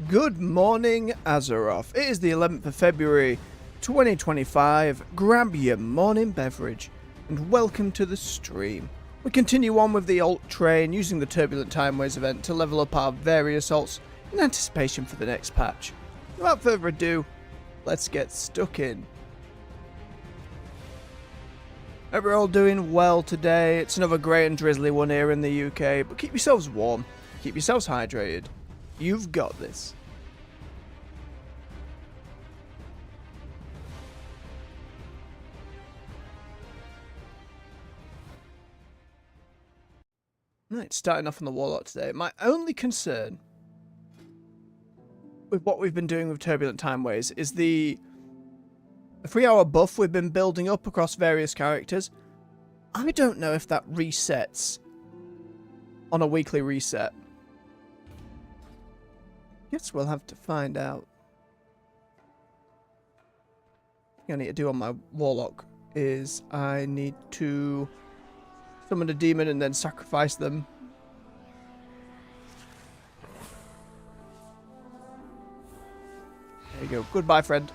Good morning, Azeroth. It is the 11th of February, 2025. Grab your morning beverage, and welcome to the stream. We continue on with the alt train, using the turbulent timeways event to level up our various alts in anticipation for the next patch. Without further ado, let's get stuck in. Hope we're all doing well today. It's another grey and drizzly one here in the UK, but keep yourselves warm, keep yourselves hydrated. You've got this. Right, starting off on the Warlock today. My only concern with what we've been doing with Turbulent Timeways is the 3-hour buff we've been building up across various characters. I don't know if that resets on a weekly reset. Guess we'll have to find out. What I need to do on my Warlock is I need to summon a demon and then sacrifice them. There you go. Goodbye, friend.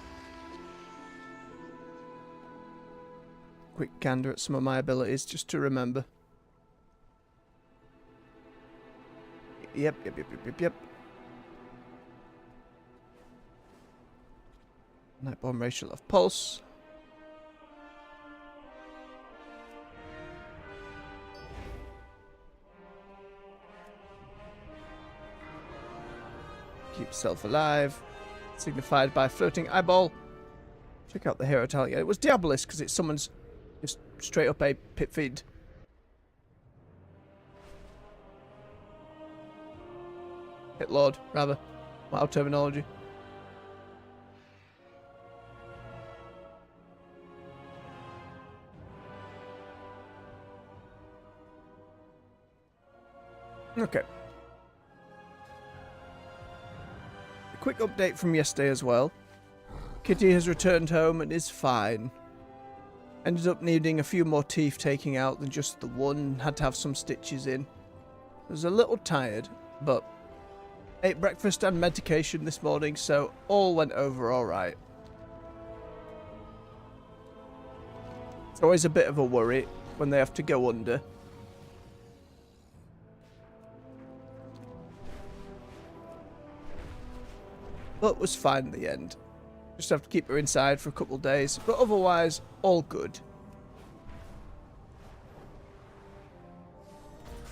Quick gander at some of my abilities just to remember. Yep. Nightborn Racial of Pulse. Keep yourself alive. Signified by floating eyeball. Check out the hero talent. It was Diabolus because it summons just straight up a pit feed. Hit Lord, rather. Wild terminology. Okay. A quick update from yesterday as well. Kitty has returned home and is fine. Ended up needing a few more teeth taking out than just the one. Had to have some stitches in. Was a little tired, but ate breakfast and medication this morning, so all went over alright. It's always a bit of a worry when they have to go under. But was fine in the end. Just have to keep her inside for a couple of days. But otherwise, all good.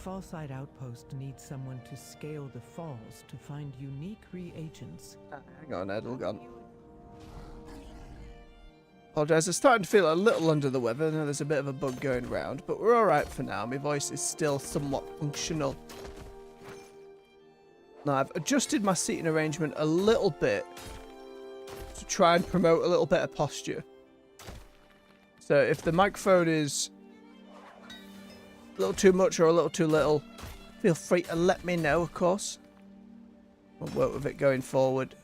Fallside Outpost needs someone to scale the falls to find unique reagents. Hang on, Ed, hold on. Apologise, I'm starting to feel a little under the weather. I know there's a bit of a bug going around, but we're alright for now. My voice is still somewhat functional. Now, I've adjusted my seating arrangement a little bit to try and promote a little better posture. So if the microphone is a little too much or a little too little, feel free to let me know, of course. We'll work with it going forward.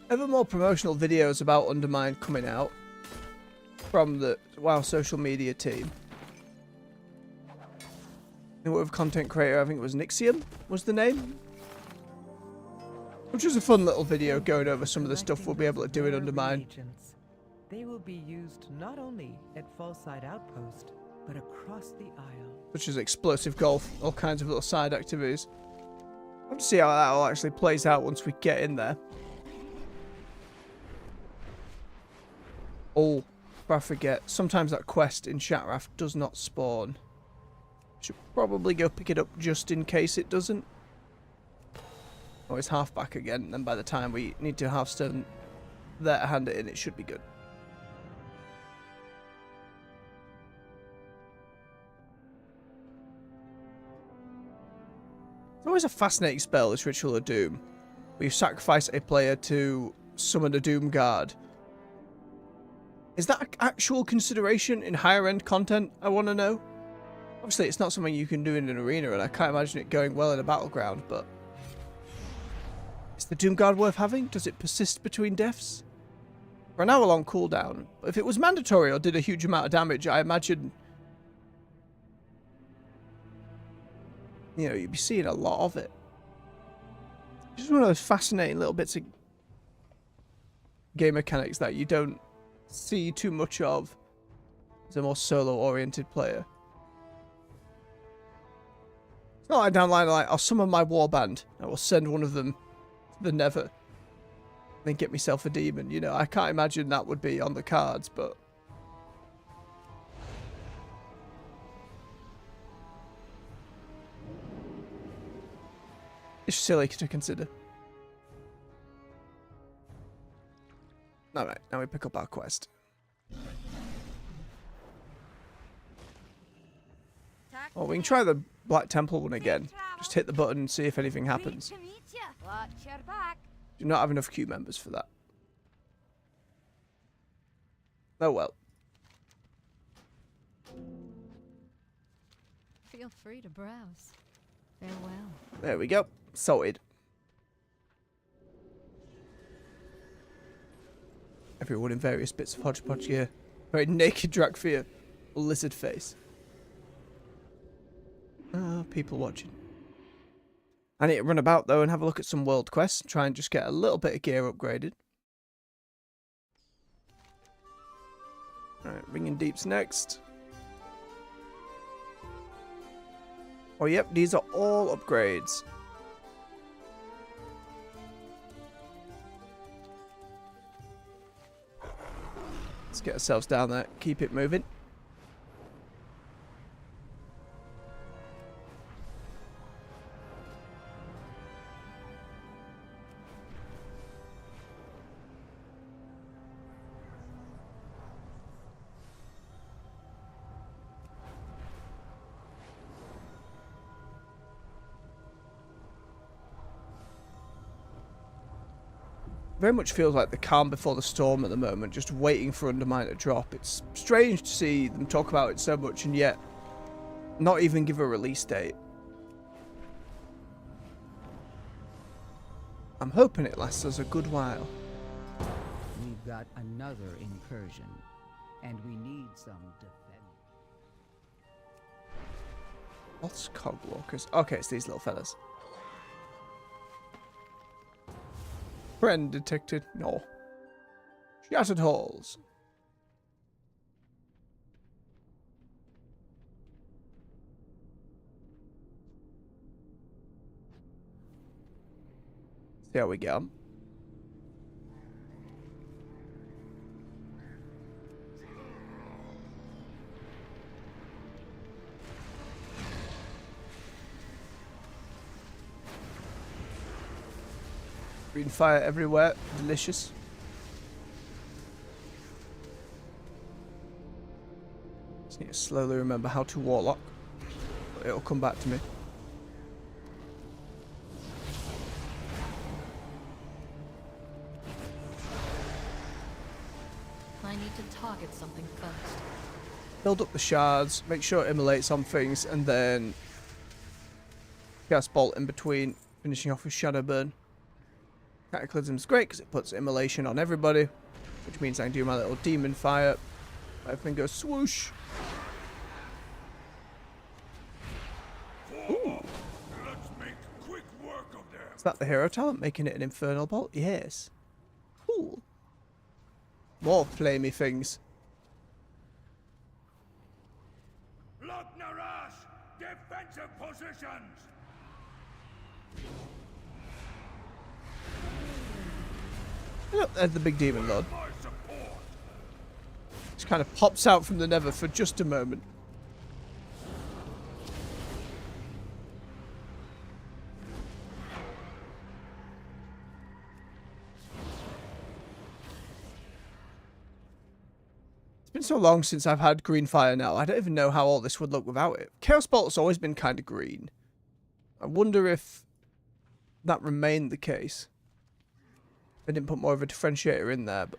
Ever more promotional videos about Undermine coming out from the WoW social media team. And with content creator, I think it was Nixium was the name. Which was a fun little video going over some of the stuff we'll be able to do in Undermine. They will be used not only at Fallside Outpost, but across the Isle. Such as explosive golf, all kinds of little side activities. I'll have to see how that all actually plays out once we get in there. Oh, I forget. Sometimes that quest in Shatrath does not spawn. Should probably go pick it up just in case it doesn't. Oh, it's half back again, and then by the time we need to have stone there to hand it in, it should be good. It's always a fascinating spell, this Ritual of Doom, where you sacrifice a player to summon a Doom Guard. Is that an actual consideration in higher end content, I want to know? Obviously, it's not something you can do in an arena, and I can't imagine it going well in a battleground, but is the Doom Guard worth having? Does it persist between deaths? For an hour-long cooldown. But if it was mandatory or did a huge amount of damage, I imagine you know, you'd be seeing a lot of it. Just one of those fascinating little bits of game mechanics that you don't see too much of as a more solo-oriented player. It's not like down the line, like, I'll summon my warband, I will send one of them to the Nether, then get myself a demon. You know, I can't imagine that would be on the cards, but it's silly to consider. Alright, now we pick up our quest. Oh, we can try the Black Temple one again. Just hit the button and see if anything happens. Do not have enough queue members for that. Oh well. Feel free to browse. Farewell. There we go. Sorted. Everyone in various bits of hodgepodge gear. Very naked Drakthea. Lizard face. People watching. I need to run about though and have a look at some world quests and try and just get a little bit of gear upgraded. Alright, Ringing Deep's next. Oh yep, these are all upgrades. Let's get ourselves down there, keep it moving. Very much feels like the calm before the storm at the moment, just waiting for Undermine to drop. It's strange to see them talk about it so much and yet not even give a release date. I'm hoping it lasts us a good while. We've got another incursion, and we need some defense. What's Cogwalkers? Okay, it's these little fellas. Friend detected. No. Shattered halls. See how we get on. Green fire everywhere. Delicious. Just need to slowly remember how to warlock. But it'll come back to me. I need to target something first. Build up the shards. Make sure it immolates on things. And then cast bolt in between. Finishing off with shadow burn. Cataclysm's great because it puts immolation on everybody, which means I can do my little demon fire. Everything goes swoosh. Ooh. Let's make quick work of them. Is that the hero talent making it an infernal bolt? Yes. Cool. More flamey things. Lock Narash! Defensive positions! Look, there's the big demon lord. My support! Just kind of pops out from the nether for just a moment. It's been so long since I've had green fire now. I don't even know how all this would look without it. Chaos Bolt's always been kind of green. I wonder if that remained the case. I didn't put more of a differentiator in there, but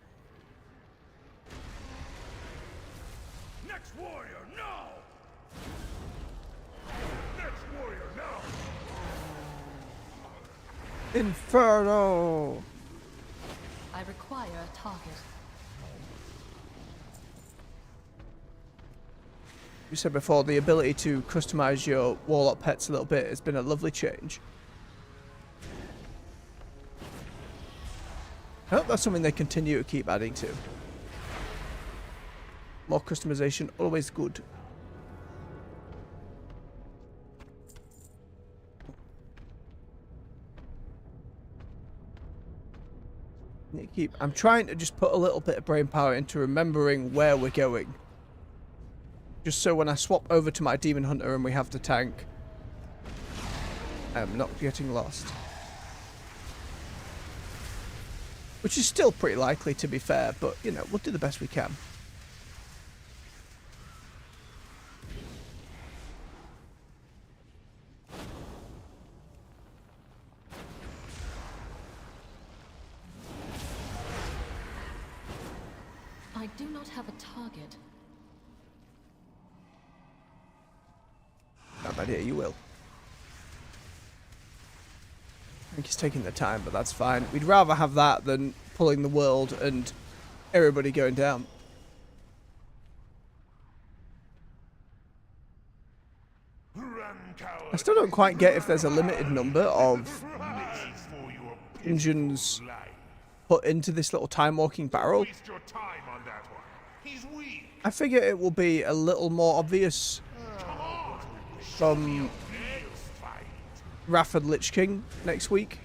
Next warrior, now! Next warrior, now! Inferno! I require a target. you said before, the ability to customize your warlock pets a little bit has been a lovely change. I hope that's something they continue to keep adding to. More customization, always good. I'm trying to just put a little bit of brain power into remembering where we're going. Just so when I swap over to my Demon Hunter and we have the tank, I'm not getting lost. Which is still pretty likely, to be fair, but, you know, we'll do the best we can. I do not have a target. Not bad idea, you will. I think he's taking the time, but that's fine. We'd rather have that than pulling the world and everybody going down. I still don't quite get if there's a limited number of engines put into this little time-walking barrel. I figure it will be a little more obvious from Wrath and Lich King next week.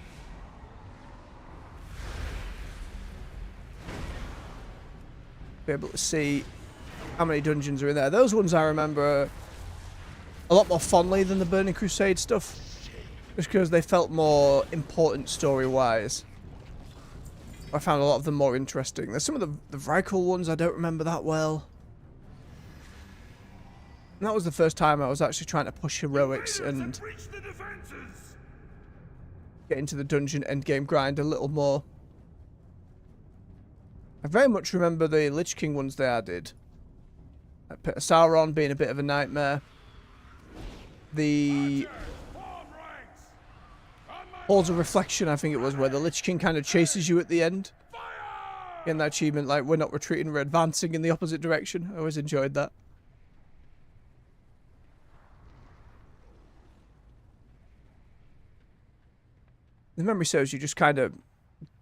Be able to see how many dungeons are in there. Those ones I remember a lot more fondly than the Burning Crusade stuff, just because they felt more important story-wise. I found a lot of them more interesting. There's some of the Vrykul ones I don't remember that well. And that was the first time I was actually trying to push heroics and get into the dungeon endgame grind a little more. I very much remember the Lich King ones they added. Like Pit of Sauron being a bit of a nightmare. The Halls of Reflection, I think it was, where the Lich King kind of chases you at the end. Getting that achievement, like, we're not retreating, we're advancing in the opposite direction. I always enjoyed that. The memory serves, you just kind of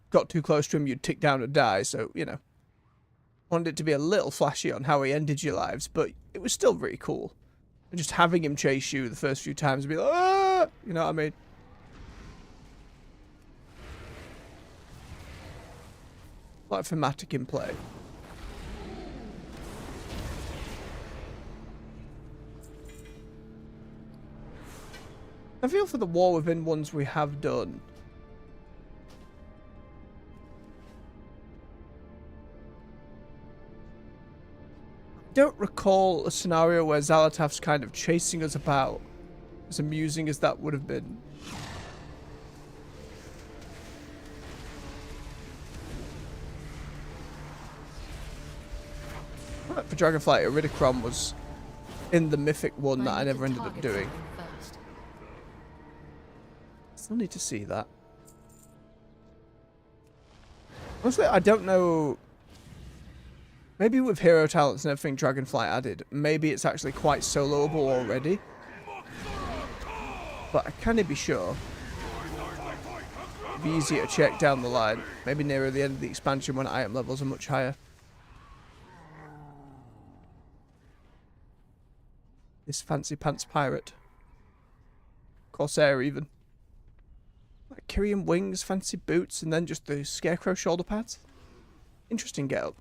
got too close to him, you'd tick down and die, so, you know. Wanted it to be a little flashy on how he ended your lives, but it was still really cool. And just having him chase you the first few times and be like, ah! You know what I mean? A lot of thematic in play. I feel for the War Within ones we have done. I don't recall a scenario where Xal'atath's kind of chasing us about, as amusing as that would have been. For Dragonflight, Iridicron was in the mythic one that I never ended up doing. Still need to see that. Honestly, I don't know. Maybe with hero talents and everything Dragonflight added, maybe it's actually quite soloable already. But I can't be sure. It'd be easier to check down the line. Maybe nearer the end of the expansion when item levels are much higher. This fancy pants pirate. Corsair even. Like Kyrian wings, fancy boots, and then just the scarecrow shoulder pads. Interesting get-up.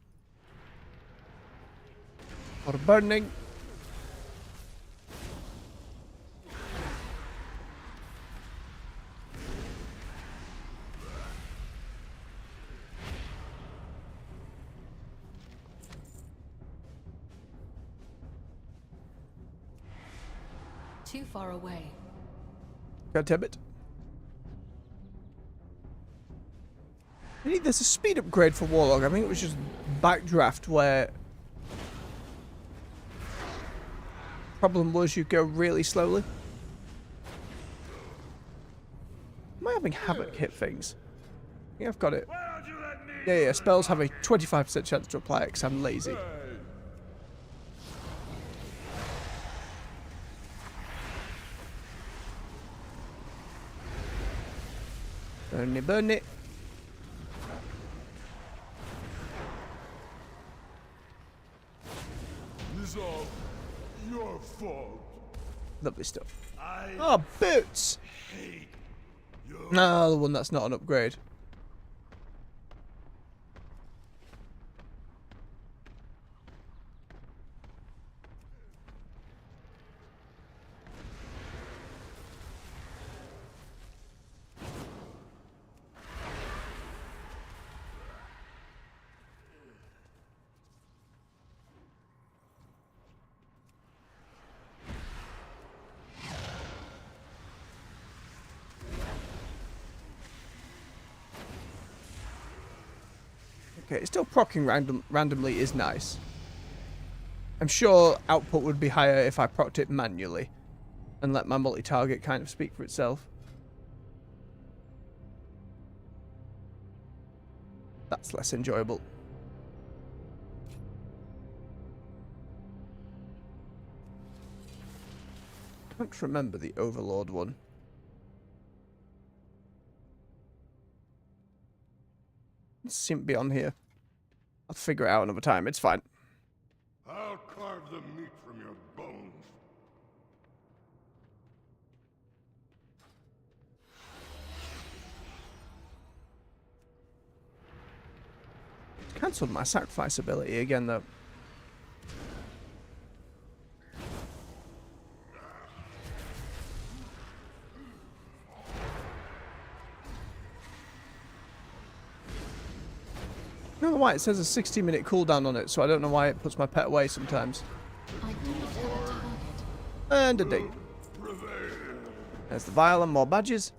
A lot of burning. Too far away. God damn it. There's a speed upgrade for Warlock. I think it was just backdraft where problem was you go really slowly. Am I having Havoc hit things? I think I've got it. Yeah, spells have a 25% chance to apply it because I'm lazy. Burn it, burn it. It's all your fault. Lovely stuff. I Oh, boots! hate you. No, the one that's not an upgrade. Okay, still proccing randomly is nice. I'm sure output would be higher if I procced it manually and let my multi-target kind of speak for itself. That's less enjoyable. I can't remember the Overlord one. It seems to be on here. I'll figure it out another time. It's fine. I'll carve the meat from your bones. Cancelled my sacrifice ability again, though. I don't know why it says a 60-minute cooldown on it, so I don't know why it puts my pet away sometimes. I do not have a target. And a ding. There's the vial and more badges.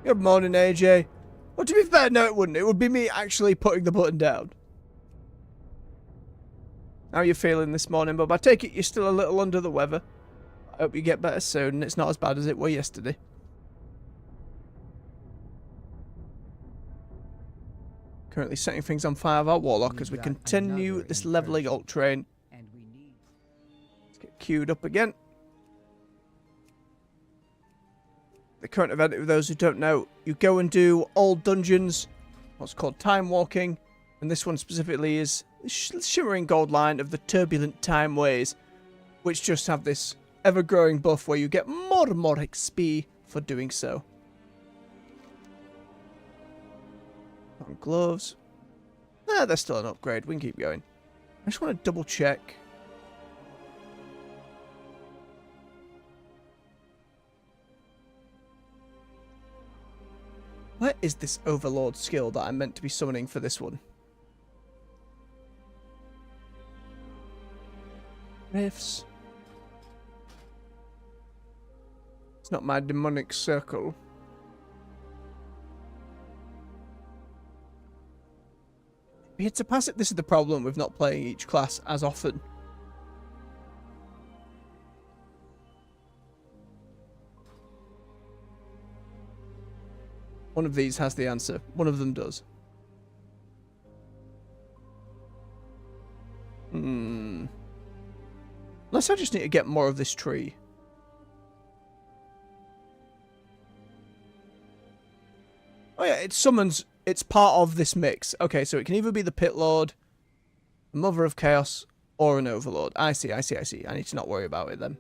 Good morning, AJ. Well, to be fair, no it wouldn't. It would be me actually putting the button down. How are you feeling this morning, bub? I take it you're still a little under the weather. I hope you get better soon and it's not as bad as it were yesterday. Currently setting things on fire with our warlock as we continue this leveling alt train. And we need Let's get queued up again. The current event, for those who don't know, you go and do old dungeons, what's called time walking, and this one specifically is the shimmering gold line of the turbulent timeways, which just have this ever-growing buff where you get more and more XP for doing so. On gloves. Ah, they're still an upgrade. We can keep going. I just want to double check. Where is this Overlord skill that I'm meant to be summoning for this one? Rifts. It's not my demonic circle. It's a passive. This is the problem with not playing each class as often. One of these has the answer. One of them does. Unless I just need to get more of this tree. Oh yeah, it summons. It's part of this mix. Okay, so it can either be the Pit Lord, Mother of Chaos, or an Overlord. I see. I need to not worry about it then.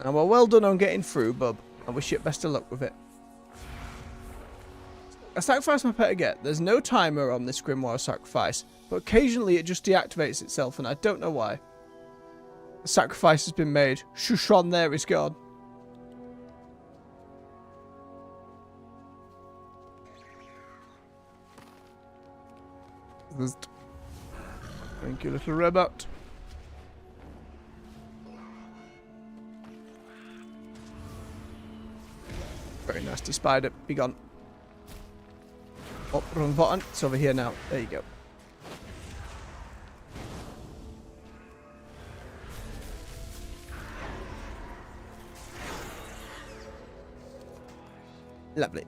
And well done on getting through, bub. I wish you best of luck with it. I sacrifice my pet again. There's no timer on this Grimoire sacrifice, but occasionally it just deactivates itself, and I don't know why. The sacrifice has been made. Shushon there is gone. Thank you, little robot. Very nasty spider. Be gone. Oh, wrong button. It's over here now. There you go. Lovely.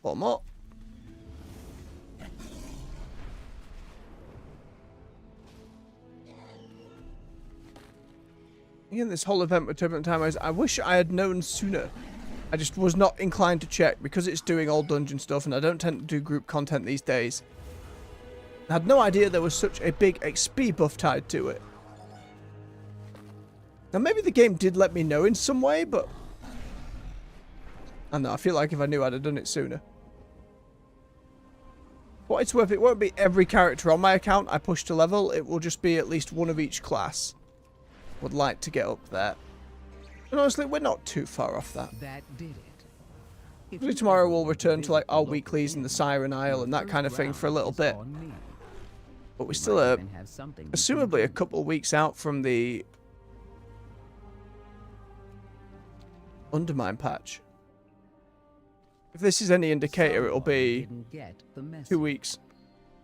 One more. Again, this whole event with turbulent timeways, I wish I had known sooner. I just was not inclined to check because it's doing all dungeon stuff and I don't tend to do group content these days. I had no idea there was such a big XP buff tied to it. Now maybe the game did let me know in some way, but I don't know, I feel like if I knew I'd have done it sooner. What it's worth, it won't be every character on my account I push to level, it will just be at least one of each class. Would like to get up there. And honestly, we're not too far off that. That did it. If Maybe you tomorrow ever we'll return to like our look weeklies in the in, Siren Isle and that kind of thing for a little bit. on me. But we're You still might even have something you can assumably a do. couple of weeks out from the undermine patch. If this is any indicator, it'll Someone be didn't get the 2 message. weeks.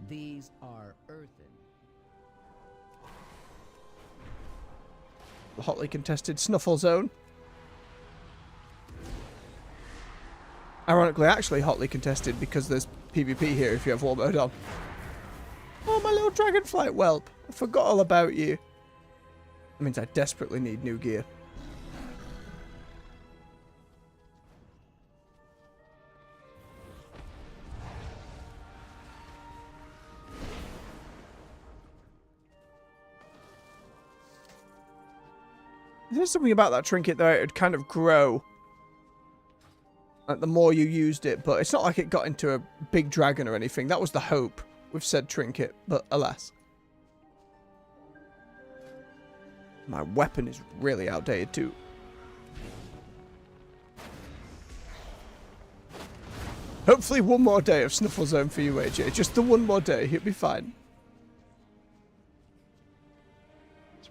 These are earthen. The hotly contested Snuffle Zone. Ironically, actually hotly contested because there's PvP here if you have war mode on. Oh, my little dragonflight whelp. I forgot all about you. That means I desperately need new gear. There's something about that trinket though, it would kind of grow. Like the more you used it, but it's not like it got into a big dragon or anything. That was the hope with said trinket, but alas. My weapon is really outdated too. Hopefully one more day of Snuffle Zone for you, AJ. Just the one more day, you'll be fine.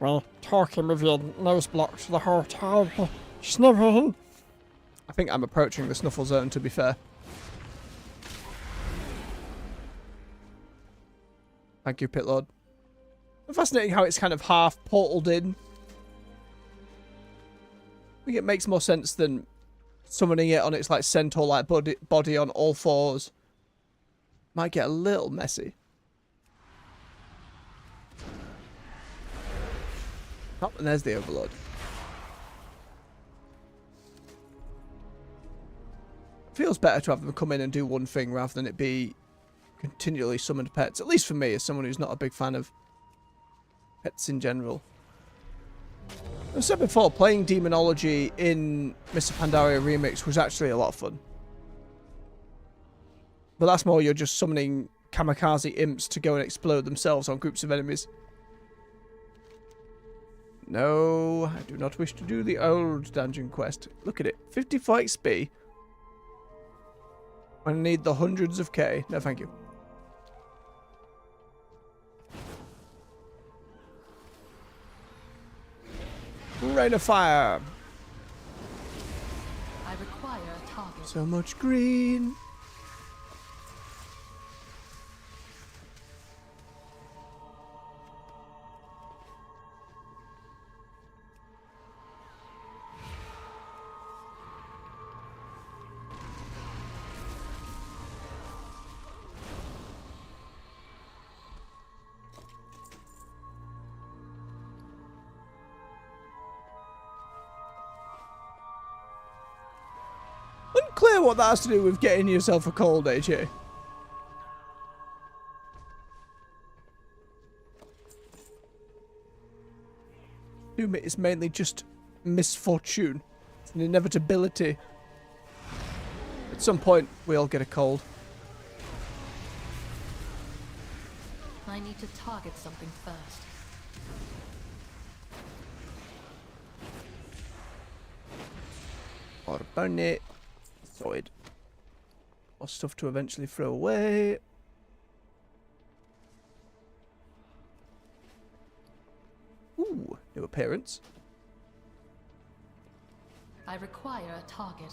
Well, talking with your nose blocks the whole time. Sniffing. I think I'm approaching the Snuffle Zone, to be fair. Thank you, Pitlord. Fascinating how it's kind of half portaled in. I think it makes more sense than summoning it on its like centaur-like body on all fours. Might get a little messy. Oh, and there's the Overlord. Feels better to have them come in and do one thing rather than it be continually summoned pets. At least for me, as someone who's not a big fan of pets in general. I've said before, playing Demonology in Mr. Pandaria Remix was actually a lot of fun. But that's more you're just summoning kamikaze imps to go and explode themselves on groups of enemies. No, I do not wish to do the old dungeon quest. Look at it. 54 XP. I need the hundreds of K. No, thank you. Rain of fire. I require a target. So much green. Unclear what that has to do with getting yourself a cold, AJ. Assume it is mainly just misfortune. It's an inevitability. At some point, we all get a cold. I need to target something first. Or burn it. Solid. More stuff to eventually throw away. Ooh, new appearance. I require a target.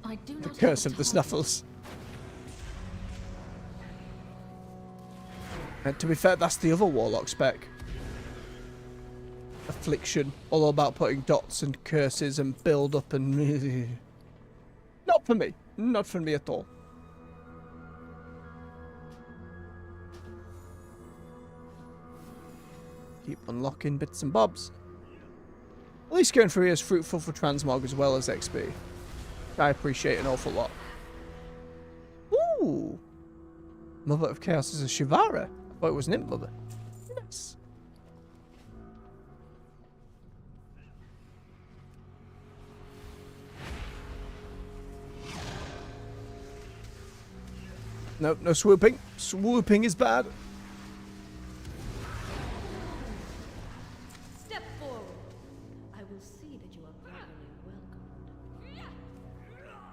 I do The not curse have of a the target. Snuffles. And to be fair, that's the other Warlock spec. Affliction. All about putting dots and curses and build up and... Not for me. Not for me at all. Keep unlocking bits and bobs. At least going through here is fruitful for transmog as well as XP. I appreciate an awful lot. Ooh! Mother of Chaos is a Shivara. I thought it was an Imp Mother. Nice. Nope, no swooping. Swooping is bad. Step forward. I will see that you are properly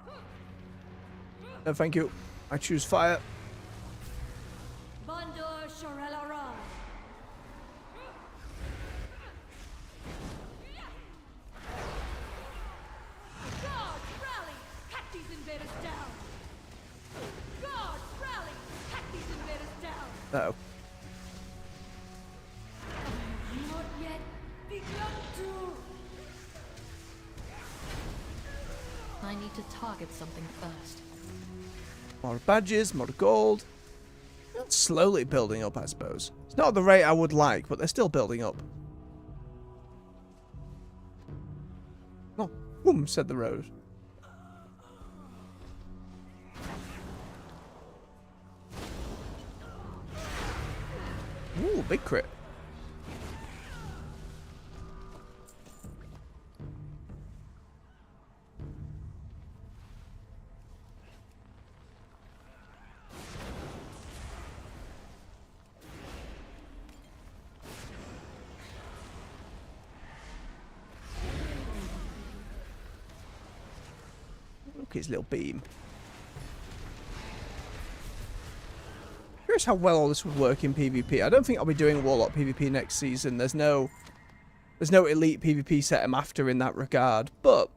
welcomed. No, thank you. I choose fire. Bandor Shorelarai. Guards, rally! Cut these invaders down! Guards, rally! Cut these invaders down! Uh-oh. Not yet begun to. I need to target something first. More badges, more gold. It's slowly building up, I suppose. It's not at the rate I would like, but they're still building up. Oh, boom, said the road. Ooh, big crit. Look at his little beam. Curious how well all this would work in PvP. I don't think I'll be doing Warlock PvP next season. There's no elite PvP set I'm after in that regard, but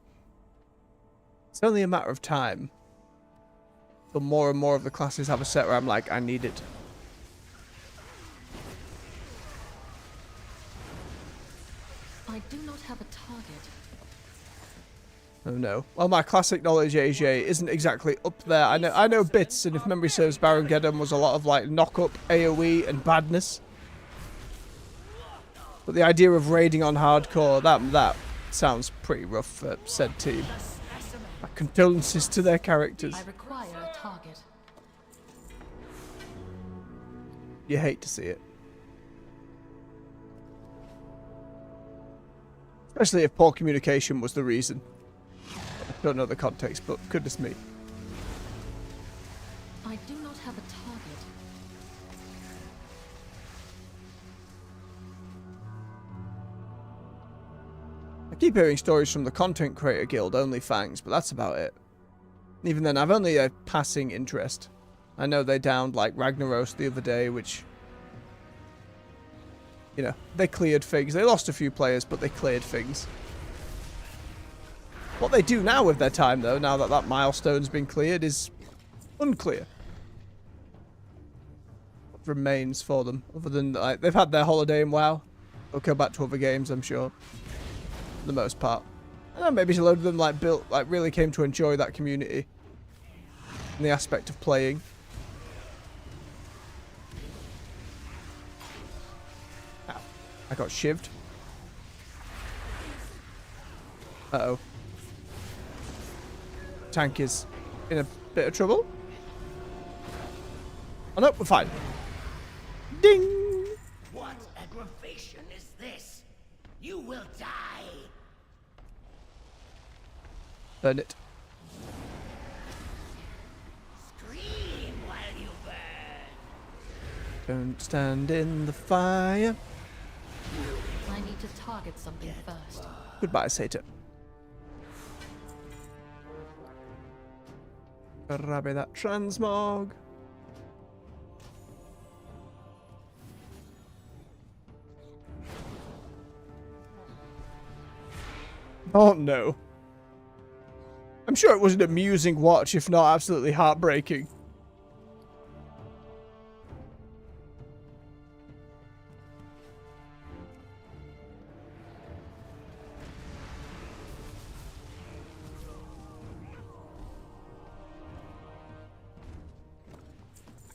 it's only a matter of time. The more and more of the classes have a set where I'm like, I need it. I do not have a target. Oh no. Well, my classic knowledge AJ isn't exactly up there. I know bits, and if memory serves, Baron Geddon was a lot of like knock up, AoE, and badness. But the idea of raiding on hardcore, that sounds pretty rough for said team. My condolences to their characters. I require a target. You hate to see it. Especially if poor communication was the reason. I don't know the context, but goodness me. I do not have a target. I keep hearing stories from the content creator guild, Only Fangs, but that's about it. Even then, I've only a passing interest. I know they downed like Ragnaros the other day, which, you know, they cleared things. They lost a few players, but they cleared things. What they do now with their time, though, now that that milestone's been cleared, is unclear. What remains for them, other than like they've had their holiday in WoW. They'll go back to other games, I'm sure. For the most part. I don't know, maybe a load of them like really came to enjoy that community. And the aspect of playing. Ow. I got shivved. Uh-oh. Tank is in a bit of trouble. Oh no, we're fine. Ding! What aggravation is this? You will die. Burn it. Scream while you burn. Don't stand in the fire. I need to target something first. Goodbye, Satan. Grab that transmog. Oh no. I'm sure it was an amusing watch, if not absolutely heartbreaking.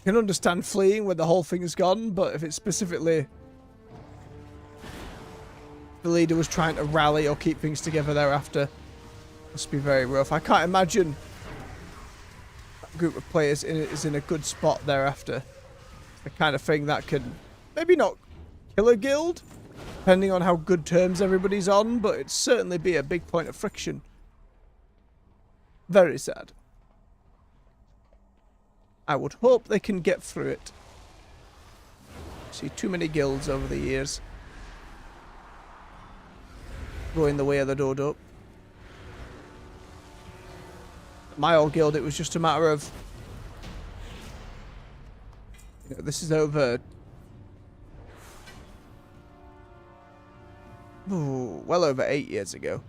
I can understand fleeing when the whole thing's gone, but if it's specifically the leader was trying to rally or keep things together thereafter, must be very rough. I can't imagine that group of players is in a good spot thereafter. It's the kind of thing that can maybe not kill a guild, depending on how good terms everybody's on, but it'd certainly be a big point of friction. Very sad. I would hope they can get through it. See too many guilds over the years going the way of the dodo. My old guild, it was just a matter of, you know, this is over well over 8 years ago.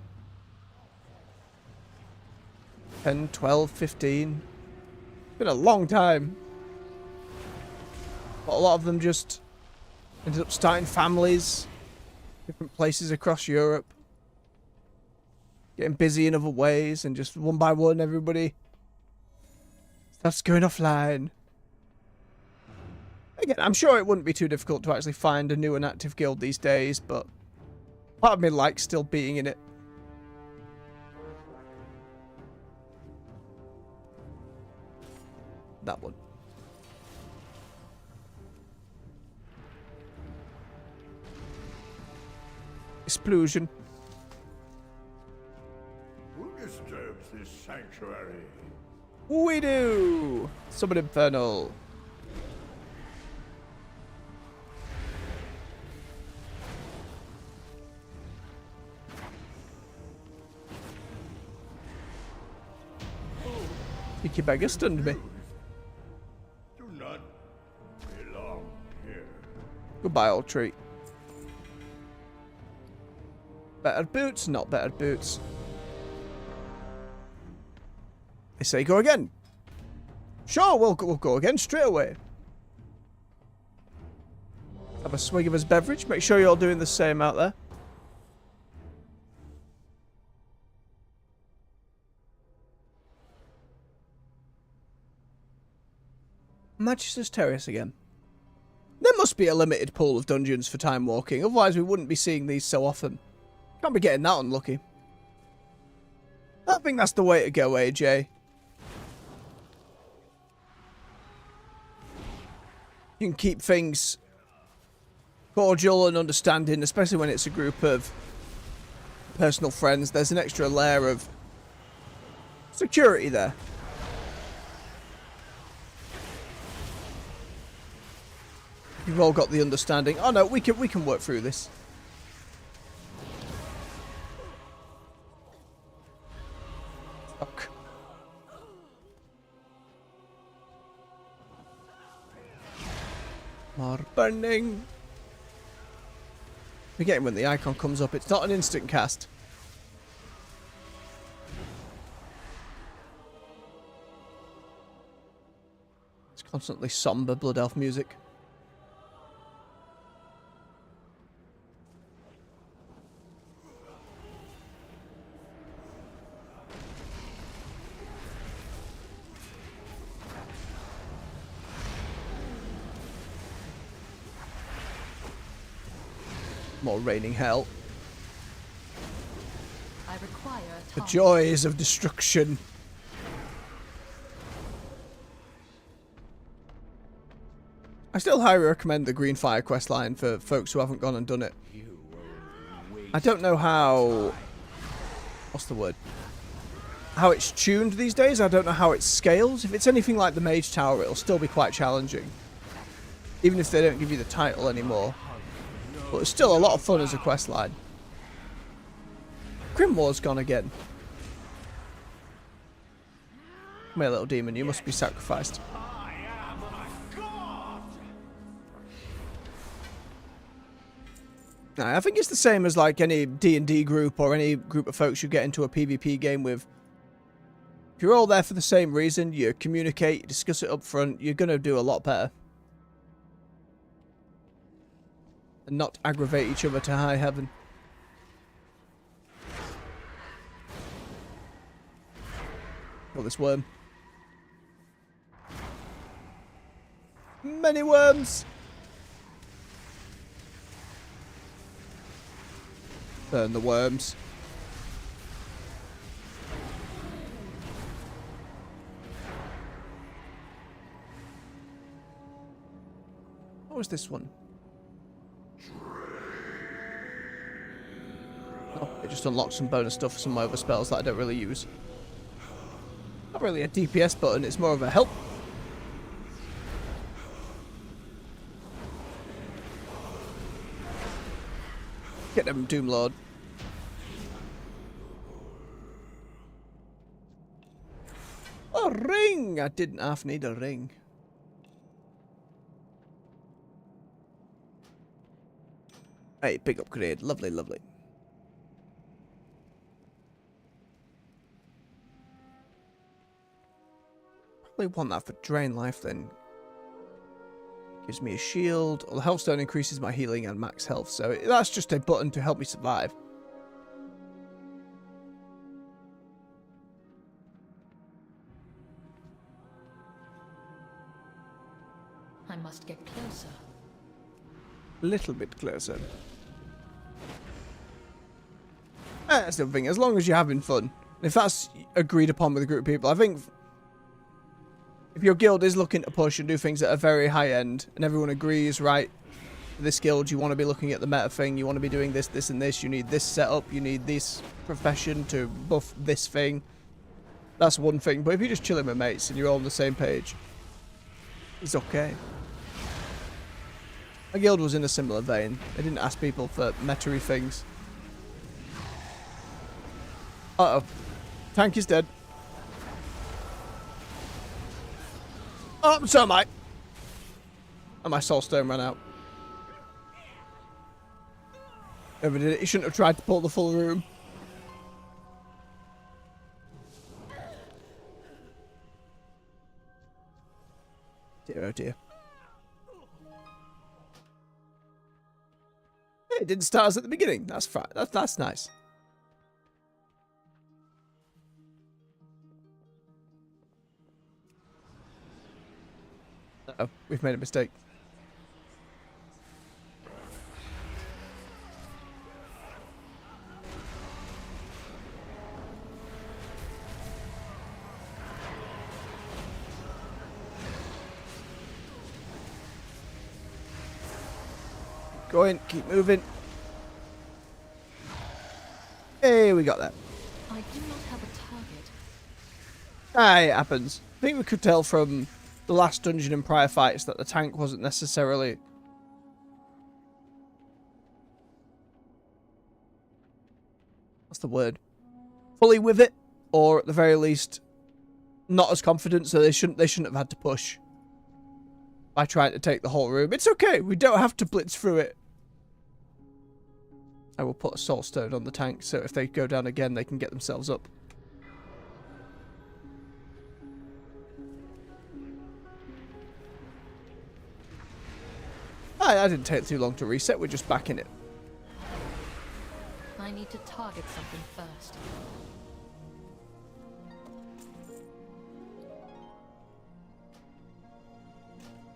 10, 12, 15. Been a long time. But a lot of them just ended up starting families, different places across Europe, getting busy in other ways, and just one by one everybody starts going offline. Again, I'm sure it wouldn't be too difficult to actually find a new and active guild these days, but part of me likes still being in it. That one. Explosion. Who disturbs this sanctuary? We do! Summon Infernal. Cheeky beggar stunned me. Do not belong here. Goodbye, old tree. Better boots, not better boots. They say go again. Sure, we'll go again straight away. Have a swig of his beverage. Make sure you're all doing the same out there. Magister's Terrace again. There must be a limited pool of dungeons for time walking, otherwise we wouldn't be seeing these so often. Can't be getting that unlucky. I think that's the way to go, AJ. You can keep things cordial and understanding, especially when it's a group of personal friends. There's an extra layer of security there. You've all got the understanding. Oh no, we can work through this. Fuck. More burning. Forgetting when the icon comes up, it's not an instant cast. It's constantly somber Blood Elf music. More raining hell. I require The joys of destruction. I still highly recommend the Greenfire questline for folks who haven't gone and done it. I don't know how... What's the word? How it's tuned these days. I don't know how it scales. If it's anything like the Mage Tower, it'll still be quite challenging. Even if they don't give you the title anymore. But it's still a lot of fun as a questline. Grimwar's gone again. Come here, little demon. You must be sacrificed. I am a god! Nah, I think it's the same as like any D&D group or any group of folks you get into a PvP game with. If you're all there for the same reason, you communicate, you discuss it up front, you're going to do a lot better. And not aggravate each other to high heaven. Kill this worm. Many worms. Burn the worms. What was this one? Oh, it just unlocks some bonus stuff for some of my other spells that I don't really use. Not really a DPS button, it's more of a help. Get them, Doomlord. A ring! I didn't half need a ring. Hey, big upgrade. Lovely, lovely. Probably want that for drain life then. Gives me a shield. Well, the health stone increases my healing and max health, so that's just a button to help me survive. I must get closer. A little bit closer. That's the thing. As long as you're having fun. If that's agreed upon with a group of people, I think if your guild is looking to push and do things that are very high end, and everyone agrees, right, this guild, you want to be looking at the meta thing, you want to be doing this, this, and this, you need this setup, you need this profession to buff this thing. That's one thing. But if you're just chilling with mates and you're all on the same page, it's okay. My guild was in a similar vein. They didn't ask people for meta-y things. Uh-oh. Tank is dead. Oh, so am I. And my soul stone ran out. Whoever did it, he shouldn't have tried to pull the full room. Dear, oh dear. Hey, it didn't start us at the beginning. That's fine. That's nice. Uh-oh, we've made a mistake. Going, keep moving. Hey, we got that. I do not have a target. Ah, it happens. I think we could tell from the last dungeon and prior fights that the tank wasn't necessarily... What's the word? Fully with it, or at the very least, not as confident, so they shouldn't have had to push by trying to take the whole room. It's okay, we don't have to blitz through it. I will put a soul stone on the tank, so if they go down again, they can get themselves up. I didn't take too long to reset, we're just back in it. I need to target something first.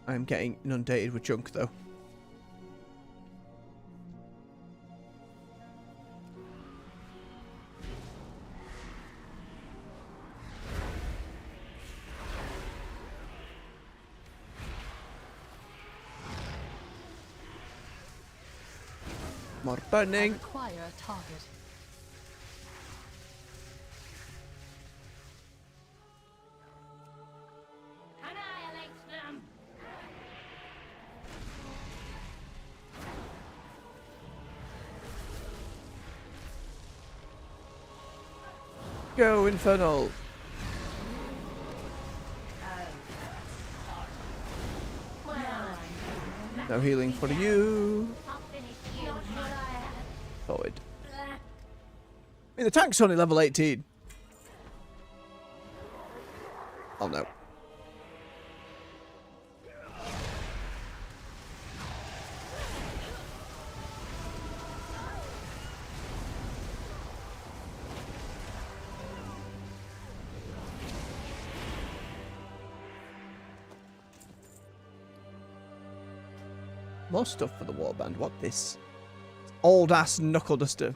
I'm getting inundated with junk, though. More I burning. require a target. Annihilate them! Go, Infernal. No healing for you. I'll finish you. Forward. I mean, the tank's only level 18. Oh no. More stuff for the warband. What this? Old ass knuckle duster.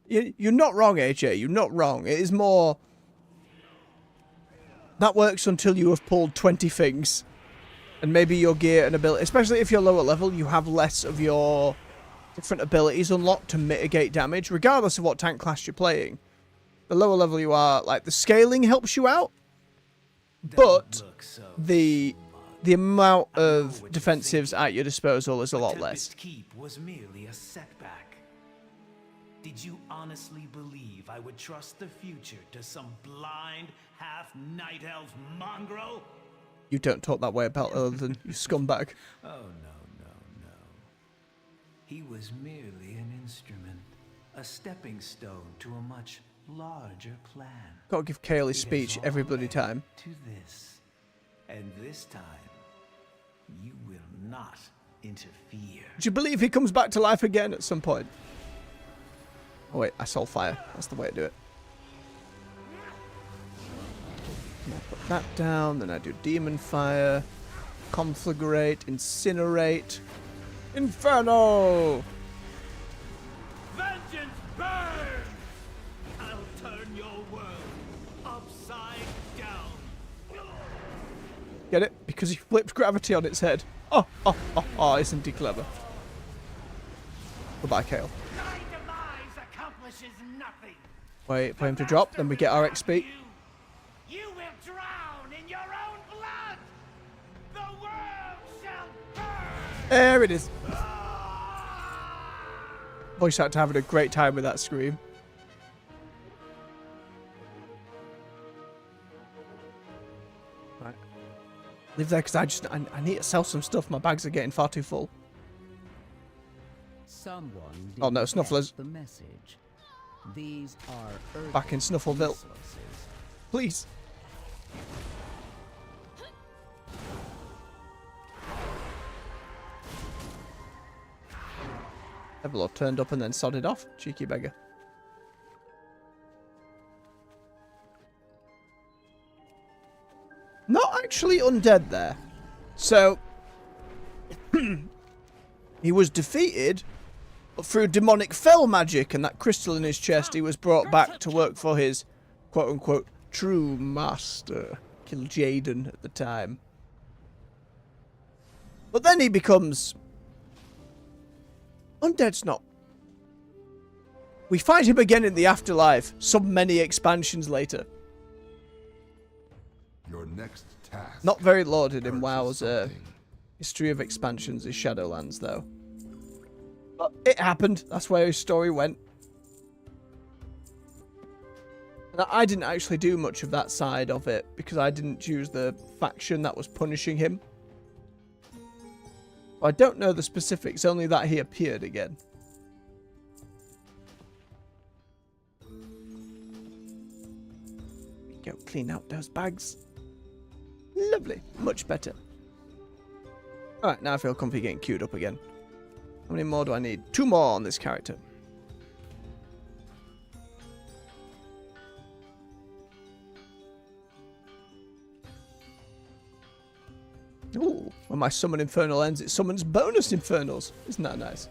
You're not wrong, AJ. You're not wrong. It is more... That works until you have pulled 20 things. And maybe your gear and ability... Especially if you're lower level, you have less of your different abilities unlocked to mitigate damage. Regardless of what tank class you're playing. The lower level you are, like, the scaling helps you out. But the amount of defensives at your disposal is a lot less. Keep was merely a setback. Did you honestly believe I would trust the future to some blind, half-night elf mongrel? You don't talk that way about Earlden, you scumbag. Oh, no. He was merely an instrument, a stepping stone to a much larger plan. Gotta give Kaylee speech every bloody time. To this, and this time, you will not interfere. Do you believe he comes back to life again at some point? Oh wait, I saw fire. That's the way to do it. I'll put that down, then I do demon fire, conflagrate, incinerate, inferno! Vengeance burn! I'll turn your world upside down. Get it? Because he flips gravity on its head. Oh, isn't he clever? Goodbye, Kale. My demise accomplishes nothing. Wait for him to drop, then we get our XP. You will drown in your own blood. The world shall burn. There it is. Voice actor having a great time with that scream. Right. Live there because I need to sell some stuff. My bags are getting far too full. Someone Oh no, didn't Snuffler's catch the message. These are back in Snuffleville. resources. Please. Everlord turned up and then sodded off. Cheeky beggar. Not actually undead there. So, he was defeated, but through demonic fell magic and that crystal in his chest, he was brought back to work for his quote-unquote true master, Kil'jaeden at the time. But then he becomes... Undead's not... We find him again in the afterlife, some many expansions later. Your next task. Not very lauded in hurts WoW's something. history of expansions is Shadowlands, though. But it happened. That's where his story went. And I didn't actually do much of that side of it because I didn't choose the faction that was punishing him. I don't know the specifics, only that he appeared again. Go clean out those bags. Lovely. Much better. Alright, now I feel comfy getting queued up again. How many more do I need? 2 more on this character. Ooh, when my summon infernal ends, it summons bonus infernals. Isn't that nice?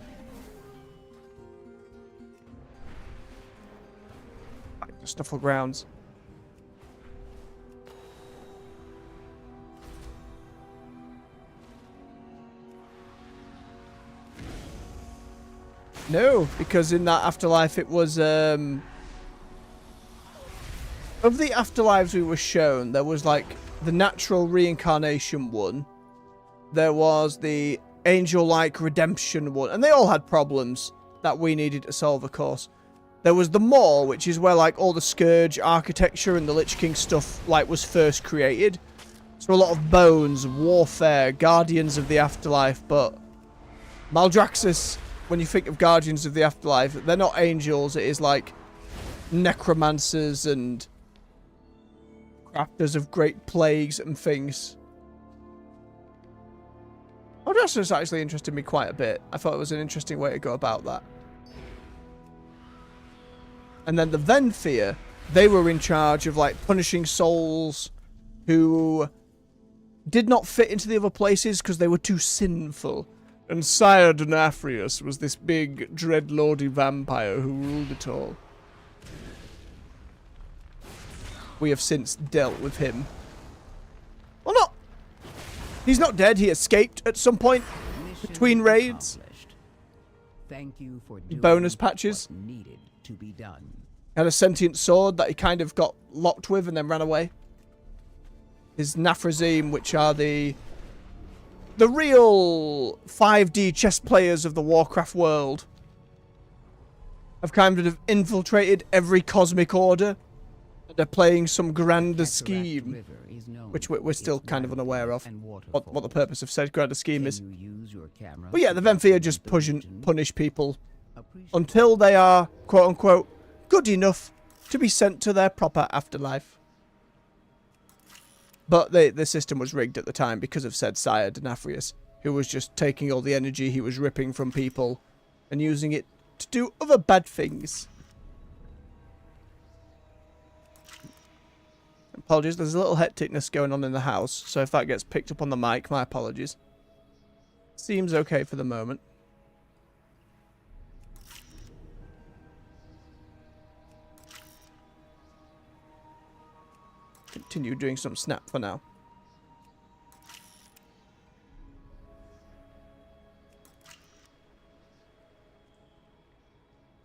Back to Snuffle Grounds. No, because in that afterlife it was, of the afterlives we were shown, there was like the natural reincarnation one. There was the angel-like redemption one, and they all had problems that we needed to solve, of course. There was the Maw, which is where like all the Scourge architecture and the Lich King stuff like was first created. So a lot of bones, warfare, guardians of the afterlife, but Maldraxxus, when you think of Guardians of the Afterlife, they're not angels, it is like necromancers and crafters of great plagues and things. Maldraxxus actually interested me quite a bit. I thought it was an interesting way to go about that. And then the Venfear they were in charge of like punishing souls who did not fit into the other places because they were too sinful. And Sire Denafrius was this big dreadlordy vampire who ruled it all. We have since dealt with him. Well, not. He's not dead. He escaped at some point between raids. Thank you for doing Bonus patches. what needed to be done. Had a sentient sword that he kind of got locked with and then ran away. His Nafrazim, which are the real 5D chess players of the Warcraft world, have kind of infiltrated every cosmic order. And they're playing some grander scheme, which we're still kind of unaware of, what the purpose of said grander scheme is. But yeah, the Venthyr just punish people until they are, quote-unquote, good enough to be sent to their proper afterlife. But the system was rigged at the time because of said Sire Denafrius, who was just taking all the energy he was ripping from people and using it to do other bad things. Apologies, there's a little hecticness going on in the house, so if that gets picked up on the mic, my apologies. Seems okay for the moment. Continue doing some snap for now.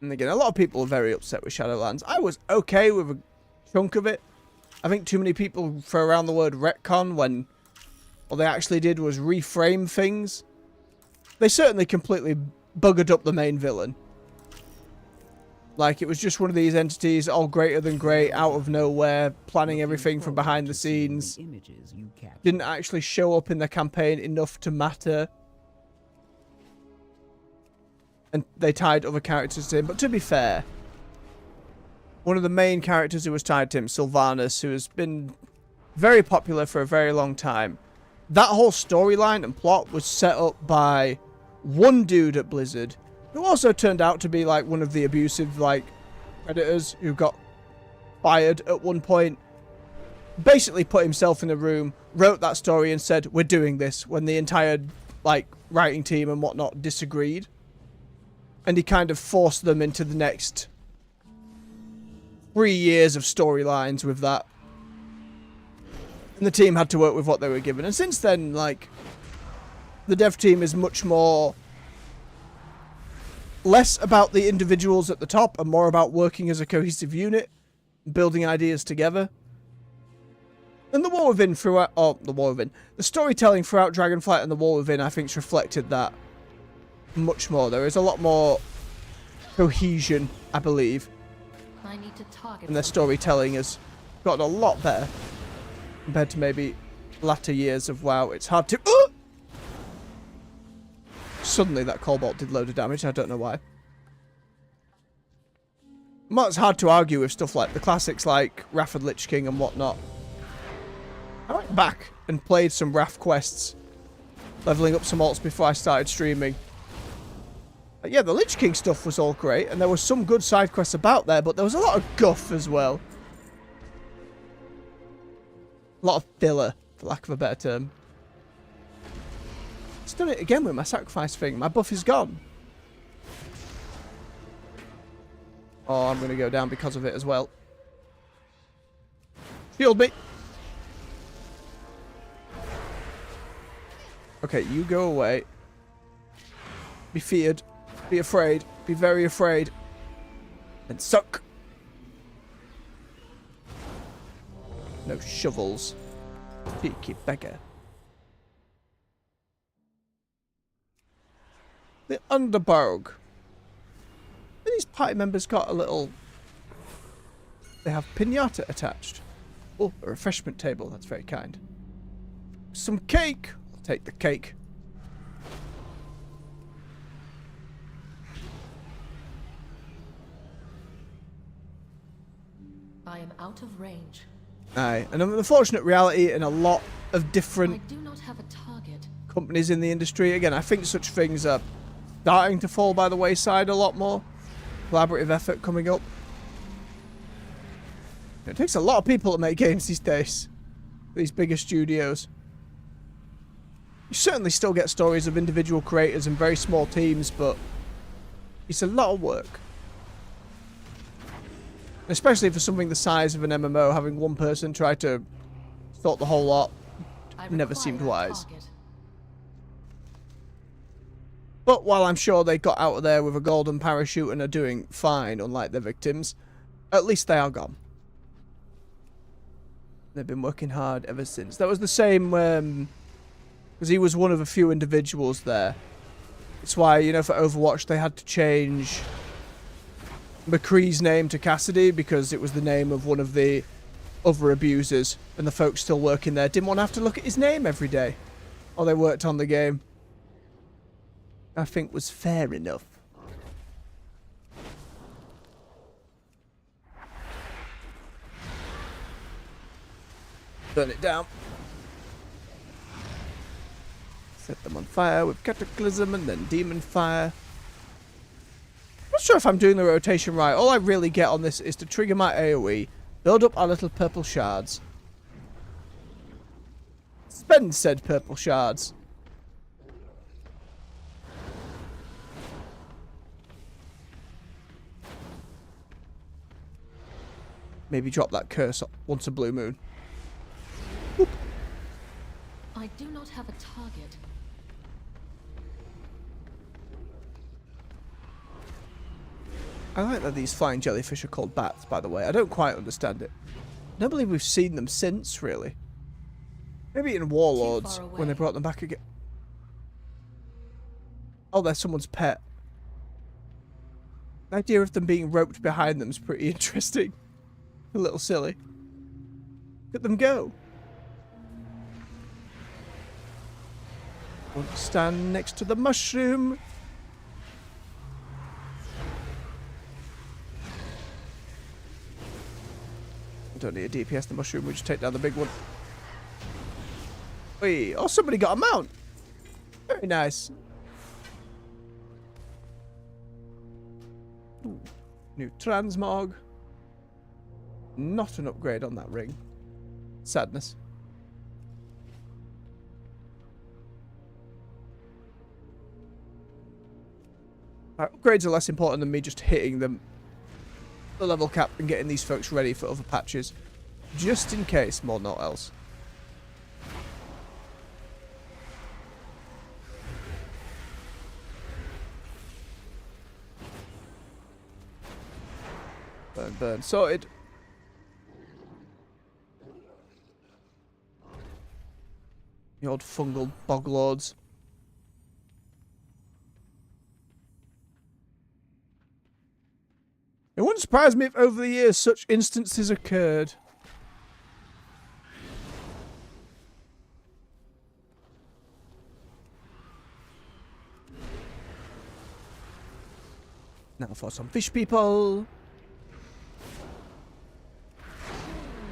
And again, a lot of people are very upset with Shadowlands. I was okay with a chunk of it. I think too many people throw around the word retcon when all they actually did was reframe things. They certainly completely buggered up the main villain. Like, it was just one of these entities, all greater than great, out of nowhere, planning everything from behind the scenes. Didn't actually show up in the campaign enough to matter. And they tied other characters to him. But to be fair, one of the main characters who was tied to him, Sylvanas, who has been very popular for a very long time. That whole storyline and plot was set up by one dude at Blizzard, who also turned out to be like one of the abusive like predators who got fired at one point. Basically put himself in a room, wrote that story and said, we're doing this, when the entire like writing team and whatnot disagreed. And he kind of forced them into the next 3 years of storylines with that. And the team had to work with what they were given. And since then, like, the dev team is much more less about the individuals at the top and more about working as a cohesive unit, building ideas together. And the War Within throughout, the storytelling throughout Dragonflight and the War Within, I think, reflected that much more. There is a lot more cohesion, I believe. I need to target And their storytelling has gotten a lot better compared to maybe latter years of WoW. It's hard to... Suddenly that Cobalt did load of damage. I don't know why. Well, it's hard to argue with stuff like the classics like Wrath of Lich King and whatnot. I went back and played some Wrath quests, leveling up some alts before I started streaming. But yeah, the Lich King stuff was all great, and there was some good side quests about there, but there was a lot of guff as well. A lot of filler, for lack of a better term. It's done it again with my sacrifice thing. My buff is gone. Oh, I'm going to go down because of it as well. Shield me. Okay, you go away. Be feared. Be afraid. Be very afraid. And suck. No shovels. Cheeky beggar. The Underbarg. These party members got a little... They have pinata attached. Oh, a refreshment table. That's very kind. Some cake. I'll take the cake. I am out of range. Aye, and an unfortunate reality in a lot of different I do not have a target. companies in the industry. Again, I think such things are starting to fall by the wayside a lot more. Collaborative effort coming up. It takes a lot of people to make games these days. These bigger studios. You certainly still get stories of individual creators and very small teams, but it's a lot of work. Especially for something the size of an MMO, having one person try to sort the whole lot never seemed wise. But while I'm sure they got out of there with a golden parachute and are doing fine, unlike their victims, at least they are gone. They've been working hard ever since. That was the same, because he was one of a few individuals there. It's why, you know, for Overwatch they had to change McCree's name to Cassidy, because it was the name of one of the other abusers, and the folks still working there didn't want to have to look at his name every day while they worked on the game. I think was fair enough. Burn it down. Set them on fire with Cataclysm and then Demon Fire. I'm not sure if I'm doing the rotation right. All I really get on this is to trigger my AoE, build up our little purple shards, spend said purple shards, maybe drop that curse once a blue moon. Whoop. I do not have a target. I like that these flying jellyfish are called bats, by the way. I don't quite understand it. I don't believe we've seen them since, really. Maybe in Warlords, when they brought them back again. Oh, they're someone's pet. The idea of them being roped behind them is pretty interesting. A little silly. Look at them go. Want to stand next to the mushroom. Don't need a DPS the mushroom, we just take down the big one. Wait, oh, somebody got a mount. Very nice. Ooh, new transmog. Not an upgrade on that ring. Sadness. Upgrades are less important than me just hitting them the level cap and getting these folks ready for other patches, just in case, more not else. Burn, burn, sorted. The old fungal boglords. It wouldn't surprise me if over the years such instances occurred. Now for some fish people.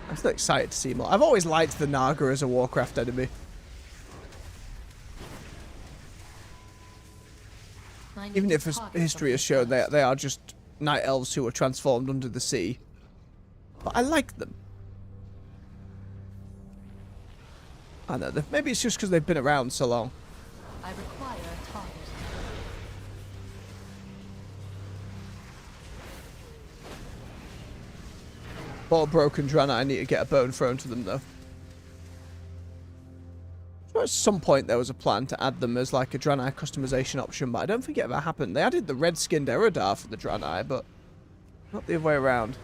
I'm still excited to see more. I've always liked the Naga as a Warcraft enemy. Even if history has shown they are just night elves who are transformed under the sea. But I like them. I know, maybe it's just because they've been around so long. I require a target. Bought a broken Draenei, I need to get a bone thrown to them though. So at some point there was a plan to add them as like a Draenei customization option, but I don't think it ever happened. They added the red-skinned Eridar for the Draenei, but not the other way around.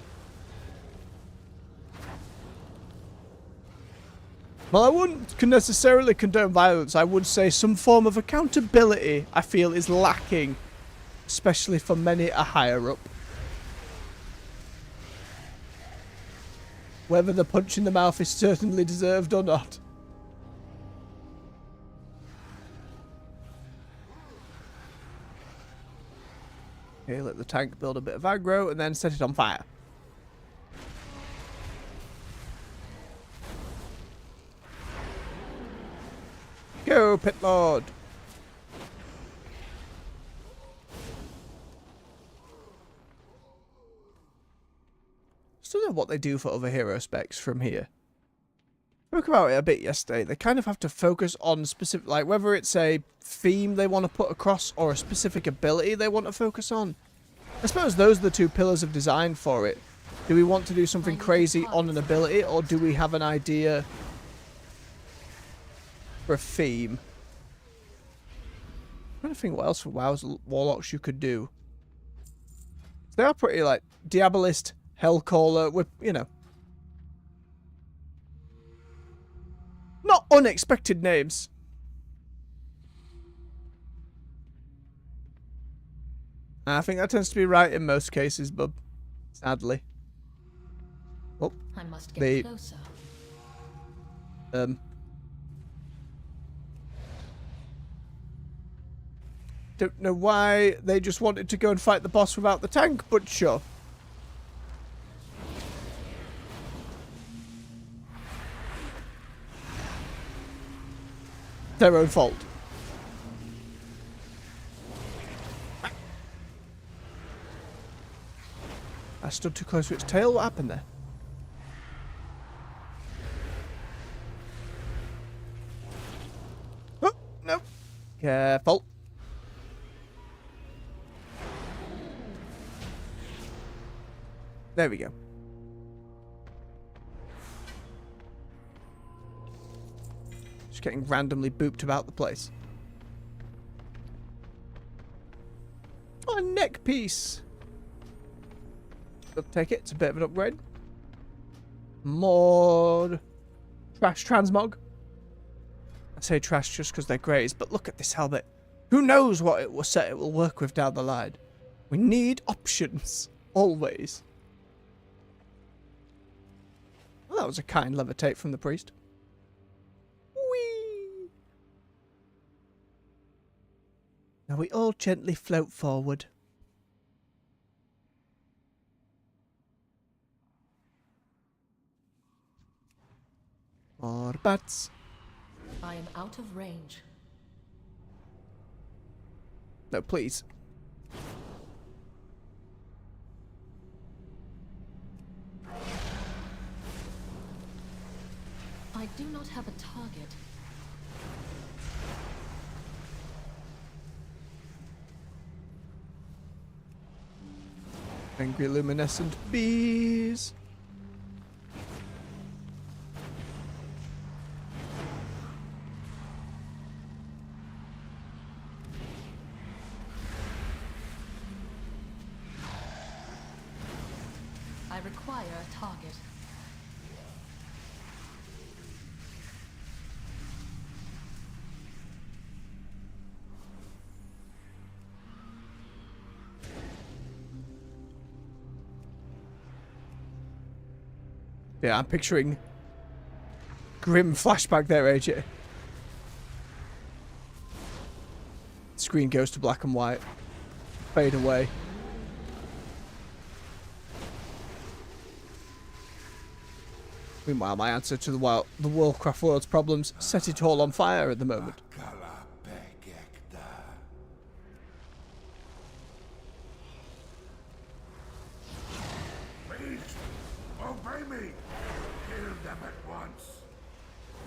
Well, I wouldn't necessarily condone violence. I would say some form of accountability, I feel, is lacking, especially for many a higher up. Whether the punch in the mouth is certainly deserved or not. Okay, let the tank build a bit of aggro and then set it on fire. Go, Pit Lord! still know what they do for other hero specs from here. Spoke about it a bit yesterday. They kind of have to focus on specific, like whether it's a theme they want to put across or a specific ability they want to focus on. I suppose those are the two pillars of design for it. Do we want to do something crazy on an ability, or do we have an idea for a theme? I'm trying to think what else for WoW's Warlocks you could do. They are pretty, like, Diabolist, Hellcaller, with, you know, not unexpected names. I think that tends to be right in most cases, bub. Sadly. Oh, I must get closer. Don't know why they just wanted to go and fight the boss without the tank, but sure. Their own fault. I stood too close to its tail. What happened there? Oh, no. Careful. There we go. Just getting randomly booped about the place. Oh, a neck piece. I'll take it. It's a bit of an upgrade. More trash transmog. I say trash just because they're greys, but look at this helmet. Who knows what it will work with down the line. We need options. Always. Well, that was a kind levitate from the priest. Whee! Now we all gently float forward. More bats. I am out of range. No, please. I do not have a target. Angry luminescent bees. I require a target. Yeah, I'm picturing grim flashback there, AJ. Screen goes to black and white. Fade away. Meanwhile, my answer to the Warcraft world's problems, set it all on fire at the moment. Please, obey me. Kill them at once.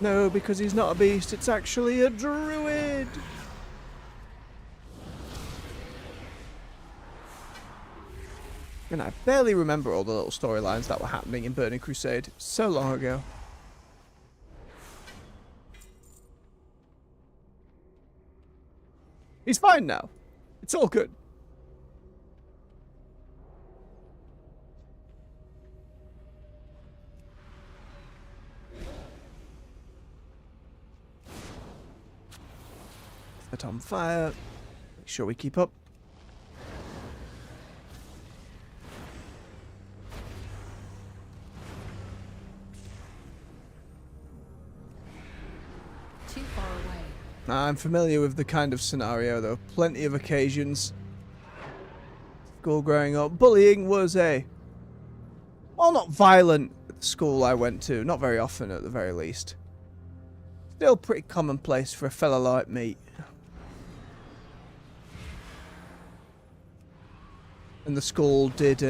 No, because he's not a beast, it's actually a druid. And I barely remember all the little storylines that were happening in Burning Crusade so long ago. He's fine now. It's all good. Set on fire. Make sure we keep up. Too far away. I'm familiar with the kind of scenario, though. Plenty of occasions. School growing up. Bullying was well, not violent at the school I went to. Not very often, at the very least. Still pretty commonplace for a fella like me. And the school did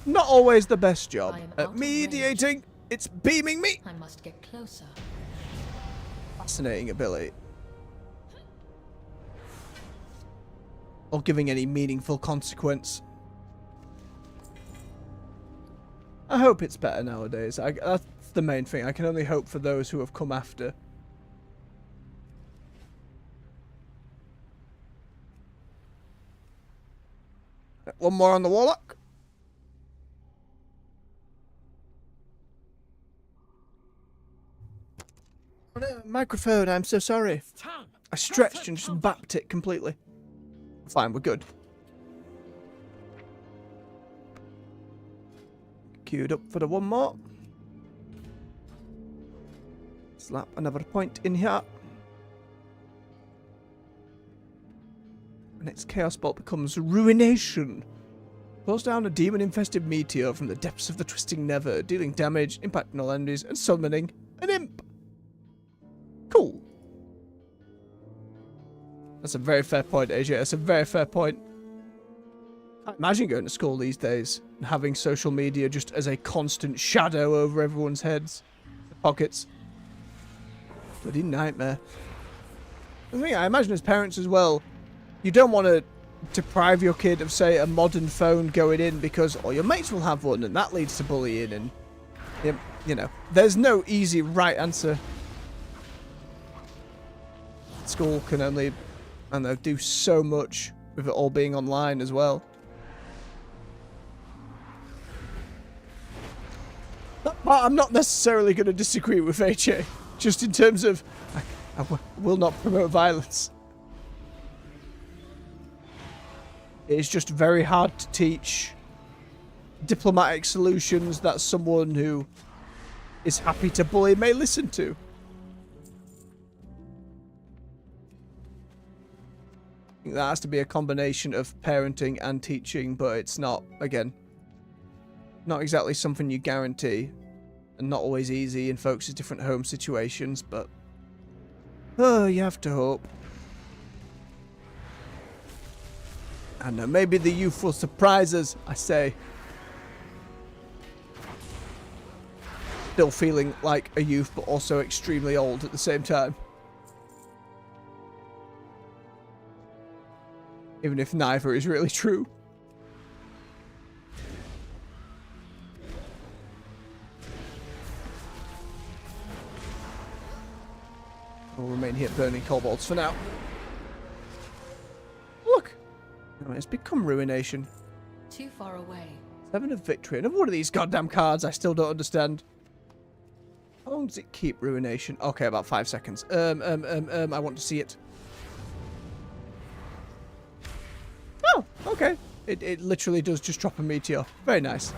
Not always the best job I am out at of mediating. It's beaming me. I must get closer. Fascinating ability. Or giving any meaningful consequence. I hope it's better nowadays. That's the main thing. I can only hope for those who have come after. One more on the Warlock. Oh no, microphone, I'm so sorry. I stretched and just bapped it completely. Fine, we're good. Queued up for the one more. Slap another point in here. The next Chaos Bolt becomes Ruination. Pulls down a demon-infested meteor from the depths of the Twisting Nether, dealing damage, impacting all enemies, and summoning an imp. Cool. That's a very fair point, AJ. That's a very fair point. Imagine going to school these days and having social media just as a constant shadow over everyone's heads. Pockets. Bloody nightmare. The thing I imagine as parents as well, you don't want to deprive your kid of, say, a modern phone going in because all your mates will have one and that leads to bullying and, you know, there's no easy right answer. School can only, and they'll do so much with it all being online as well. That part I'm not necessarily going to disagree with AJ, just in terms of I will not promote violence. It is just very hard to teach diplomatic solutions that someone who is happy to bully may listen to. I think that has to be a combination of parenting and teaching, but it's not, again, not exactly something you guarantee, and not always easy in folks' different home situations, but oh, you have to hope. I know, maybe the youth will surprise us, I say. Still feeling like a youth, but also extremely old at the same time. Even if neither is really true. We'll remain here burning kobolds for now. Look! It's become Ruination. Too far away. 7 of Victory. Another one of these goddamn cards I still don't understand. How long does it keep Ruination? Okay, about 5 seconds. I want to see it. Oh, okay. It literally does just drop a meteor. Very nice.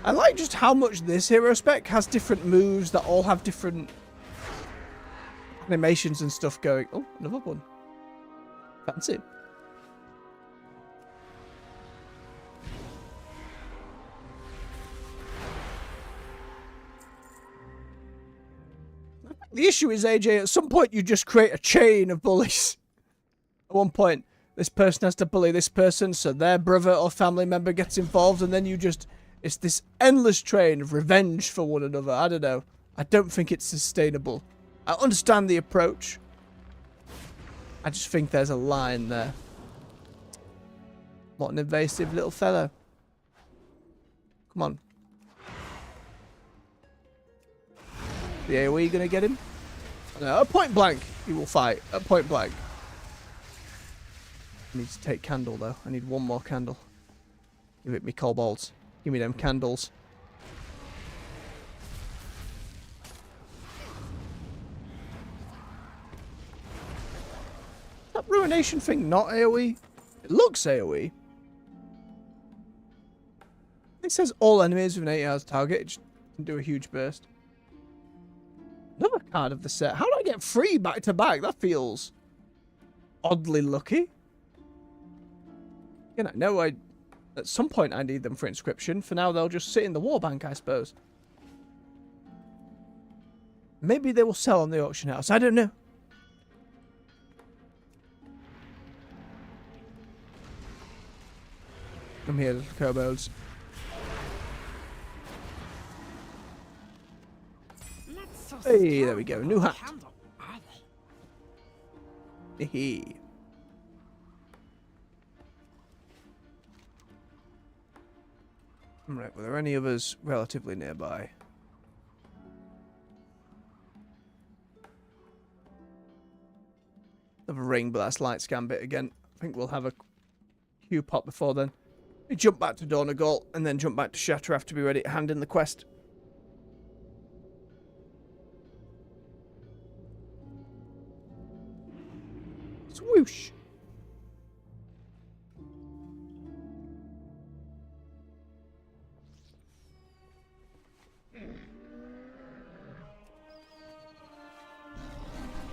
I like just how much this hero spec has different moves that all have different animations and stuff going. Oh, another one. Fancy. The issue is, AJ, at some point you just create a chain of bullies. At one point, this person has to bully this person, so their brother or family member gets involved, and then you just... It's this endless train of revenge for one another. I don't know. I don't think it's sustainable. I understand the approach. I just think there's a line there. What an invasive little fellow. Come on. The AoE gonna get him? No, at point blank, he will fight. At point blank. I need to take candle though. I need one more candle. Give it me kobolds. Give me them candles. That Ruination thing not AoE? It looks AoE. It says all enemies with an 8 hours target. It just can do a huge burst. Another card of the set. How do I get 3 back to back? That feels oddly lucky. You know, no, at some point I need them for inscription. For now, they'll just sit in the war bank, I suppose. Maybe they will sell on the auction house. I don't know. Come here, little kobolds. Hey, there we go. New hat. Hee. Right, were there any others relatively nearby? Have a ring, but that's light scan bit again. I think we'll have a queue pop before then. We jump back to Dornagol and then jump back to Shattrath to be ready to hand in the quest. Swoosh!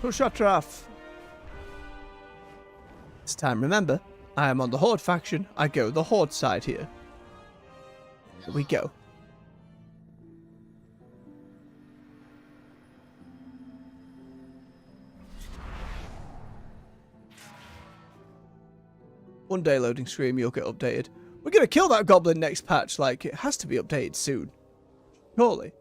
To Shattrath. This time, remember, I am on the Horde faction. I go the Horde side here. Here we go. One day loading screen, you'll get updated. We're gonna kill that goblin next patch. Like, it has to be updated soon. Surely.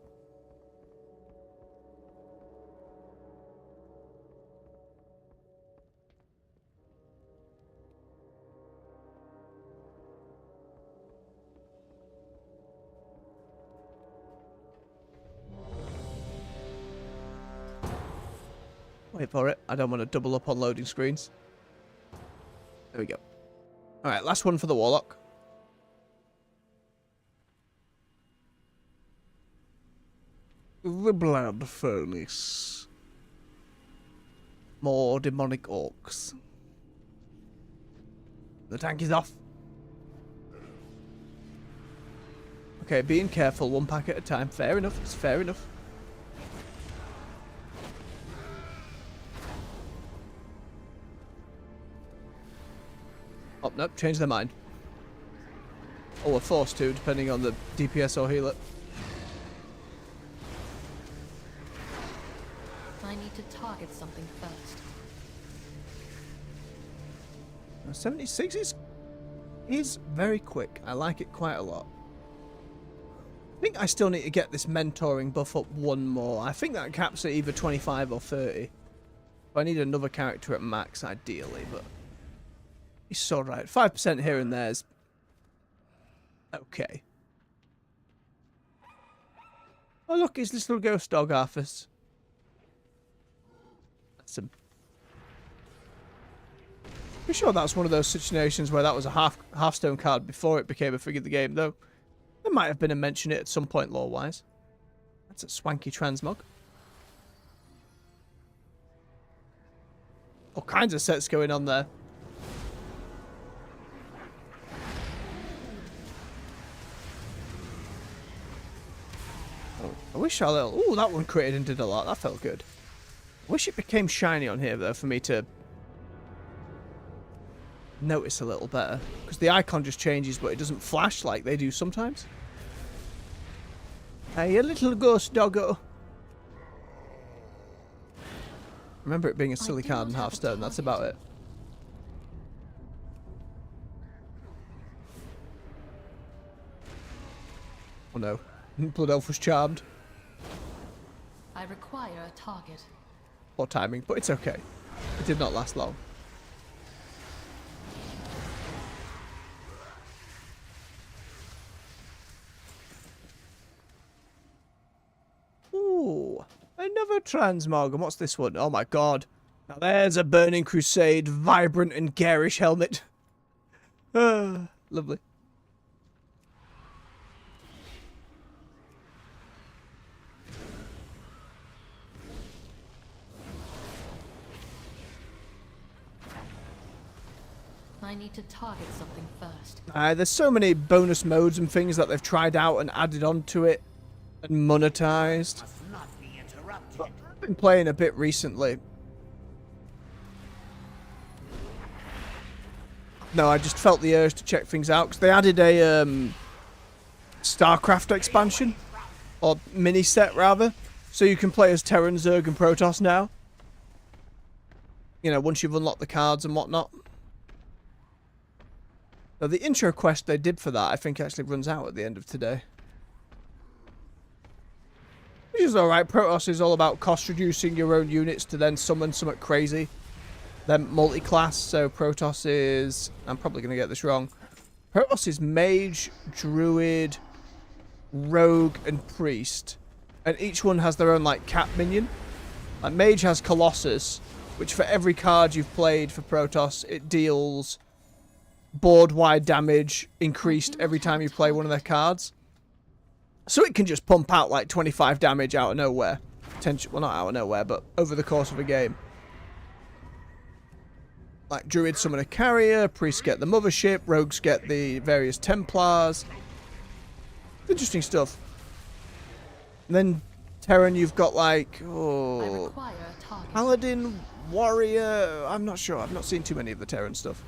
Wait for it. I don't want to double up on loading screens. There we go. Alright, last one for the Warlock. The Blood Furnace. More demonic orcs. The tank is off. Okay, being careful, one pack at a time. Fair enough, it's fair enough. Oh, nope, change their mind. Or we're forced to, depending on the DPS or healer. I need to target something first. 76 is very quick. I like it quite a lot. I think I still need to get this mentoring buff up one more. I think that caps at either 25 or 30. I need another character at max, ideally, but it's alright. 5% here and there is okay. Oh look, his little ghost dog, Arthas. That's him. I'm sure that's one of those situations where that was a half-stone card before it became a figure of the game, though. There might have been a mention it at some point lore-wise. That's a swanky transmog. All kinds of sets going on there. I wish our little... Ooh, that one critted and did a lot. That felt good. I wish it became shiny on here, though, for me to notice a little better. Because the icon just changes, but it doesn't flash like they do sometimes. Hey, you little ghost doggo. Remember it being a silly card and half-stone. That's about it. Oh no. Blood Elf was charmed. I require a target. Poor timing, but it's okay. It did not last long. Ooh, another transmog. And what's this one? Oh my god. Now there's a Burning Crusade, vibrant and garish helmet. Lovely. I need to target something first. There's so many bonus modes and things that they've tried out and added onto it and monetized. Must not be interrupted. I've been playing a bit recently. No, I just felt the urge to check things out because they added a StarCraft expansion, or mini set rather, so you can play as Terran, Zerg, and Protoss now. You know, once you've unlocked the cards and whatnot. Now, the intro quest they did for that, I think, actually runs out at the end of today. Which is alright. Protoss is all about cost reducing your own units to then summon something crazy. Then multi-class, so Protoss is... I'm probably going to get this wrong. Protoss is Mage, Druid, Rogue, and Priest. And each one has their own, like, cap minion. Like, Mage has Colossus, which for every card you've played for Protoss, it deals board-wide damage increased every time you play one of their cards. So it can just pump out, like, 25 damage out of nowhere. Well, not out of nowhere, but over the course of a game. Like, Druids summon a carrier, Priests get the mothership, Rogues get the various Templars. Interesting stuff. And then Terran, you've got, like, Paladin, Warrior. I'm not sure. I've not seen too many of the Terran stuff.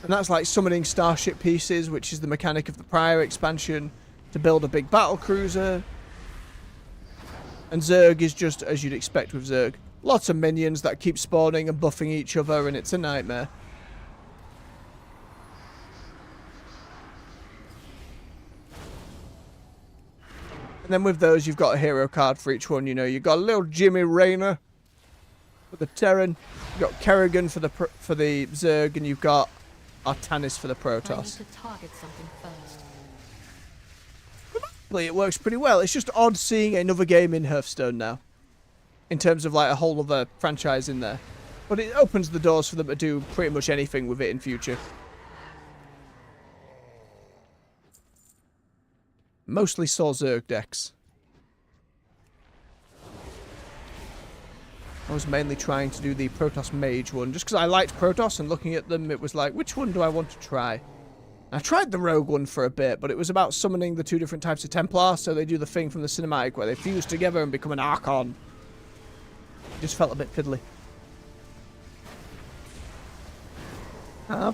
And that's like summoning starship pieces, which is the mechanic of the prior expansion, to build a big battle cruiser. And Zerg is just as you'd expect with Zerg. Lots of minions that keep spawning and buffing each other, and it's a nightmare. And then with those, you've got a hero card for each one. You know, you've got a little Jimmy Rayner for the Terran. You've got Kerrigan for the Zerg, and you've got Artanis for the Protoss. Remarkably, it works pretty well. It's just odd seeing another game in Hearthstone now, in terms of like a whole other franchise in there. But it opens the doors for them to do pretty much anything with it in future. Mostly saw Zerg decks. I was mainly trying to do the Protoss Mage one, just because I liked Protoss, and looking at them, it was like, which one do I want to try? I tried the Rogue one for a bit, but it was about summoning the two different types of Templar, so they do the thing from the cinematic where they fuse together and become an Archon. It just felt a bit fiddly.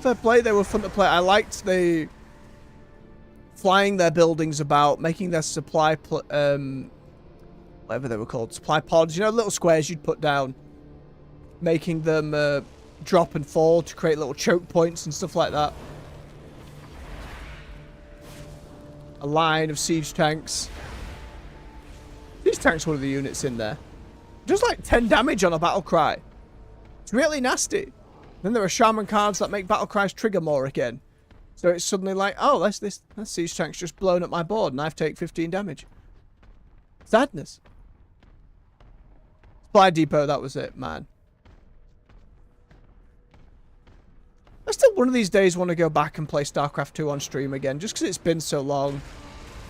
Fair play, they were fun to play. I liked the flying their buildings about, making their supply, whatever they were called, supply pods, you know, little squares you'd put down, making them drop and fall to create little choke points and stuff like that. A line of siege tanks. Siege tanks, one of the units in there. Does like 10 damage on a battle cry. It's really nasty. Then there are shaman cards that make battle cries trigger more again. So it's suddenly like, oh, this siege tank's just blown up my board and I've taken 15 damage. Sadness. Supply depot, that was it, man. I still one of these days want to go back and play StarCraft 2 on stream again, just because it's been so long.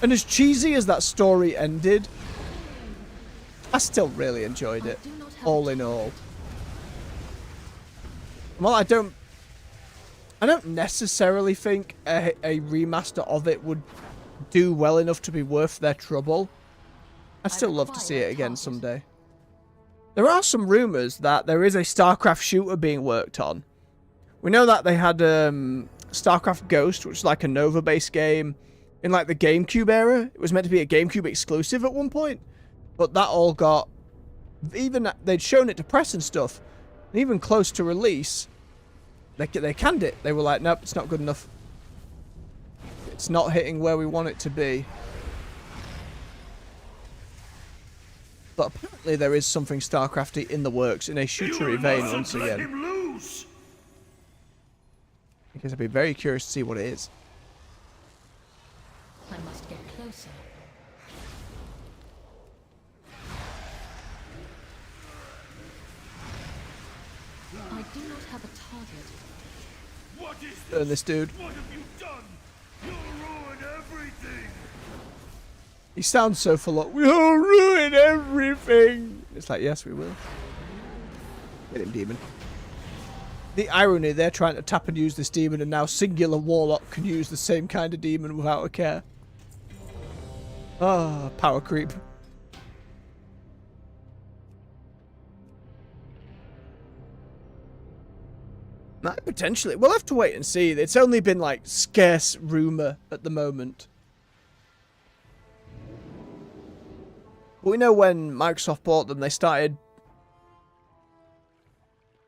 And as cheesy as that story ended, I still really enjoyed it, all in all. Well, I don't necessarily think a remaster of it would do well enough to be worth their trouble. I'd still love to see it again someday. There are some rumours that there is a StarCraft shooter being worked on. We know that they had StarCraft Ghost, which is like a Nova-based game in like the GameCube era. It was meant to be a GameCube exclusive at one point, but that all got... Even they'd shown it to press and stuff, and even close to release, they canned it. They were like, nope, it's not good enough. It's not hitting where we want it to be. But apparently there is something StarCrafty in the works in a shootery vein once again. Because I'd be very curious to see what it is. I must get closer. I do not have a target. What is this? Burn this dude. What have you done? You'll ruin everything. He sounds so full of, we'll ruin everything. It's like, yes, we will. Get him, demon. The irony, they're trying to tap and use this demon, and now singular warlock can use the same kind of demon without a care. Ah, power creep. Might potentially. We'll have to wait and see. It's only been like scarce rumour at the moment. But we know when Microsoft bought them, they started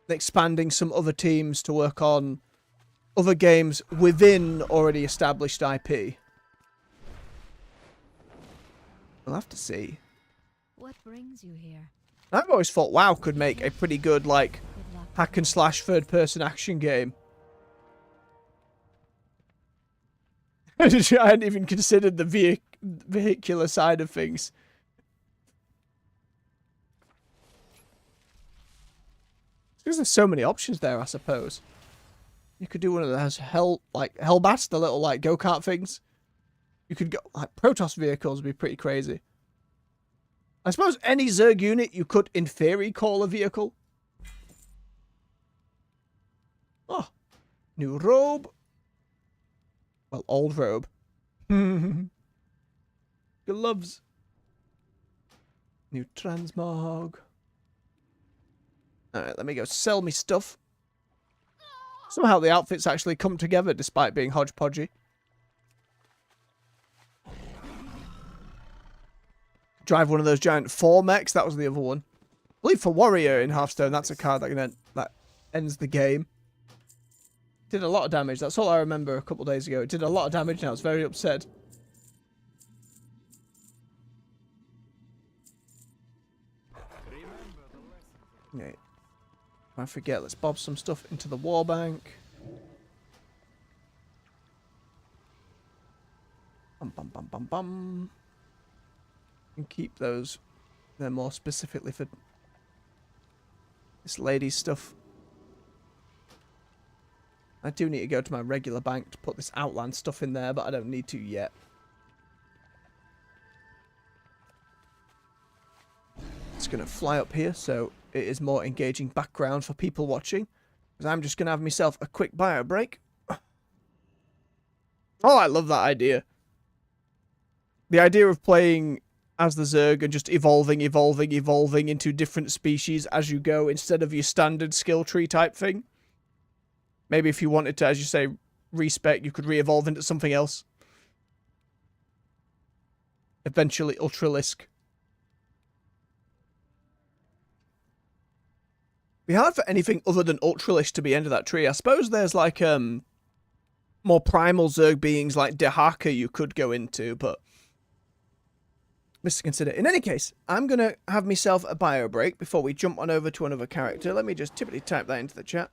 expanding some other teams to work on other games within already established IP. We'll have to see. What brings you here? I've always thought WoW could make a pretty good, like, Good luck. hack and slash third-person action game. I hadn't even considered the vehicular side of things. Because there's so many options there, I suppose. You could do one of those Hellbats, the little like go-kart things. You could go like Protoss vehicles would be pretty crazy. I suppose any Zerg unit you could in theory call a vehicle. Oh. New robe. Well, old robe. Gloves. New transmog. Alright, let me go sell me stuff. Somehow the outfits actually come together despite being hodgepodgey. Drive one of those giant 4 mechs, that was the other one. I believe for Warrior in Hearthstone, that's a card that ends the game. Did a lot of damage, that's all I remember a couple days ago. It did a lot of damage and I was very upset. Okay. I forget, let's bob some stuff into the war bank. Bum bum bum bum bum. And keep those. They're more specifically for this lady's stuff. I do need to go to my regular bank to put this Outland stuff in there, but I don't need to yet. It's going to fly up here, so it is more engaging background for people watching. Because I'm just going to have myself a quick bio break. Oh, I love that idea. The idea of playing as the Zerg and just evolving into different species as you go instead of your standard skill tree type thing. Maybe if you wanted to, as you say, respec, you could re-evolve into something else. Eventually Ultralisk. Be hard for anything other than Ultralisk to be end of that tree. I suppose there's like more primal Zerg beings like Dehaka you could go into, but Mr. Consider. In any case, I'm going to have myself a bio break before we jump on over to another character. Let me just typically type that into the chat.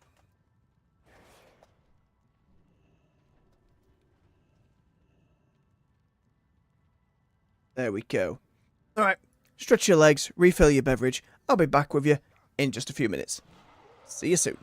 There we go. Alright, stretch your legs, refill your beverage. I'll be back with you in just a few minutes. See you soon.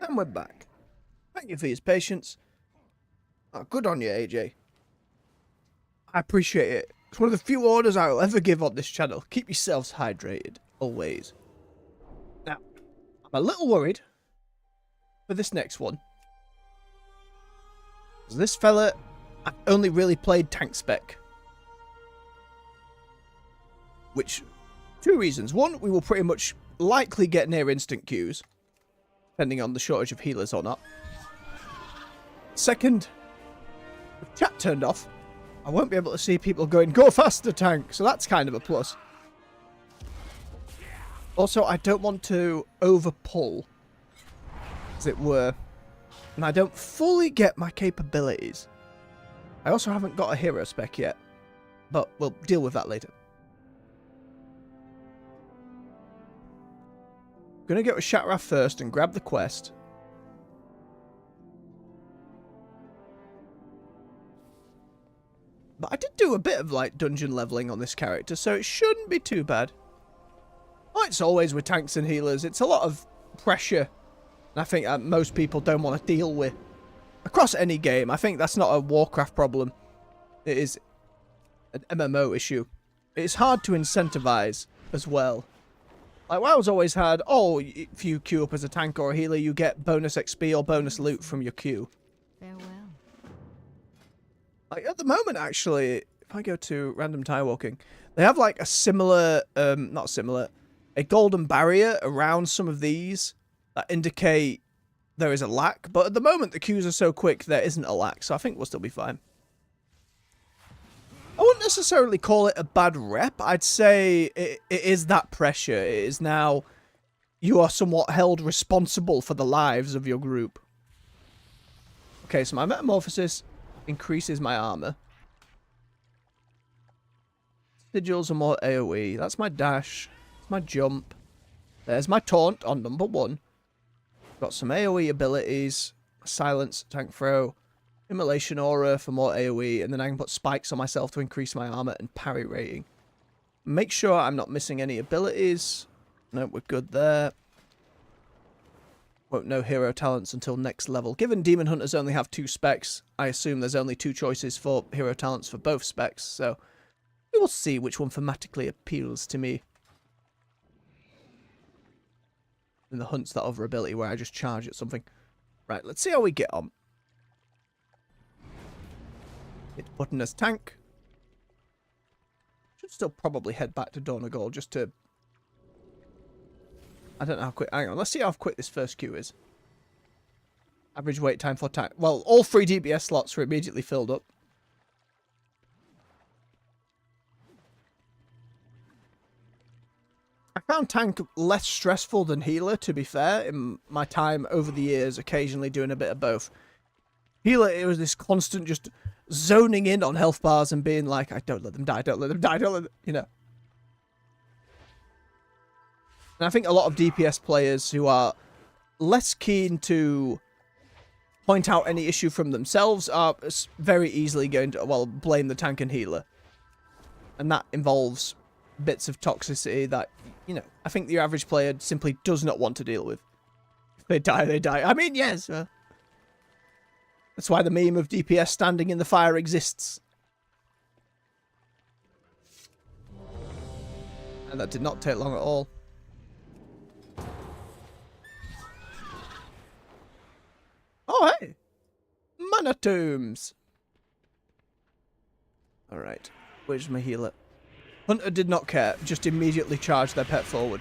And we're back. Thank you for your patience. Oh, good on you, AJ. I appreciate it. It's one of the few orders I will ever give on this channel. Keep yourselves hydrated, always. Now, I'm a little worried for this next one. This fella, I've only really played tank spec. Which, two reasons. One, we will pretty much likely get near instant queues, depending on the shortage of healers or not. Second, with chat turned off, I won't be able to see people going, go faster tank, so that's kind of a plus. Also, I don't want to over-pull, as it were, and I don't fully get my capabilities. I also haven't got a hero spec yet, but we'll deal with that later. I'm gonna go to Shattrath first and grab the quest. But I did do a bit of like dungeon leveling on this character, so it shouldn't be too bad. Well, it's always with tanks and healers. It's a lot of pressure. And I think most people don't want to deal with. Across any game, I think that's not a Warcraft problem. It is an MMO issue. It's hard to incentivize as well. Like WoW's always had, oh, if you queue up as a tank or a healer, you get bonus XP or bonus loot from your queue. Farewell. Like at the moment, actually, if I go to random tire walking, they have like a similar, not similar, a golden barrier around some of these that indicate there is a lack. But at the moment, the queues are so quick, there isn't a lack. So I think we'll still be fine. I wouldn't necessarily call it a bad rep. I'd say it is that pressure. It is now you are somewhat held responsible for the lives of your group. Okay, so my metamorphosis increases my armor. Sigils are more AoE. That's my dash. That's my jump. There's my taunt on number 1. Got some AoE abilities. Silence, tank throw, immolation aura for more AoE, and then I can put spikes on myself to increase my armor and parry rating. Make sure I'm not missing any abilities. No, we're good there. Won't know hero talents until next level. Given Demon Hunters only have 2 specs, I assume there's only 2 choices for hero talents for both specs, so we will see which one thematically appeals to me. In the hunt's that other ability where I just charge at something. Right, let's see how we get on. Hit button as tank. Should still probably head back to Dornagol just to... I don't know how quick... Hang on, let's see how quick this first queue is. Average wait time for tank. Well, all 3 DPS slots were immediately filled up. I found tank less stressful than healer, to be fair, in my time over the years, occasionally doing a bit of both. Healer, it was this constant just zoning in on health bars and being like, I don't let them die, don't let them die, don't let them, you know. And I think a lot of DPS players who are less keen to point out any issue from themselves are very easily going to, well, blame the tank and healer. And that involves bits of toxicity that, you know, I think the average player simply does not want to deal with. If they die, they die. I mean, yes. That's why the meme of DPS standing in the fire exists. And that did not take long at all. Oh, hey! Mana tombs! Alright. Where's my healer? Hunter did not care. Just immediately charged their pet forward.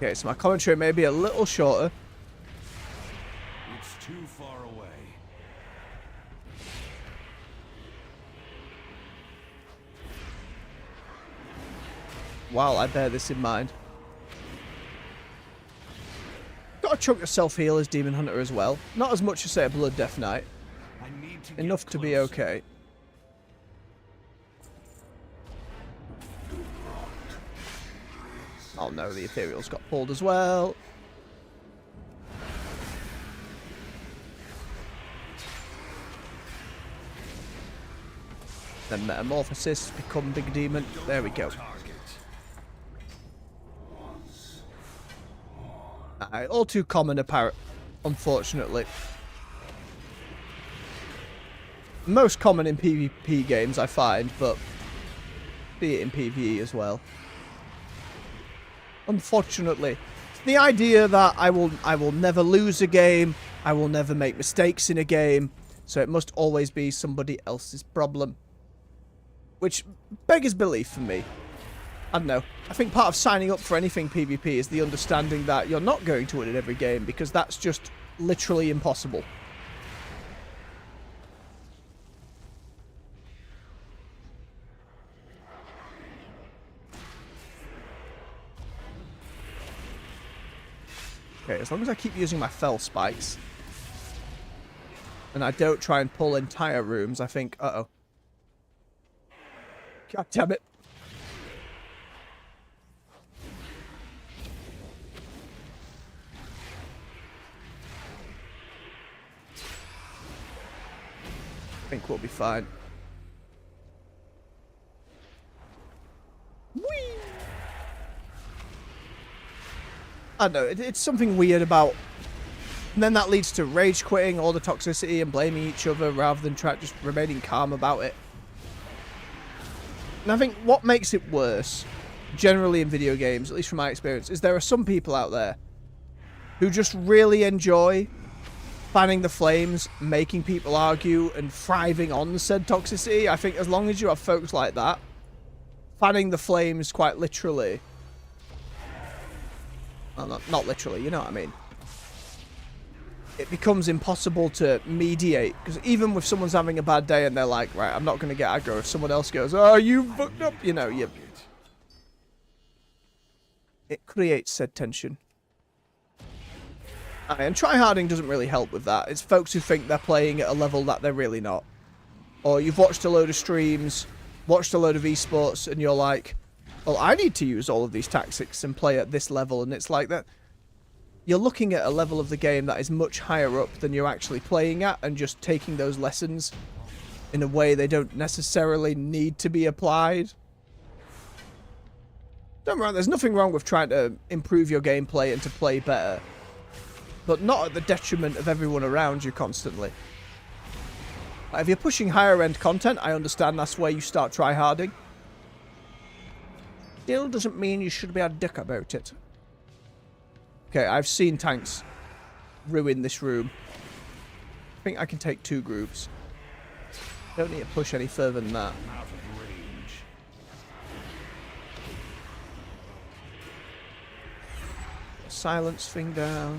Okay, so my commentary may be a little shorter. It's too far away. Wow, I bear this in mind. Gotta chunk of self-heal as Demon Hunter as well. Not as much as, say, a Blood Death Knight. I need to Enough get to be closer. okay. Oh no, the Ethereal's got pulled as well. Then Metamorphosis, become Big Demon. There we go. All too common, apparent, unfortunately. Most common in PvP games, I find, but be it in PvE as well. Unfortunately, the idea that I will never lose a game, I will never make mistakes in a game, so it must always be somebody else's problem. Which beggars belief for me. I don't know. I think part of signing up for anything PvP is the understanding that you're not going to win in every game, because that's just literally impossible. Okay, as long as I keep using my fell spikes and I don't try and pull entire rooms, I think... Uh-oh. God damn it. I think we'll be fine. Whee! I don't know, it's something weird about... And then that leads to rage quitting, all the toxicity, and blaming each other rather than just remaining calm about it. And I think what makes it worse, generally in video games, at least from my experience, is there are some people out there who just really enjoy fanning the flames, making people argue, and thriving on said toxicity. I think as long as you have folks like that, fanning the flames quite literally... Well, not literally, you know what I mean. It becomes impossible to mediate, because even if someone's having a bad day and they're like, right, I'm not going to get aggro, if someone else goes, oh, you fucked up, you know, it creates said tension. And tryharding doesn't really help with that. It's folks who think they're playing at a level that they're really not. Or you've watched a load of streams, watched a load of esports, and you're like, well, I need to use all of these tactics and play at this level, and it's like that. You're looking at a level of the game that is much higher up than you're actually playing at, and just taking those lessons in a way they don't necessarily need to be applied. Don't worry, there's nothing wrong with trying to improve your gameplay and to play better, but not at the detriment of everyone around you constantly. Like, if you're pushing higher end content, I understand that's where you start tryharding. Still doesn't mean you should be a dick about it. Okay, I've seen tanks ruin this room. I think I can take 2 groups. Don't need to push any further than that. Out of range. Silence thing down.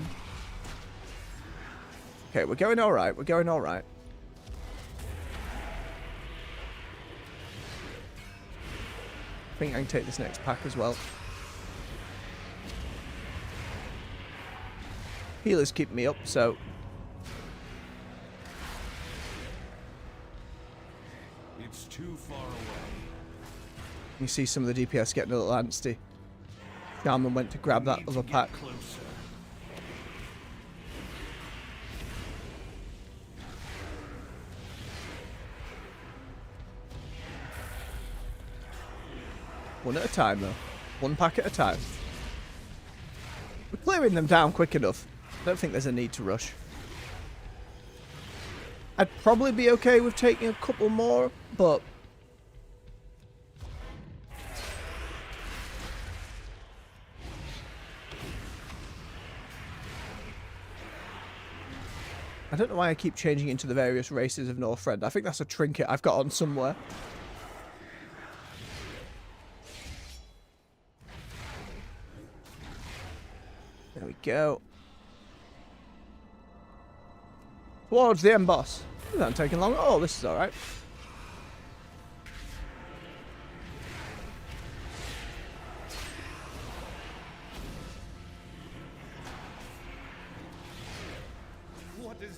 Okay, we're going alright. We're going alright. I think I can take this next pack as well. Healers keep me up, so... It's too far away. You see some of the DPS getting a little antsy. Shaman went to grab that other pack. Closer. One at a time, though. One pack at a time. We're clearing them down quick enough. I don't think there's a need to rush. I'd probably be okay with taking a couple more, but... I don't know why I keep changing into the various races of Northrend. I think that's a trinket I've got on somewhere. There we go. Towards the end boss. This isn't taking long. Oh, this is alright.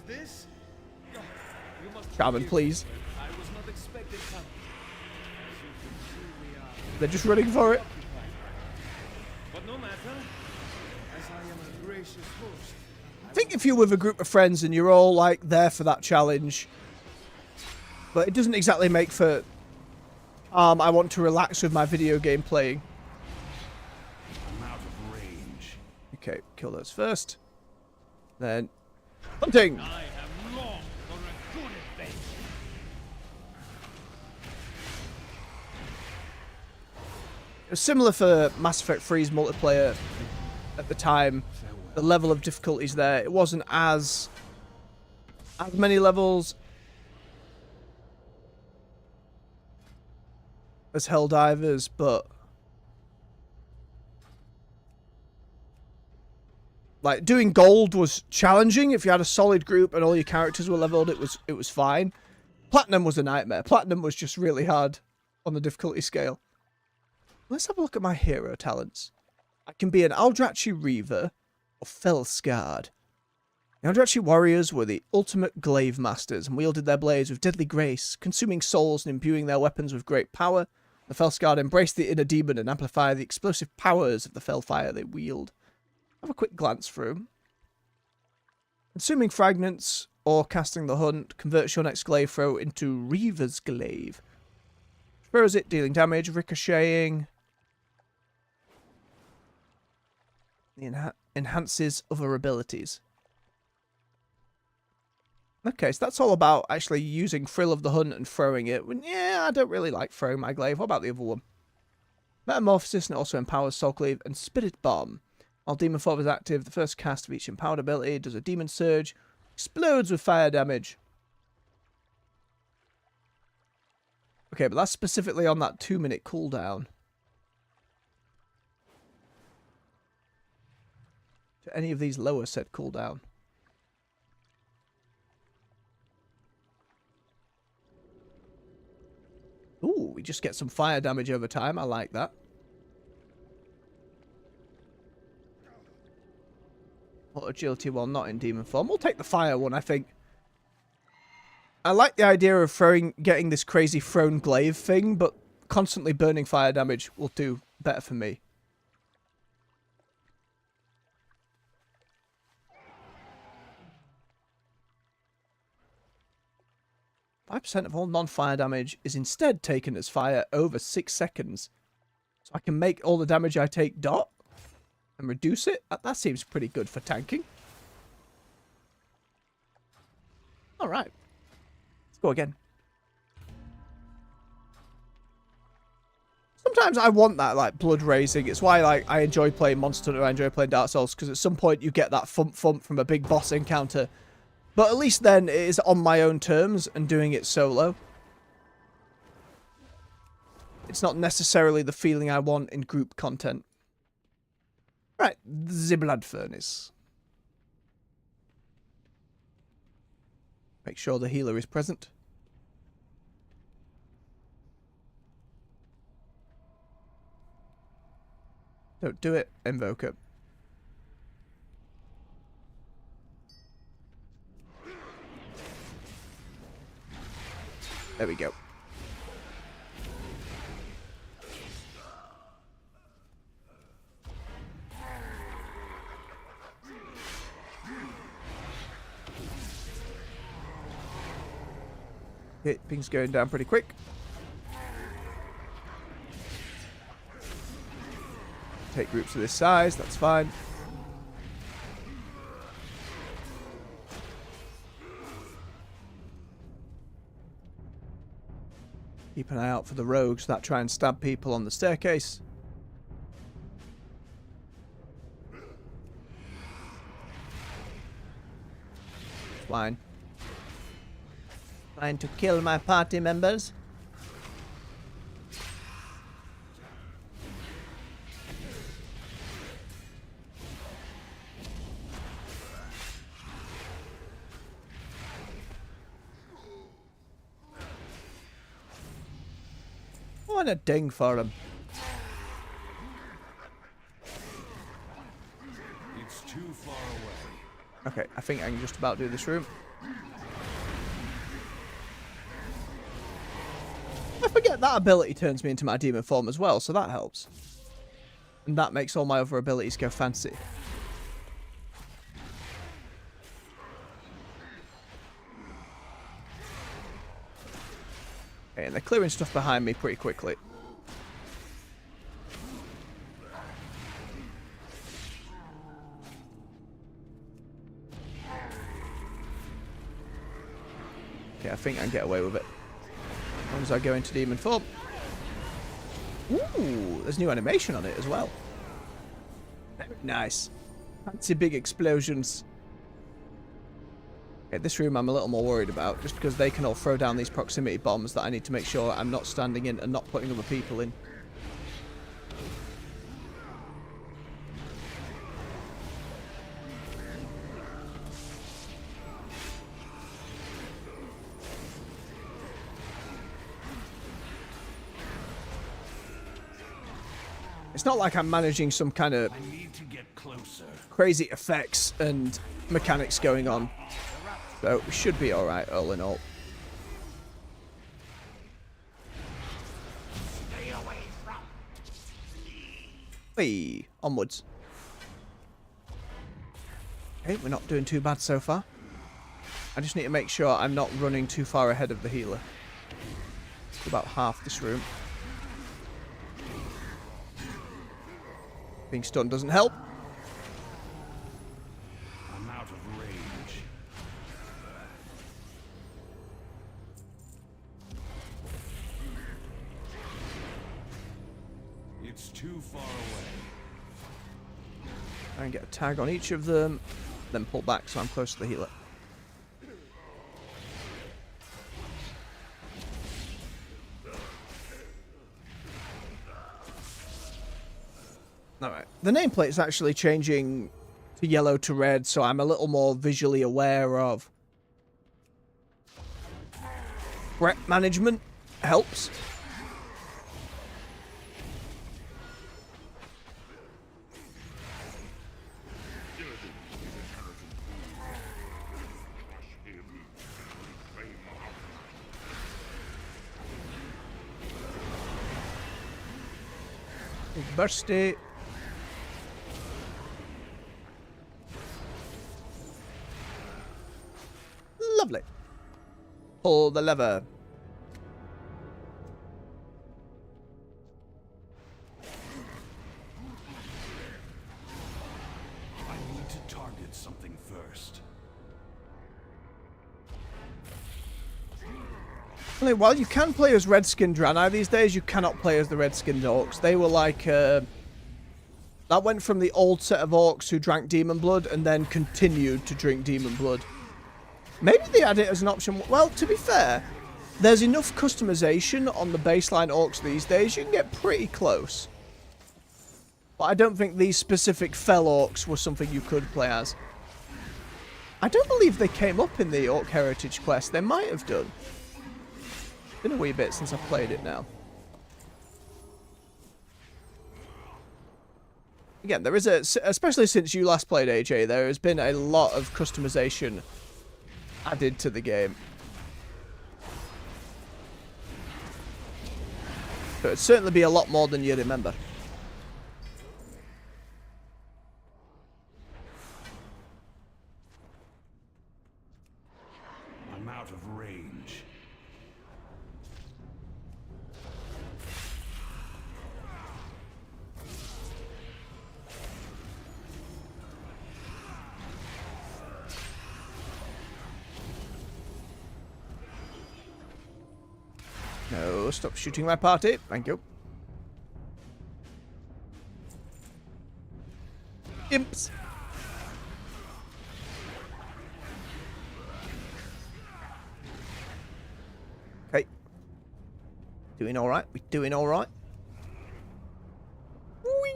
this? You must Shaman, please. I was not expecting company. As you can see, we are They're just running for it. But no matter, as I am a gracious host. I think if you're with a group of friends and you're all like there for that challenge, but it doesn't exactly make for I want to relax with my video game playing. I'm out of range. Okay, kill those first. Then hunting. I have longed for a good adventure. It was similar for Mass Effect 3's multiplayer at the time. The level of difficulties there, it wasn't as many levels as Helldivers, but like doing gold was challenging. If you had a solid group and all your characters were leveled, it was fine. Platinum was a nightmare. Platinum was just really hard on the difficulty scale. Let's have a look at my hero talents. I can be an Aldrachi Reaver or Felscard. The Aldrachi warriors were the ultimate glaive masters and wielded their blades with deadly grace, consuming souls and imbuing their weapons with great power. The Felscard embrace the inner demon and amplify the explosive powers of the Felfire they wield. Have a quick glance through. Consuming fragments or casting the hunt converts your next glaive throw into Reaver's glaive. Throws it, dealing damage, ricocheting. Enhances other abilities. Okay, so that's all about actually using Thrill of the Hunt and throwing it. Yeah, I don't really like throwing my glaive. What about the other one? Metamorphosis, and it also empowers Soul Cleave and Spirit Bomb. While Demon Form is active, the first cast of each empowered ability does a Demon Surge, explodes with fire damage. Okay, but that's specifically on that 2-minute cooldown. Do any of these lower set cooldown? Ooh, we just get some fire damage over time. I like that. Or agility while not in demon form. We'll take the fire one, I think. I like the idea of getting this crazy thrown glaive thing, but constantly burning fire damage will do better for me. %5 of all non-fire damage is instead taken as fire over 6 seconds. So I can make all the damage I take dot and reduce it. That seems pretty good for tanking. Alright. Let's go again. Sometimes I want that, like, blood raising. It's why, like, I enjoy playing Monster Hunter, I enjoy playing Dark Souls, because at some point you get that thump from a big boss encounter. But at least then it is on my own terms and doing it solo. It's not necessarily the feeling I want in group content. Right, the Blood Furnace. Make sure the healer is present. Don't do it, Invoker. There we go. Okay, things going down pretty quick. Take groups of this size, that's fine. Keep an eye out for the rogues that try and stab people on the staircase. Fine. Trying to kill my party members. Oh, and a ding for him. It's too far away. Okay, I think I can just about do this room. I forget that ability turns me into my demon form as well, so that helps. And that makes all my other abilities go fancy. Okay, and they're clearing stuff behind me pretty quickly. Okay, I think I can get away with it. As long as I go into demon form. Ooh, there's new animation on it as well. Very nice. Fancy big explosions. Okay, this room I'm a little more worried about, just because they can all throw down these proximity bombs that I need to make sure I'm not standing in and not putting other people in. It's not like I'm managing some kind of I need to get closer. crazy effects and mechanics going on. So we should be alright all in all. Stay away from. Hey, onwards. Okay, we're not doing too bad so far. I just need to make sure I'm not running too far ahead of the healer. It's about half this room. Being stunned doesn't help. I'm out of range. It's too far away. Try and get a tag on each of them, then pull back so I'm close to the healer. Alright, the nameplate is actually changing to yellow to red, so I'm a little more visually aware of threat management. Helps. Bursty. Lovely. Pull the lever. I need to target something first. While you can play as red-skinned Draenei these days, you cannot play as the red-skinned orcs. They were like, that went from the old set of orcs who drank demon blood and then continued to drink demon blood. Maybe they add it as an option. Well, to be fair, there's enough customization on the baseline orcs these days, you can get pretty close. But I don't think these specific fell orcs were something you could play as. I don't believe they came up in the Orc Heritage quest. They might have done. Been a wee bit since I've played it now. Again, there is especially since you last played AJ, there has been a lot of customization added to the game. But it'd certainly be a lot more than you remember. I'm out of range. No, stop shooting my party. Thank you. Imps. Okay. Doing alright. We're doing alright. Whee!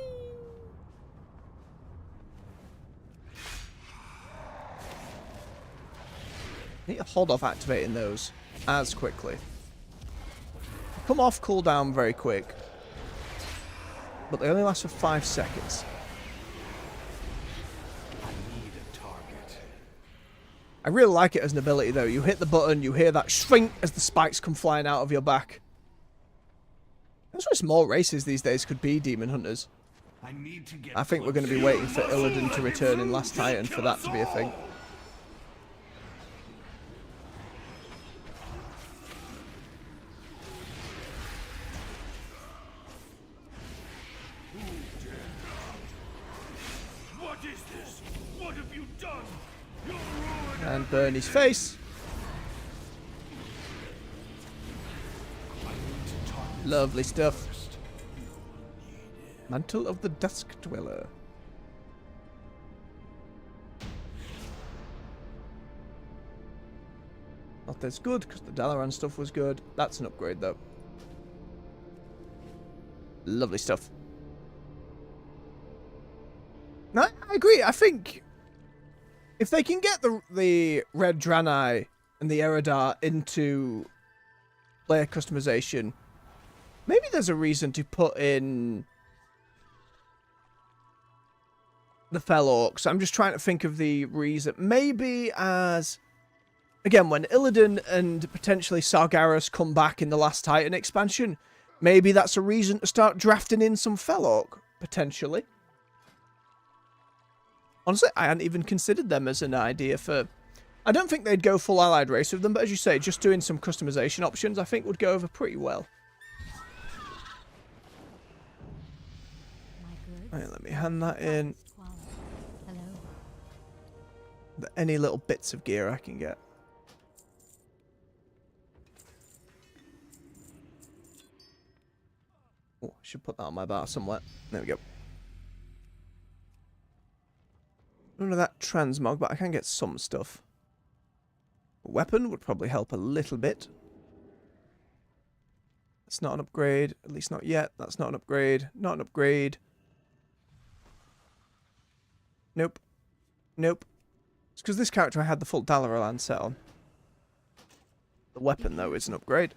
Need to hold off activating those as quickly. Come off cooldown very quick, but they only last for 5 seconds. I need a target. I really like it as an ability, though. You hit the button, you hear that shwink as the spikes come flying out of your back. That's what small races these days could be, Demon Hunters. I think we're going to be waiting for Illidan to return in Last Titan for that to be a thing. What is this? What have you done? And burn his face. Lovely stuff. Mantle of the Dusk Dweller. Not as good, because the Dalaran stuff was good. That's an upgrade, though. Lovely stuff. No, I agree. I think if they can get the Red Draenei and the Eridar into player customization, maybe there's a reason to put in the Fel Orcs. I'm just trying to think of the reason. Maybe as, again, when Illidan and potentially Sargeras come back in the Last Titan expansion, maybe that's a reason to start drafting in some Fel Orc, potentially. Honestly, I hadn't even considered them as an idea for... I don't think they'd go full allied race with them, but as you say, just doing some customization options I think would go over pretty well. Right, let me hand that in. Any little bits of gear I can get. Oh, I should put that on my bar somewhere. There we go. None of that transmog, but I can get some stuff. A weapon would probably help a little bit. That's not an upgrade. At least not yet. That's not an upgrade. Not an upgrade. Nope. Nope. It's because this character I had the full Dalaran set on. The weapon, though, is an upgrade.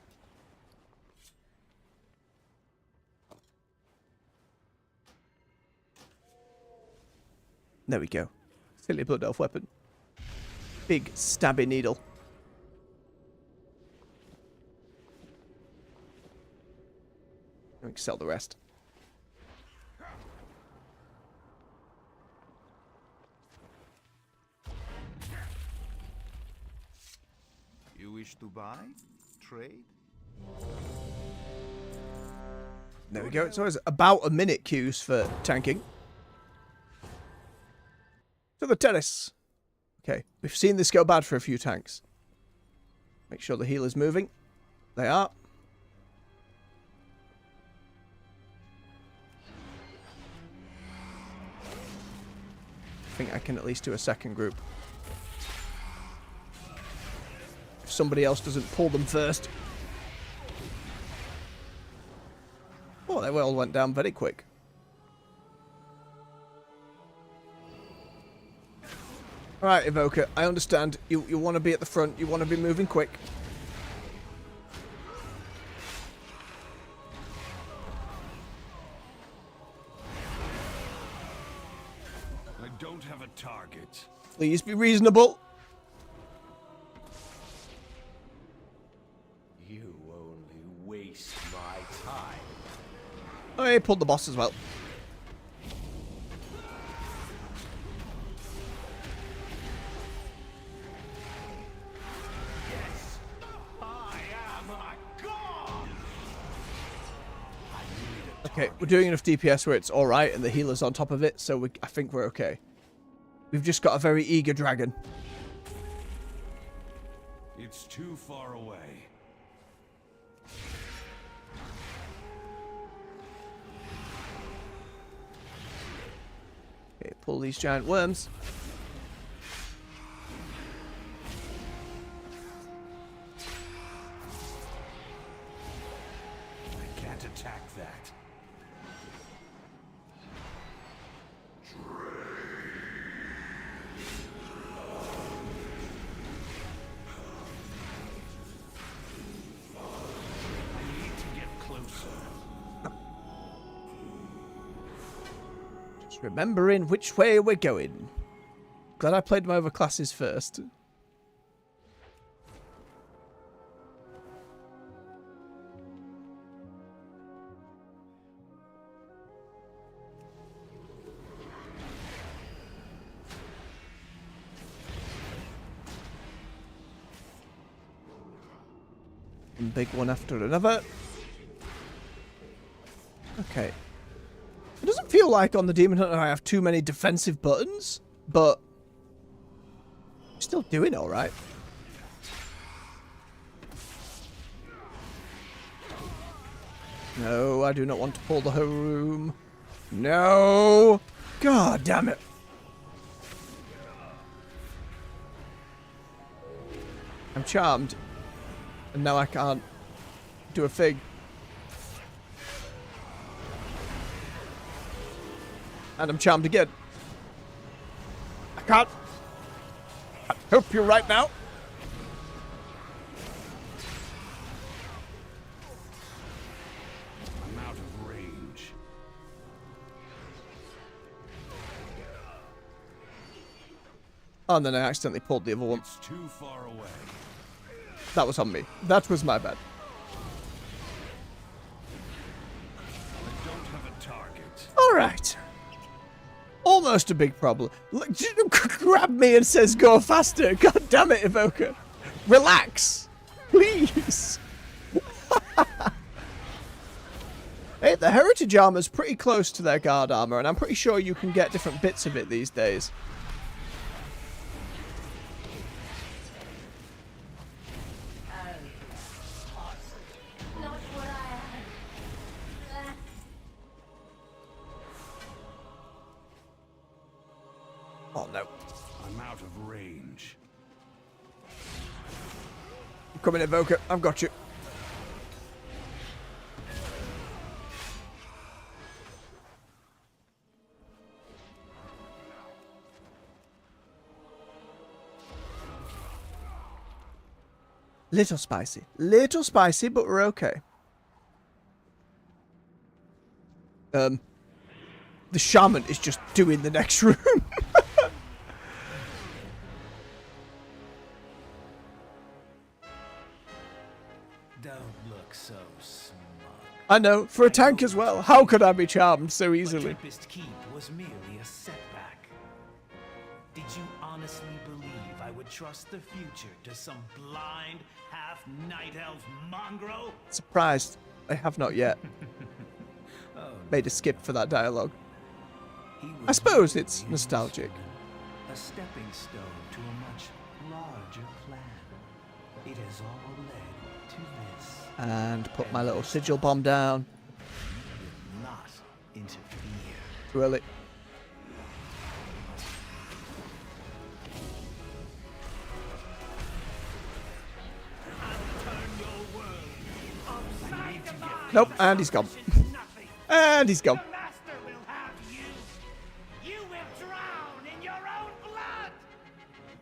There we go. Silly Blood Elf weapon. Big stabby needle. We can sell the rest. You wish to buy? Trade? There we go. It's always about a minute queues for tanking. To the terrace. Okay, we've seen this go bad for a few tanks. Make sure the healer's moving. They are. I think I can at least do a second group. If somebody else doesn't pull them first. Oh, they all went down very quick. Alright, Evoker, I understand. You want to be at the front. You want to be moving quick. I don't have a target. Please be reasonable. You only waste my time. Oh, he pulled the boss as well. Yes, I am a god! Okay, we're doing enough DPS where it's alright and the healer's on top of it, so I think we're okay. We've just got a very eager dragon. It's too far away. Okay, pull these giant worms. I can't attack that. I need to get closer. Just remembering which way we're going. Glad I played my other classes first. One big one after another. Okay. It doesn't feel like on the Demon Hunter I have too many defensive buttons, but I'm still doing alright. No, I do not want to pull the whole room. No! God damn it. I'm charmed. And now I can't do a thing. And I'm charmed again. I can't help you right now. I'm out of range. Oh, and then I accidentally pulled the other one. It's too far away. That was on me. That was my bad. I don't have a target. Alright. Almost a big problem. Look, grab me and says go faster. God damn it, Evoker. Relax. Please. Hey, the Heritage Armor's pretty close to their Guard Armor, and I'm pretty sure you can get different bits of it these days. Not what I had. Oh, no. I'm out of range. I'm coming, Evoker. I've got you. Little spicy, but we're okay. The shaman is just doing the next room. Don't look so smug. I know, for a tank as well. How could I be charmed so But easily? Tempest Keep was merely a setback. Did you honestly believe I would trust the future to some blind, half-night elf mongrel? Surprised. I have not yet. Oh, Made a skip for that dialogue. he I was suppose it's merely nostalgic. a stepping stone to a much larger plan. It has all led to this. And put my little sigil bomb down. Will not interfere. Too early. Nope, and he's gone. And he's gone. The Master will have you. You will drown in your own blood.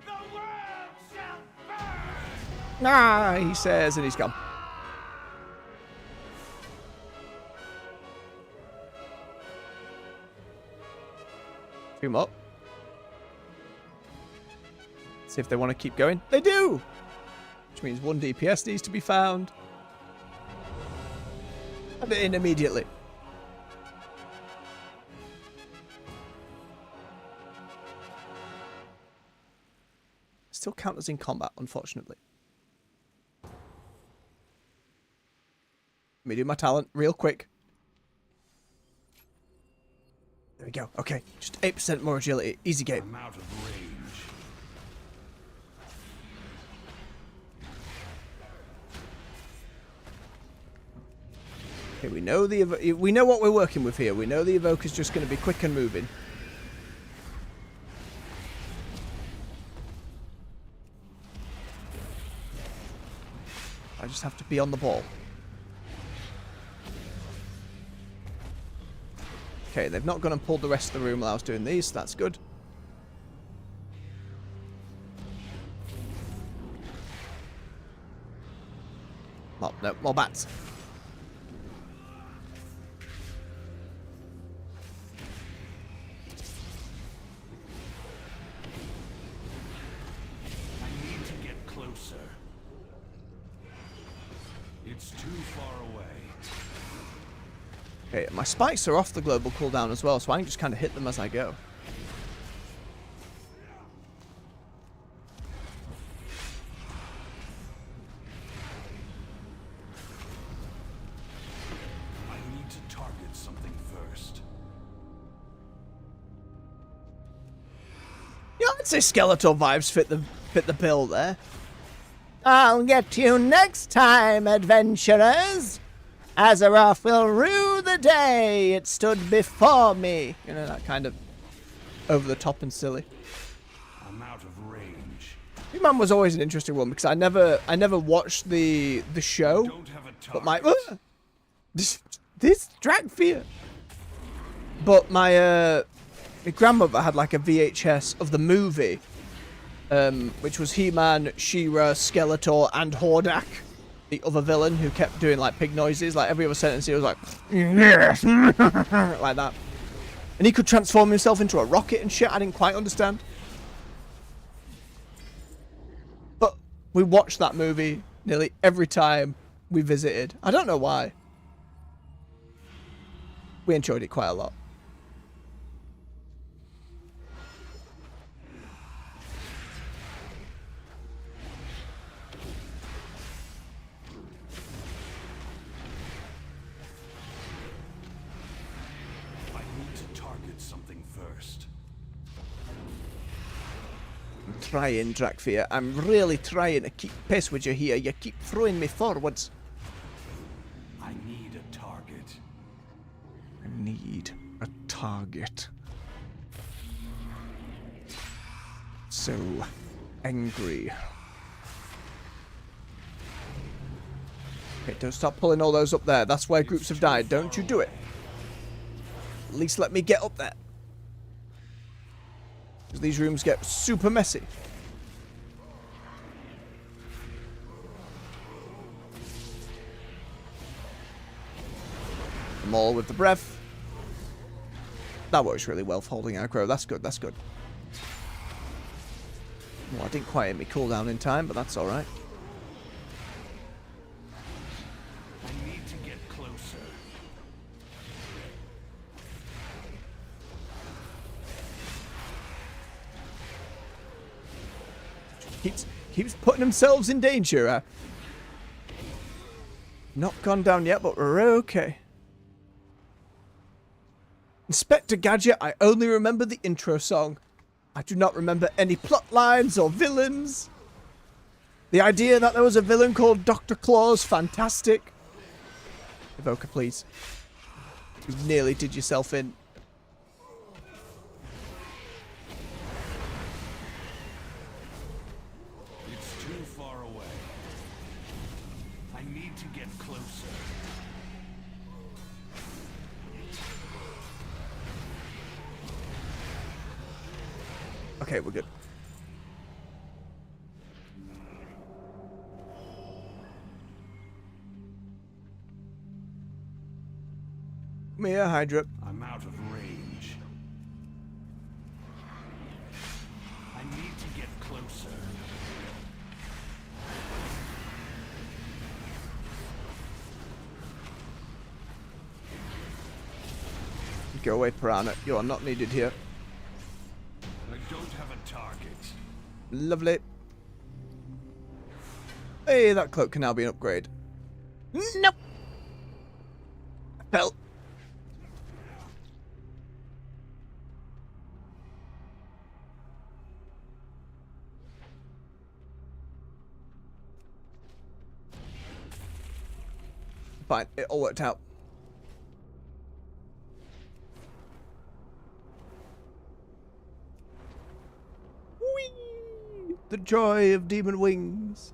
The world shall burn. Ah, he says, and he's gone. Zoom up. See if they want to keep going. They do! Which means one DPS needs to be found. Add it in immediately. Still count as in combat, unfortunately. Let me do my talent real quick. There we go. Okay, just 8% more agility. Easy game. I'm out of range. Okay, we know what we're working with here. We know the Evoker's just going to be quick and moving. I just have to be on the ball. Okay, they've not gone and pulled the rest of the room while I was doing these, so that's good. Oh, no, more bats. I need to get closer. It's too far away. Okay, my spikes are off the global cooldown as well, so I can just kind of hit them as I go. I'd say Skeletor vibes fit the bill there. I'll get you next time, adventurers. Azeroth will rue the day it stood before me. You know, that kind of over the top and silly. I'm out of range. Big Man was always an interesting one because I never watched the show, Don't have a but my target. this drag fear. But my grandmother had like a VHS of the movie, which was He-Man, She-Ra, Skeletor, and Hordak, the other villain who kept doing like pig noises. Like every other sentence, he was like, yes, like that. And he could transform himself into a rocket and shit. I didn't quite understand. But we watched that movie nearly every time we visited. I don't know why. We enjoyed it quite a lot. I need to target something first. I'm trying, Drakfear. I'm really trying to keep pace with you here. You keep throwing me forwards. I need a target. I need a target. So angry. Okay, don't stop pulling all those up there. That's where groups have died. Don't you do it. At least let me get up there. Because these rooms get super messy. I'm all with the breath. That works really well for holding aggro. That's good, that's good. Well, I didn't quite hit me cooldown in time, but that's alright. I need to get closer. Keeps putting themselves in danger. Not gone down yet, but we're okay. Inspector Gadget, I only remember the intro song. I do not remember any plot lines or villains. The idea that there was a villain called Dr. Claus, fantastic. Evoker, please. You nearly did yourself in. It's too far away. I need to get closer. Okay, we're good. Come here, Hydra. I'm out of range. I need to get closer. Go away, Piranha. You are not needed here. I don't have a target. Lovely. Hey, that cloak can now be an upgrade. Nope. Fell. Fine, it all worked out. Whee! The joy of demon wings.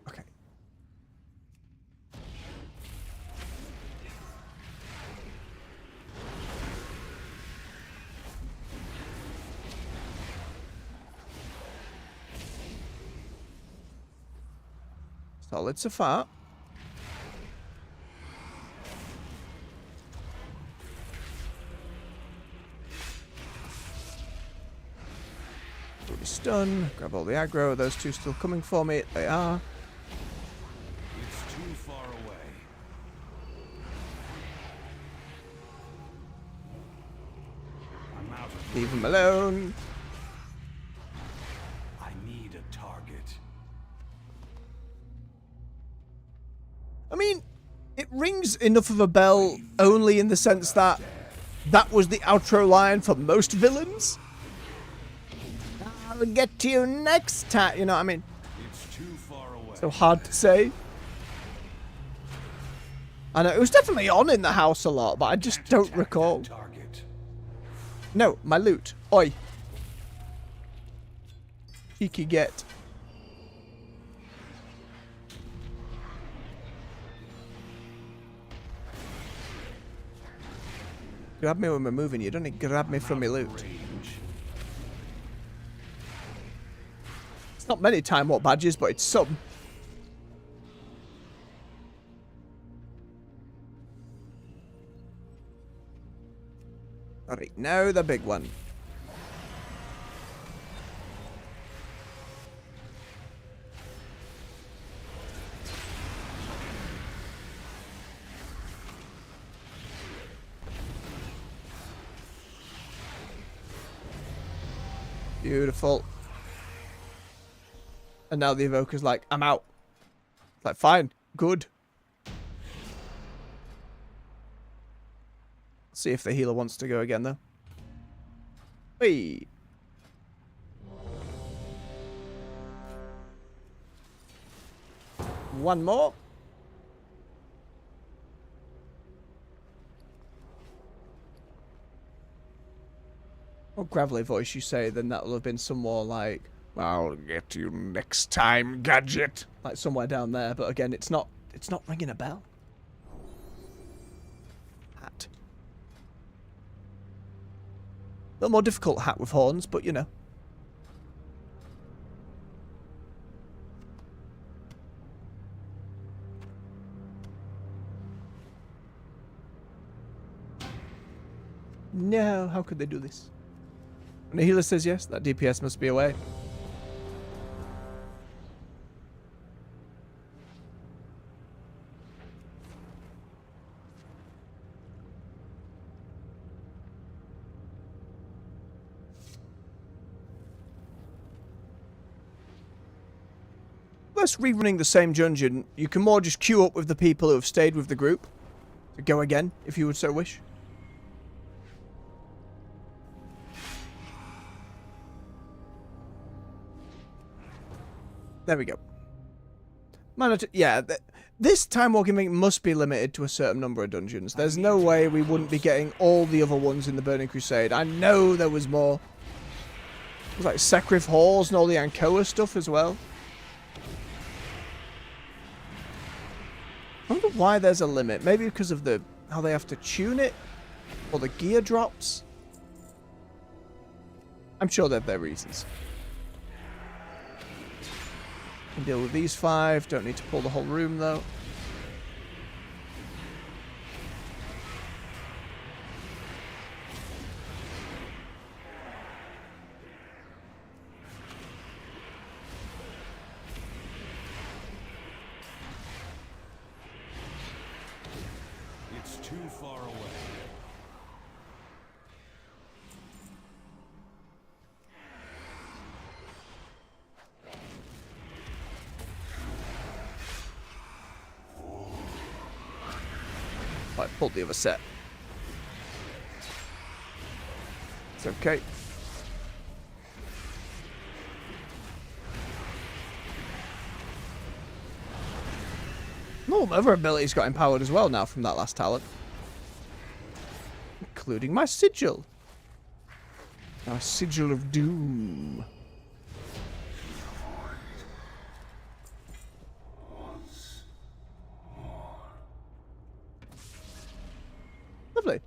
Okay. Solid so far. Already stun. Grab all the aggro. Are those two still coming for me? They are. It's too far away. Leave him alone. I need a target. I mean, it rings enough of a bell only in the sense that that was the outro line for most villains. I'll get to you next time. You know what I mean? It's too far away. So hard to say. I know, it was definitely on in the house a lot, but I just don't recall. Target. No, my loot. Oi. Cheeky get. Grab me when we're moving. You don't need to grab me from my loot. It's not many time warp badges, but it's some. Alright, now the big one. Beautiful. And now the evoker's like, I'm out. It's like, fine, good. See if the healer wants to go again, though. Wait. One more. Or gravelly voice you say, then that will have been somewhere like, I'll get you next time, gadget. Like somewhere down there, but again, it's not ringing a bell. Hat. A little more difficult hat with horns, but you know. No, how could they do this? When the healer says yes, that DPS must be away. Less rerunning the same dungeon, you can more just queue up with the people who have stayed with the group to go again, if you would so wish. There we go. Yeah, this time walking thing must be limited to a certain number of dungeons. There's no way we wouldn't be getting all the other ones in the Burning Crusade. I know there was more. It was like Sekrith Halls and all the Ankoa stuff as well. I wonder why there's a limit. Maybe because of how they have to tune it? Or the gear drops? I'm sure they have their reasons. Can deal with these 5. Don't need to pull the whole room though. It's too far away. I pulled the other set. It's okay. No, my other abilities got empowered as well now from that last talent. Including my sigil. Our sigil of doom. Lovely.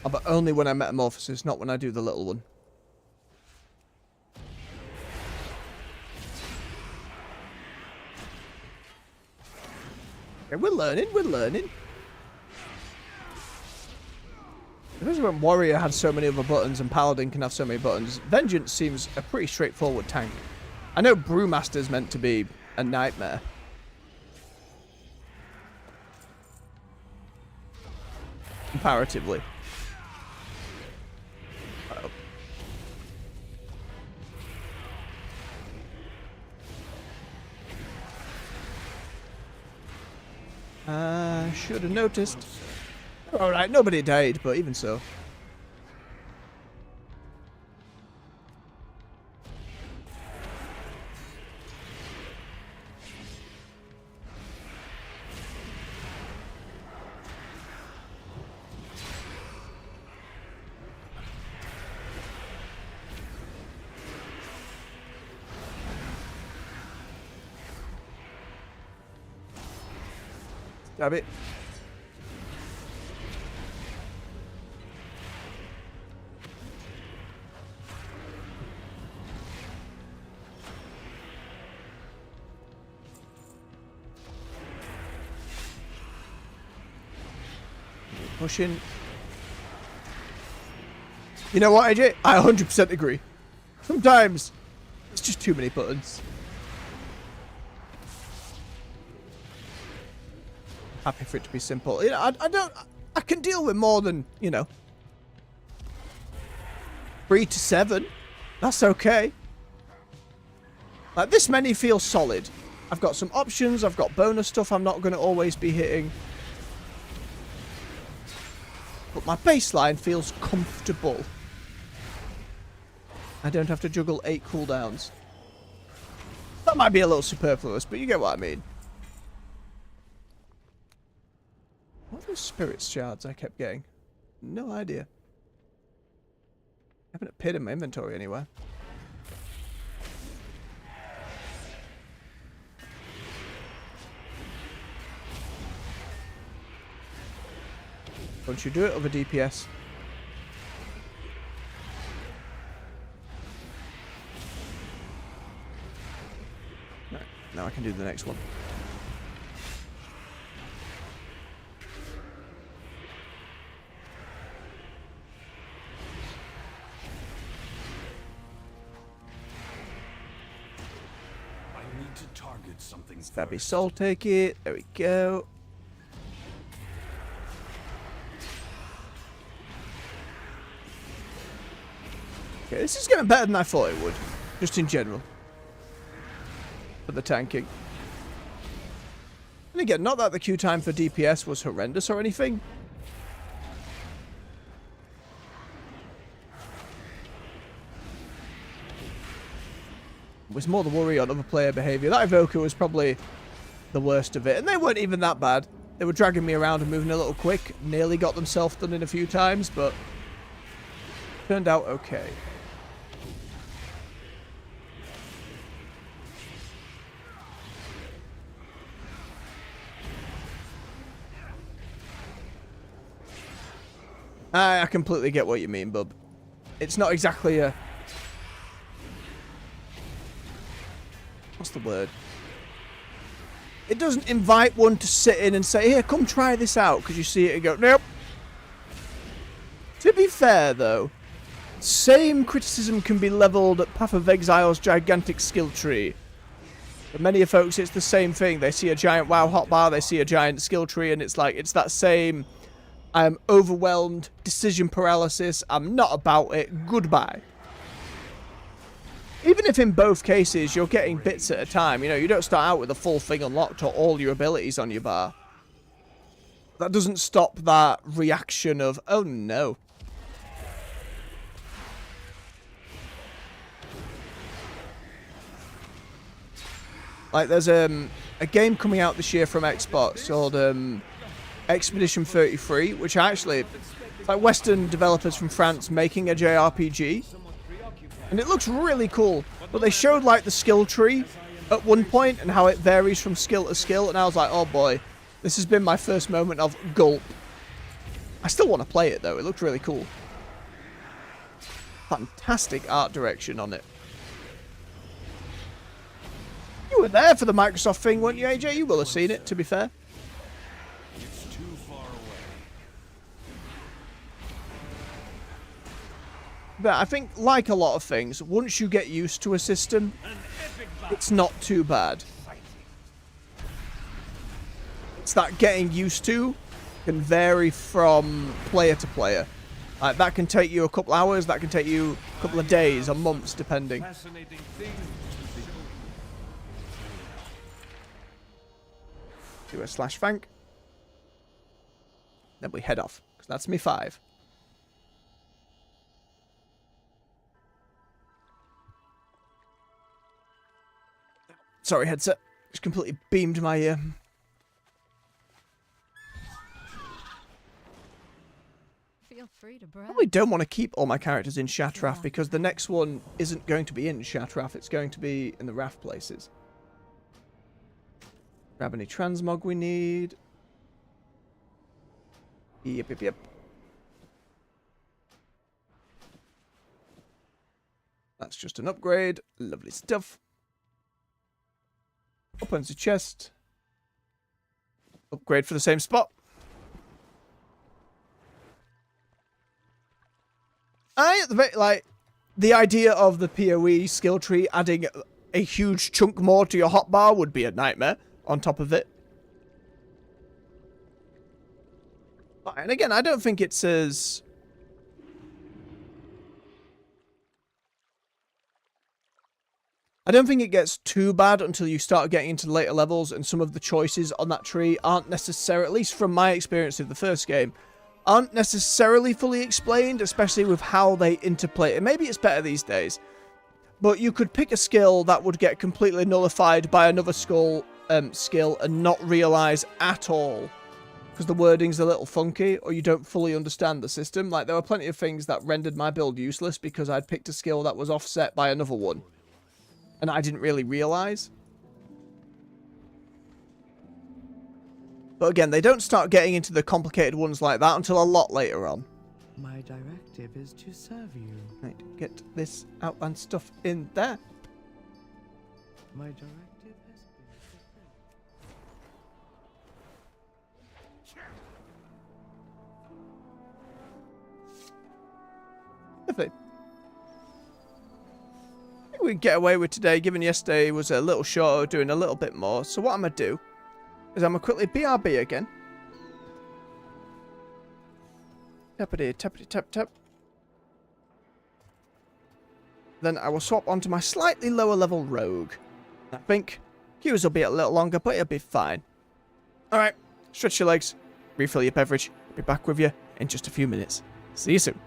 Oh, but only when I metamorphosis, not when I do the little one. Okay, we're learning, we're learning. Especially when Warrior had so many other buttons and Paladin can have so many buttons. Vengeance seems a pretty straightforward tank. I know Brewmaster's meant to be a nightmare. Comparatively. Should have noticed. Alright, nobody died, but even so. Stab it. Pushing. You know what, AJ? I 100% agree. Sometimes it's just too many buttons. Happy for it to be simple. You know, I can deal with more than, you know, 3 to 7. That's okay. Like, this many feels solid. I've got some options. I've got bonus stuff I'm not going to always be hitting. But my baseline feels comfortable. I don't have to juggle 8 cooldowns. That might be a little superfluous, but you get what I mean. What are those spirit shards I kept getting? No idea. I haven't appeared in my inventory anywhere. Don't you do it over DPS? No, now I can do the next one. Stabby soul, take it. There we go. Okay, this is getting better than I thought it would. Just in general. For the tanking. And again, not that the queue time for DPS was horrendous or anything. It was more the worry on other player behaviour. That Evoker was probably the worst of it. And they weren't even that bad. They were dragging me around and moving a little quick. Nearly got themselves done in a few times, but turned out okay. I completely get what you mean, bub. It's not exactly a... What's the word? It doesn't invite one to sit in and say, here, come try this out, because you see it and go, nope. To be fair, though, same criticism can be leveled at Path of Exile's gigantic skill tree. For many folks, it's the same thing. They see a giant WoW hotbar, they see a giant skill tree, and it's like, it's that same, I'm overwhelmed, decision paralysis, I'm not about it, goodbye. Even if in both cases you're getting bits at a time, you know, you don't start out with a full thing unlocked or all your abilities on your bar. That doesn't stop that reaction of, oh no. Like there's a game coming out this year from Xbox called Expedition 33, which actually, it's like Western developers from France making a JRPG. And it looks really cool, but they showed like the skill tree at one point and how it varies from skill to skill, and I was like, oh boy, this has been my first moment of gulp. I still want to play it though, it looked really cool. Fantastic art direction on it. You were there for the Microsoft thing, weren't you, AJ? You will have seen it, to be fair. It's too far away. But I think, like a lot of things, once you get used to a system, it's not too bad. It's that getting used to can vary from player to player. Like, that can take you a couple hours, that can take you a couple of days or months, depending. Do a slash thank. Then we head off, because that's me 5. Sorry, headset. Just completely beamed my ear. Feel free to brag. Probably don't want to keep all my characters in Shatrath because the next one isn't going to be in Shatrath. It's going to be in the Wrath places. Grab any transmog we need. Yep. That's just an upgrade. Lovely stuff. Opens the chest. Upgrade for the same spot. The idea of the PoE skill tree adding a huge chunk more to your hotbar would be a nightmare on top of it. And again, I don't think it's as... I don't think it gets too bad until you start getting into later levels and some of the choices on that tree aren't necessarily, at least from my experience of the first game, aren't necessarily fully explained, especially with how they interplay. And maybe it's better these days, but you could pick a skill that would get completely nullified by another skill and not realise at all because the wording's a little funky or you don't fully understand the system. Like, there were plenty of things that rendered my build useless because I'd picked a skill that was offset by another one and I didn't really realise. But again, they don't start getting into the complicated ones like that until a lot later on. My directive is to serve you. Right, get this outland stuff in there. My directive has been fulfilled. Lovely. I think we can get away with today, given yesterday was a little shorter, doing a little bit more. So what I'm going to do is I'm going to quickly BRB again. Tappity, tappity, tap, tap. Then I will swap onto my slightly lower level rogue. I think queues will be a little longer, but it'll be fine. Alright, stretch your legs, refill your beverage. I'll be back with you in just a few minutes. See you soon.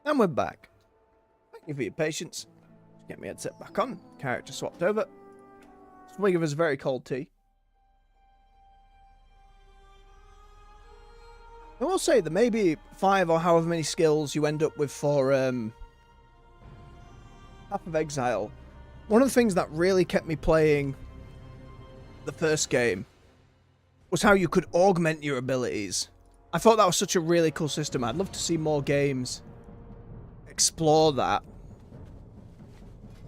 And we're back. Thank you for your patience. Just get my headset back on. Character swapped over. Swig of his very cold tea. I will say there may be 5 or however many skills you end up with for Path of Exile. One of the things that really kept me playing the first game was how you could augment your abilities. I thought that was such a really cool system. I'd love to see more games explore that.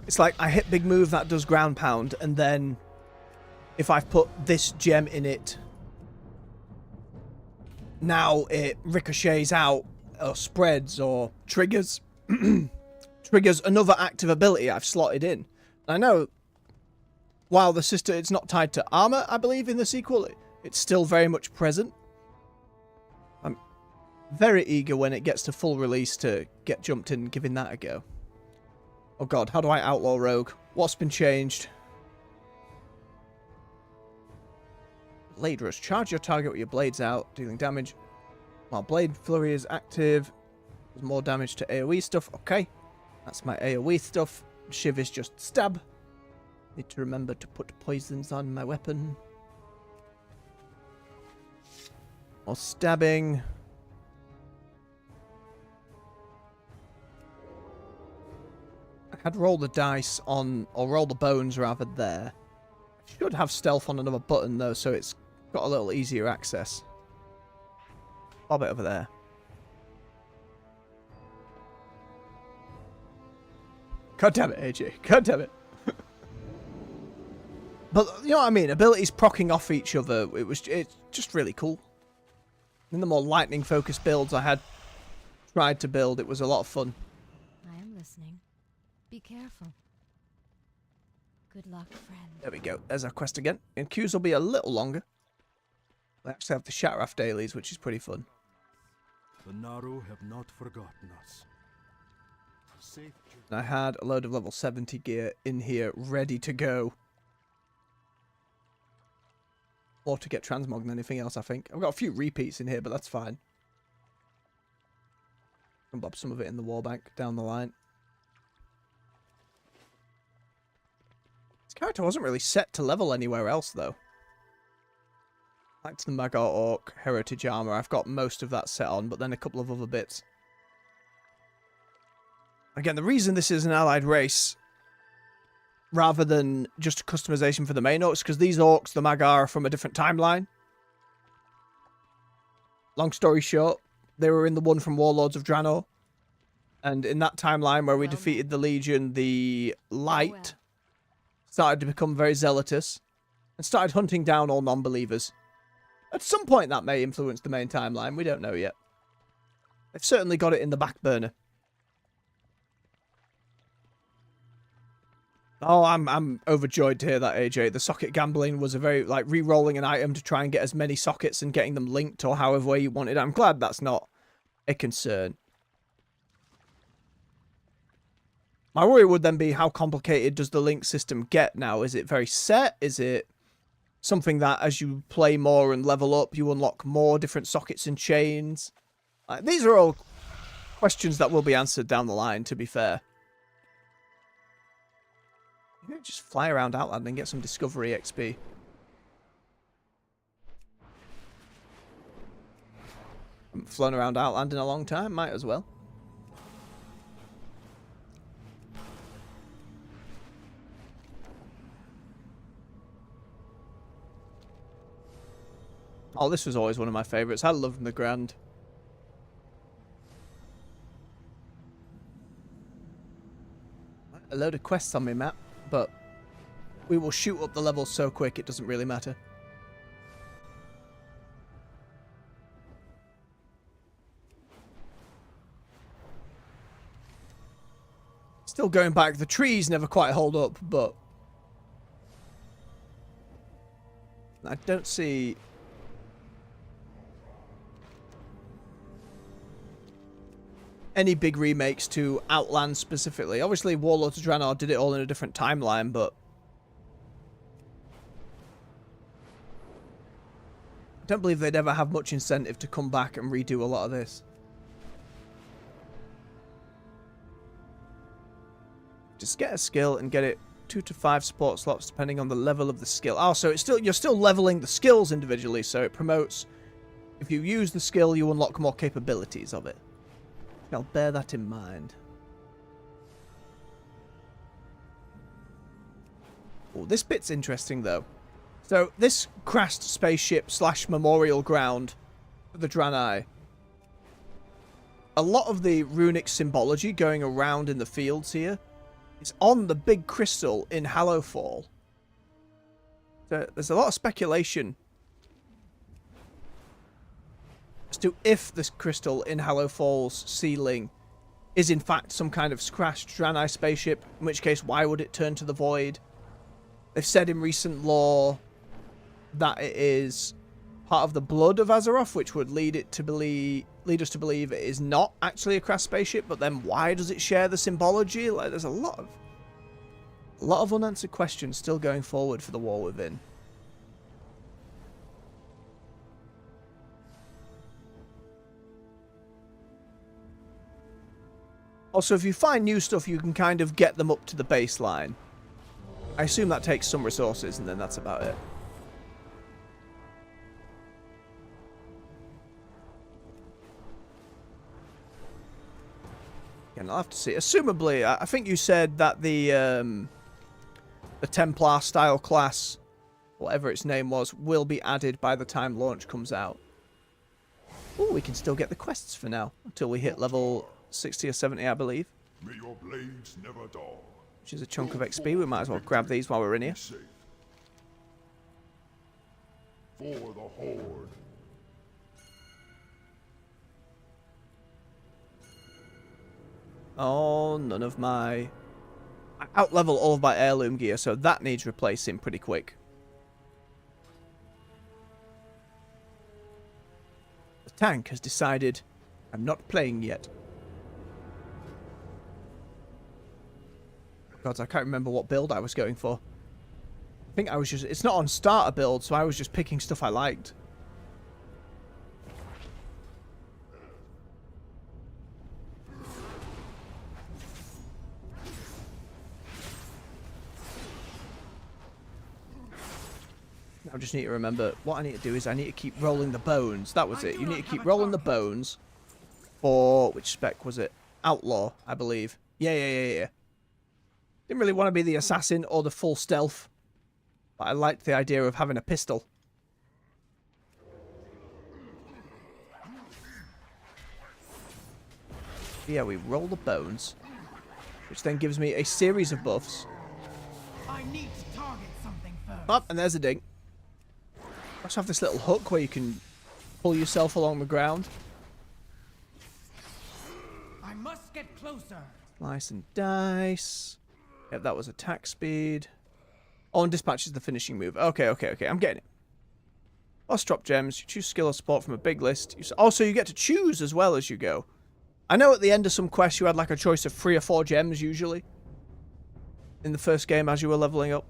It's like I hit big move that does ground pound, and then if I've put this gem in it, now it ricochets out or spreads or triggers triggers another active ability I've slotted in. I know while the system, it's not tied to armor, I believe, in the sequel, it's still very much present. I'm very eager when it gets to full release to get jumped in and giving that a go. Oh god, how do I outlaw rogue? What's been changed? Blade rush. Charge your target with your blades out, dealing damage. While blade flurry is active, there's more damage to AoE stuff. Okay, that's my AoE stuff. Shiv is just stab. Need to remember to put poisons on my weapon. Or stabbing. I had roll the dice on, or roll the bones rather there. I should have stealth on another button though, so it's got a little easier access. Bob it over there. God damn it, AJ. God damn it. But, you know what I mean? Abilities procking off each other. It's just really cool. In the more lightning-focused builds I had tried to build, it was a lot of fun. I am listening. Be careful. Good luck, friend. There we go. There's our quest again. And queues will be a little longer. I actually have the Shattrath dailies, which is pretty fun. The Naru have not forgotten us. Safe journey. And I had a load of level 70 gear in here ready to go. Or to get transmog than anything else, I think. I've got a few repeats in here, but that's fine. Can bob some of it in the wall bank down the line. This character wasn't really set to level anywhere else, though. Back to the Magar Orc Heritage Armor. I've got most of that set on, but then a couple of other bits. Again, the reason this is an allied race, rather than just a customization for the main orcs, because these orcs, the Magar, are from a different timeline. Long story short, they were in the one from Warlords of Draenor. And in that timeline where we defeated the Legion, the Light started to become very zealotous and started hunting down all non-believers. At some point that may influence the main timeline, we don't know yet. They've certainly got it in the back burner. Oh, I'm overjoyed to hear that, AJ. The socket gambling was a very, like, re-rolling an item to try and get as many sockets and getting them linked or however way you wanted. I'm glad that's not a concern. My worry would then be how complicated does the link system get now? Is it very set? Is it something that as you play more and level up, you unlock more different sockets and chains? These are all questions that will be answered down the line, to be fair. Maybe just fly around Outland and get some Discovery XP. Haven't flown around Outland in a long time, might as well. Oh, this was always one of my favourites. I loved the Grand. A load of quests on my map, but we will shoot up the levels so quick it doesn't really matter. Still going back, the trees never quite hold up, but I don't see any big remakes to Outland specifically. Obviously, Warlords of Draenor did it all in a different timeline, but I don't believe they'd ever have much incentive to come back and redo a lot of this. get a skill and get it 2 to 5 support slots depending on the level of the skill. Oh, so it's still, you're still leveling the skills individually, so it promotes. If you use the skill, you unlock more capabilities of it. I'll bear that in mind. Oh, this bit's interesting though. So this crashed spaceship / memorial ground for the Draenei. A lot of the runic symbology going around in the fields here is on the big crystal in Hallowfall. There's a lot of speculation as to if this crystal in Hallowfall's ceiling is in fact some kind of crashed Draenei spaceship, in which case why would it turn to the void? They've said in recent lore that it is part of the blood of Azeroth, which would lead us to believe it is not actually a crashed spaceship, but then why does it share the symbology? Like, there's a lot of unanswered questions still going forward for the War Within. Also, if you find new stuff, you can kind of get them up to the baseline. I assume that takes some resources, and then that's about it. Again, I'll have to see. Assumably, I think you said that the Templar style class, whatever its name was, will be added by the time launch comes out. Oh, we can still get the quests for now until we hit level 60 or 70, I believe. May your blades never dull. Which is a chunk of XP. We might as well grab these while we're in here. For the Horde. Oh, none of my... I out-level all of my heirloom gear, so that needs replacing pretty quick. The tank has decided I'm not playing yet. God, I can't remember what build I was going for. I think I was just... It's not on starter build, so I was just picking stuff I liked. I just need to remember... What I need to do is I need to keep rolling the bones. That was it. You need to keep rolling the bones for... Which spec was it? Outlaw, I believe. Yeah. Didn't really want to be the assassin or the full stealth, but I liked the idea of having a pistol. Yeah, we roll the bones, which then gives me a series of buffs. I need to target something first. Oh, and there's a ding. I also have this little hook where you can pull yourself along the ground. I must get closer. Slice and dice. Yep, that was attack speed. Oh, and dispatch is the finishing move. Okay. I'm getting it. Lost drop gems. You choose skill or support from a big list. Also, you get to choose as well as you go. I know at the end of some quests you had like a choice of 3 or 4 gems usually. In the first game as you were leveling up.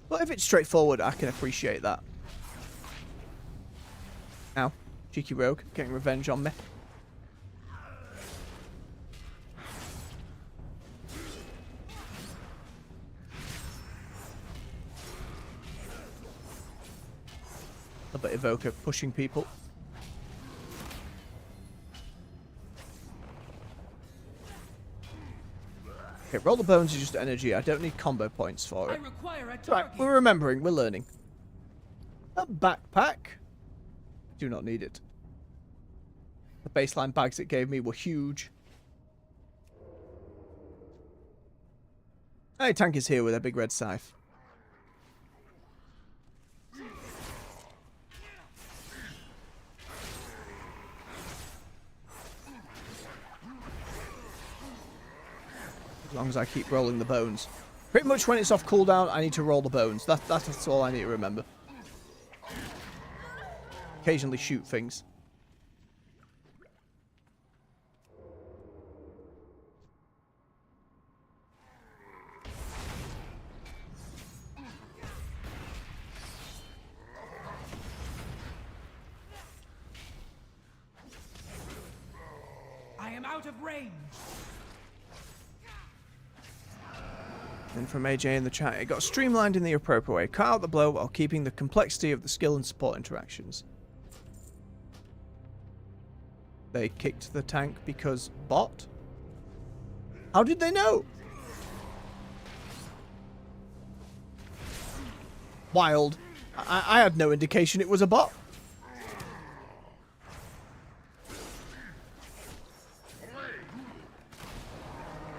But if it's straightforward, I can appreciate that. Ow. Cheeky rogue. Getting revenge on me. A bit evoker pushing people. Okay, roll the bones is just energy. I don't need combo points for it. I require a target. Right, we're remembering. We're learning. A backpack. Do not need it. The baseline bags it gave me were huge. Hey, tank is here with a big red scythe. As long as I keep rolling the bones. Pretty much when it's off cooldown, I need to roll the bones. That's all I need to remember. Occasionally shoot things. I am out of range. Something from AJ in the chat. It got streamlined in the appropriate way. Cut out the blow while keeping the complexity of the skill and support interactions. They kicked the tank because bot? How did they know? Wild. I had no indication it was a bot.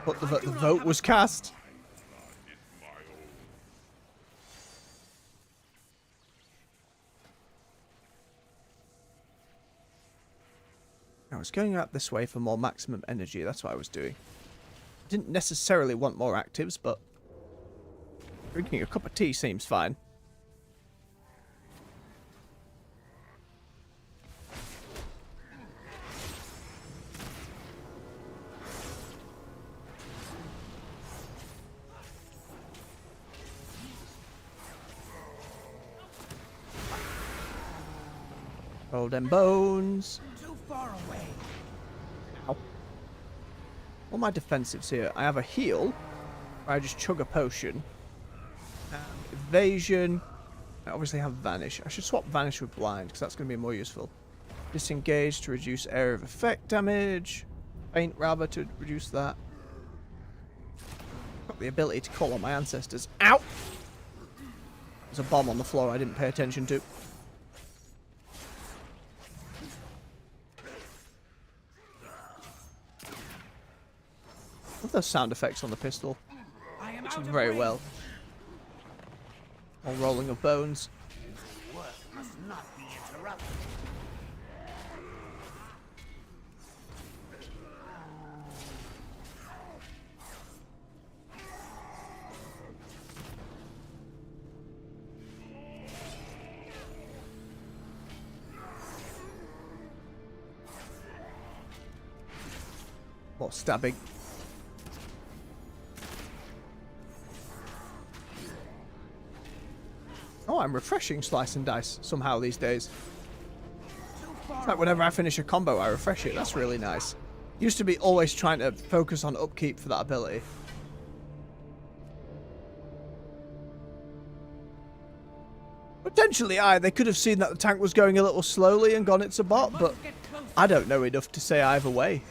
But the vote was cast. I was going out this way for more maximum energy. That's what I was doing. Didn't necessarily want more actives, but drinking a cup of tea seems fine. Roll them bones. Too far away. Ow. All my defensives here. I have a heal, where I just chug a potion. Evasion. I obviously have vanish. I should swap vanish with blind, because that's going to be more useful. Disengage to reduce area of effect damage. Faint rather to reduce that. Got the ability to call on my ancestors. Ow! There's a bomb on the floor I didn't pay attention to. Love those sound effects on the pistol. Which is very well. All rolling of bones. Work must not be interrupted. More stabbing. Oh, I'm refreshing Slice and Dice somehow these days. It's like whenever I finish a combo, I refresh it. That's really nice. Used to be always trying to focus on upkeep for that ability. Potentially, they could have seen that the tank was going a little slowly and gone it's a bot, but I don't know enough to say either way.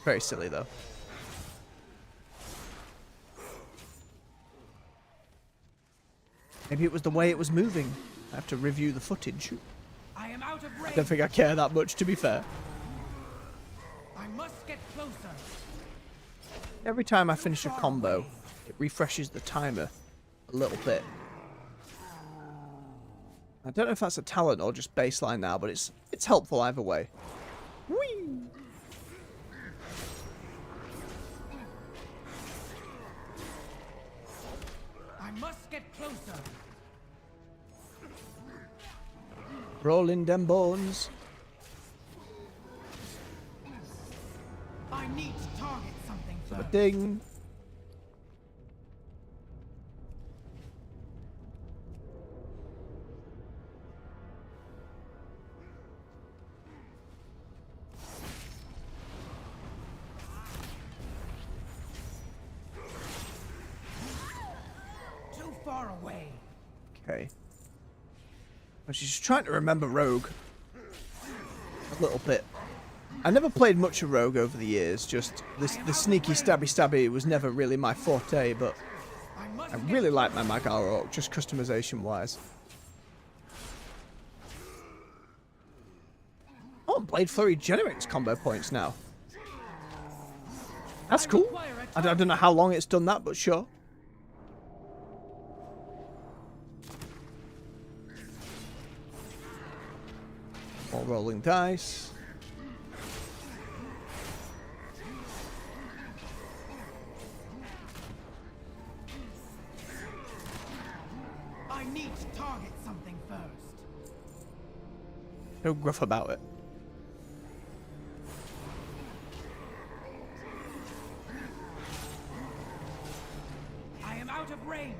Very silly, though. Maybe it was the way it was moving. I have to review the footage. I am out of range. I don't think I care that much, to be fair. I must get closer. Every time I finish a combo, it refreshes the timer a little bit. I don't know if that's a talent or just baseline now, but it's helpful either way. Whee! I must get closer. Rolling them bones. I need to target something A first. ding. Too far away. Okay. I was just trying to remember Rogue. A little bit. I never played much of Rogue over the years, just the sneaky stabby was never really my forte, but I really like my Magar Orc, just customization wise. Oh, Blade Flurry generates combo points now. That's cool. I don't know how long it's done that, but sure. More rolling dice. I need to target something first. No gruff about it. I am out of range.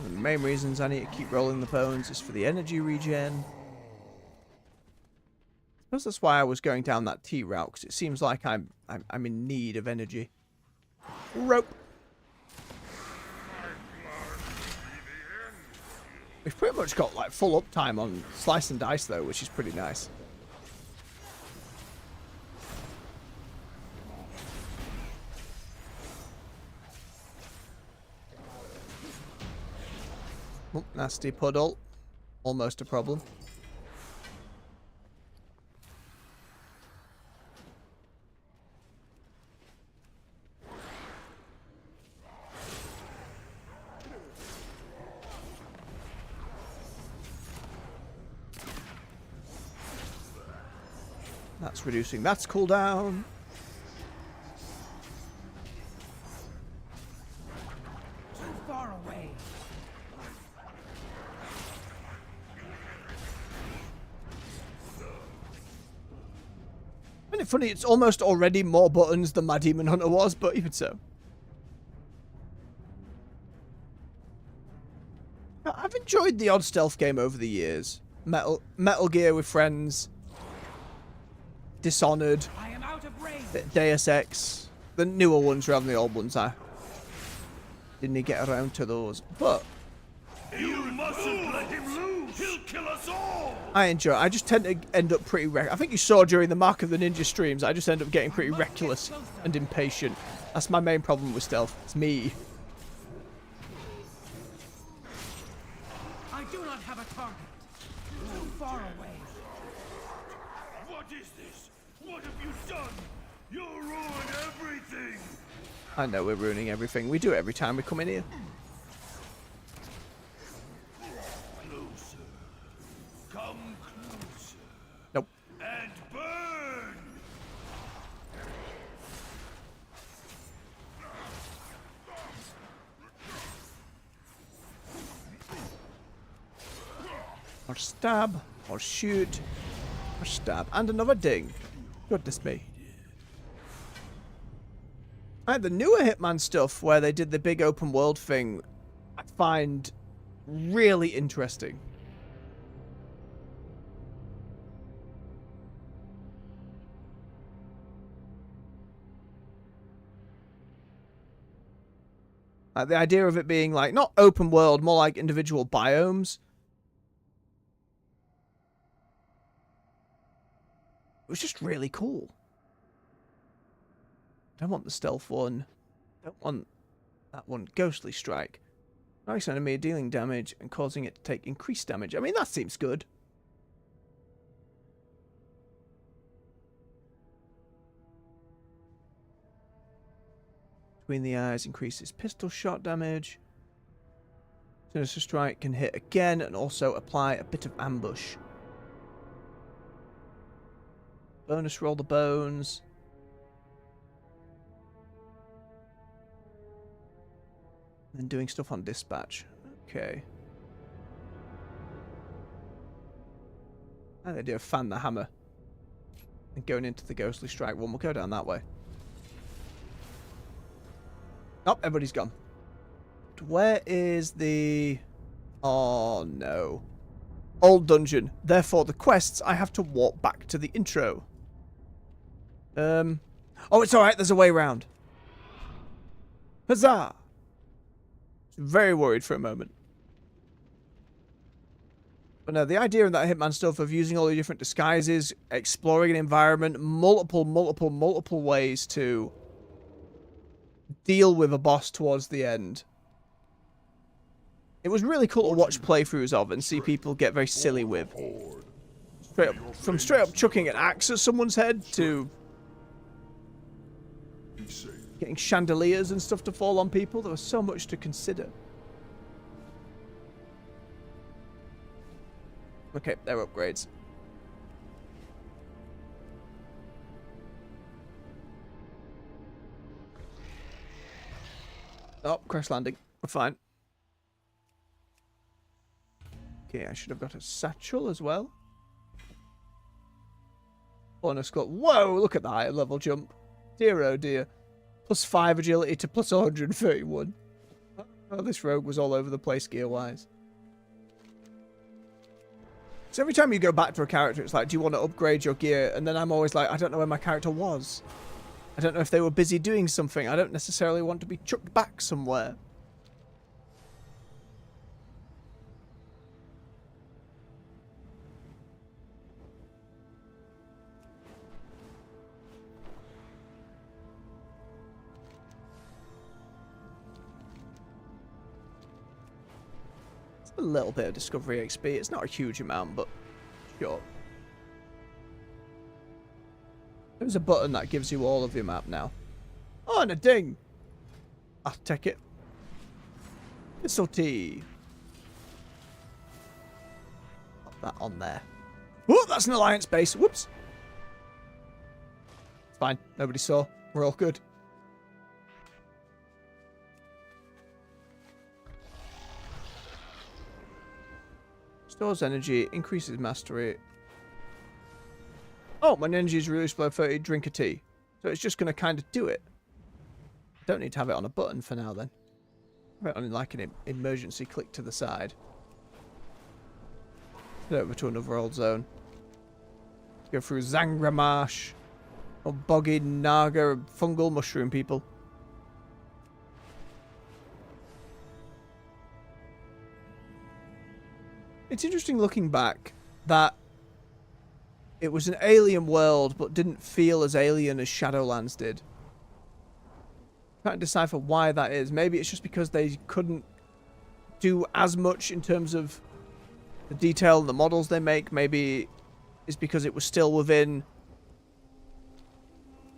One of the main reasons I need to keep rolling the bones is for the energy regen. I suppose that's why I was going down that T route, because it seems like I'm in need of energy. Rope. We've pretty much got like full uptime on Slice and Dice though, which is pretty nice. Oh, nasty puddle. Almost a problem. That's reducing that's cooldown. Too far away. Isn't it funny? It's almost already more buttons than my Demon Hunter was, but even so. I've enjoyed the odd stealth game over the years. Metal Gear with friends. Dishonored. I am out of range. Deus Ex. The newer ones rather than the old ones. I didn't get around to those. But You mustn't let him loose! He'll kill us all! I enjoy it. I just tend to end up pretty I think you saw during the Mark of the Ninja streams, I just end up getting pretty reckless and impatient. That's my main problem with stealth. It's me. I do not have a target. Too far away. What is this? What have you done? You'll ruin everything! I know we're ruining everything. We do it every time we come in here. Closer. Come closer. Nope. And burn! Or stab. Or shoot. Or stab. And another ding. Goodness me. The newer Hitman stuff where they did the big open world thing, I find really interesting. The idea of it being like, not open world, more like individual biomes. It was just really cool. Don't want the stealth one. Don't want that one. Ghostly Strike. Nice enemy dealing damage and causing it to take increased damage. I mean, that seems good. Between the eyes increases pistol shot damage. Sinister Strike can hit again and also apply a bit of ambush. Bonus roll the bones. And doing stuff on dispatch. Okay. And they do fan the hammer. And going into the Ghostly Strike one. We'll go down that way. Oh, everybody's gone. Where is the... Oh, no. Old dungeon. Therefore, the quests, I have to walk back to the intro. Oh, it's alright. There's a way around. Huzzah! Very worried for a moment. But no, the idea of that Hitman stuff of using all the different disguises, exploring an environment, multiple ways to deal with a boss towards the end. It was really cool to watch playthroughs of and see people get very silly with. Straight up chucking an axe at someone's head to getting chandeliers and stuff to fall on people. There was so much to consider. Okay, they're upgrades. Oh, crash landing. We're fine. Okay, I should have got a satchel as well. Bonus got. Whoa, look at that high level jump. Dear oh dear. +5 agility to +131. Oh, this rogue was all over the place gear-wise. So every time you go back to a character, it's like, do you want to upgrade your gear? And then I'm always like, I don't know where my character was. I don't know if they were busy doing something. I don't necessarily want to be chucked back somewhere. A little bit of discovery XP. It's not a huge amount, but sure. There's a button that gives you all of your map now. Oh, and a ding! I'll take it. Thistle tea. Put that on there. Oh, that's an alliance base. Whoops. It's fine. Nobody saw. We're all good. Stores energy, increases mastery. Oh, my energy is really below 30, drink a tea. So it's just going to kind of do it. I don't need to have it on a button for now then. Have it on like an emergency click to the side. Head over to another old zone. Go through Zangra Marsh. Or boggy Naga fungal mushroom people. It's interesting looking back that it was an alien world but didn't feel as alien as Shadowlands did. Trying to decipher why that is. Maybe it's just because they couldn't do as much in terms of the detail and the models they make. Maybe it's because it was still within...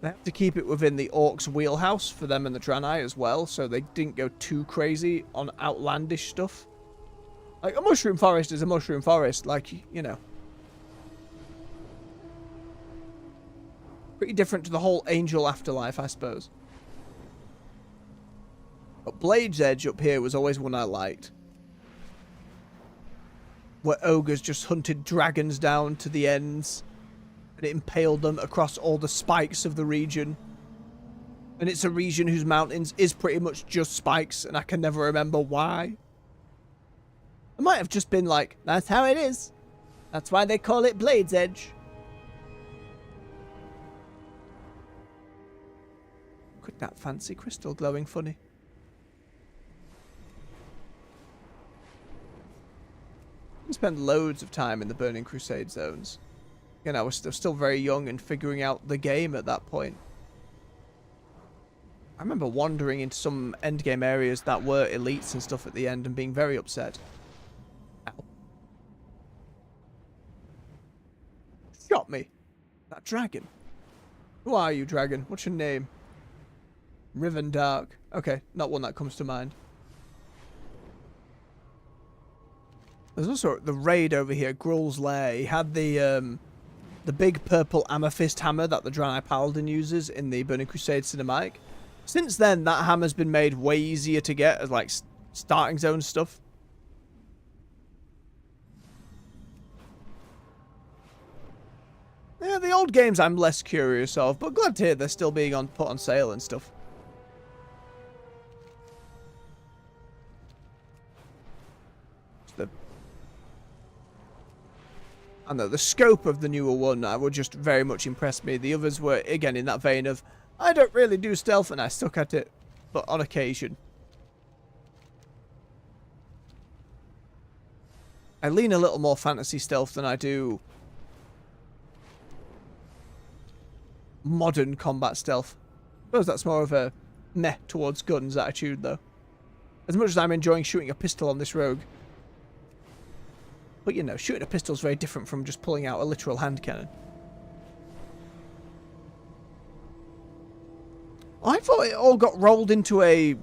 They have to keep it within the Orcs' wheelhouse for them and the Draenei as well, so they didn't go too crazy on outlandish stuff. Like, a mushroom forest is a mushroom forest, like, you know. Pretty different to the whole angel afterlife, I suppose. But Blade's Edge up here was always one I liked. Where ogres just hunted dragons down to the ends. And it impaled them across all the spikes of the region. And it's a region whose mountains is pretty much just spikes, and I can never remember why. It might have just been like, that's how it is. That's why they call it Blade's Edge. Look at that fancy crystal glowing funny. I spent loads of time in the Burning Crusade zones. Again, I was still very young and figuring out the game at that point. I remember wandering into some endgame areas that were elites and stuff at the end and being very upset. Ow. Shot me. That dragon. Who are you, dragon? What's your name? Riven Dark. Okay, not one that comes to mind. There's also the raid over here, Gruul's Lair. He had the big purple amethyst hammer that the Draenei Paladin uses in the Burning Crusade cinematic. Since then, that hammer's been made way easier to get as, like, starting zone stuff. Yeah, the old games I'm less curious of, but glad to hear they're still being put on sale and stuff. I know the scope of the newer one would just very much impress me. The others were, again, in that vein of, I don't really do stealth and I suck at it, but on occasion. I lean a little more fantasy stealth than I do modern combat stealth. I suppose that's more of a meh towards guns attitude, though. As much as I'm enjoying shooting a pistol on this rogue. But, you know, shooting a pistol is very different from just pulling out a literal hand cannon. I thought it all got rolled into a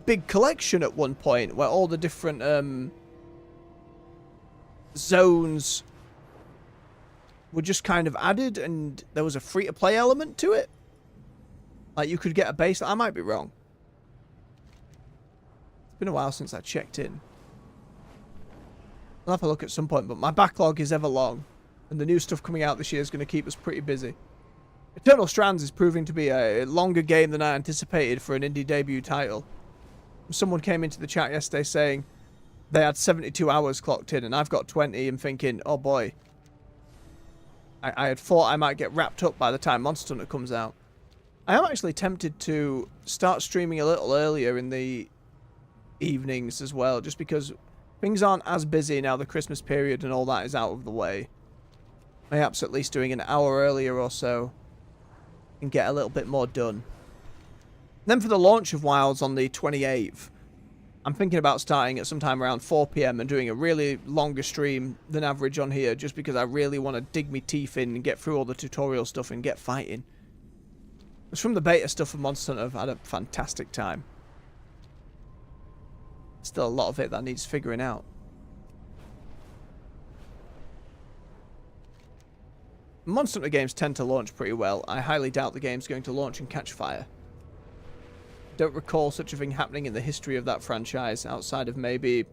big collection at one point, where all the different zones were just kind of added, and there was a free-to-play element to it. Like, you could get a base. I might be wrong. It's been a while since I checked in. I'll have a look at some point, but my backlog is ever long, and the new stuff coming out this year is going to keep us pretty busy. Eternal Strands is proving to be a longer game than I anticipated for an indie debut title. Someone came into the chat yesterday saying they had 72 hours clocked in, and I've got 20, and thinking, oh boy. I had thought I might get wrapped up by the time Monster Hunter comes out. I am actually tempted to start streaming a little earlier in the evenings as well, just because things aren't as busy now the Christmas period and all that is out of the way. Perhaps at least doing an hour earlier or so and get a little bit more done. Then for the launch of Wilds on the 28th, I'm thinking about starting at sometime around 4 PM and doing a really longer stream than average on here, just because I really want to dig my teeth in and get through all the tutorial stuff and get fighting. It's from the beta stuff for Monster Hunter, I've had a fantastic time. Still a lot of it that needs figuring out. Monster Hunter games tend to launch pretty well. I highly doubt the game's going to launch and catch fire. Don't recall such a thing happening in the history of that franchise outside of maybe...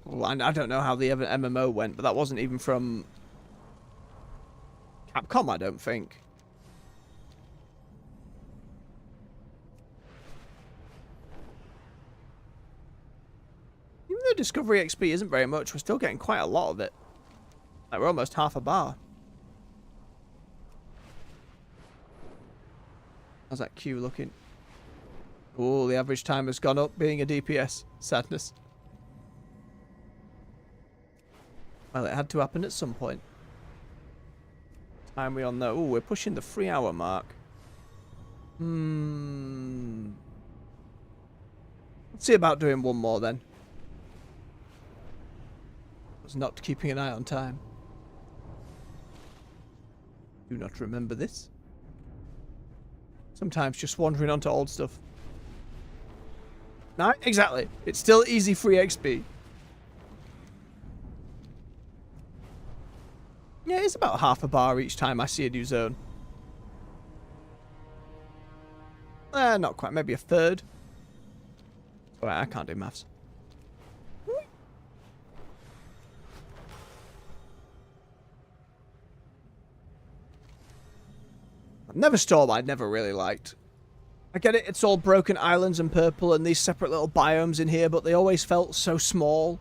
Well, I don't know how the MMO went, but that wasn't even from Capcom, I don't think. Even though Discovery XP isn't very much, we're still getting quite a lot of it. Like, we're almost half a bar. How's that queue looking? Oh, the average time has gone up being a DPS. Sadness. Well, it had to happen at some point. Time we all know. Oh, we're pushing the 3-hour mark. Let's see about doing one more then. I was not keeping an eye on time. Do not remember this. Sometimes just wandering onto old stuff. No, exactly. It's still easy free XP. Yeah, it's about half a bar each time I see a new zone. Not quite. Maybe a third. Alright, I can't do maths. Neverstorm I'd never really liked. I get it, it's all broken islands and purple and these separate little biomes in here, but they always felt so small.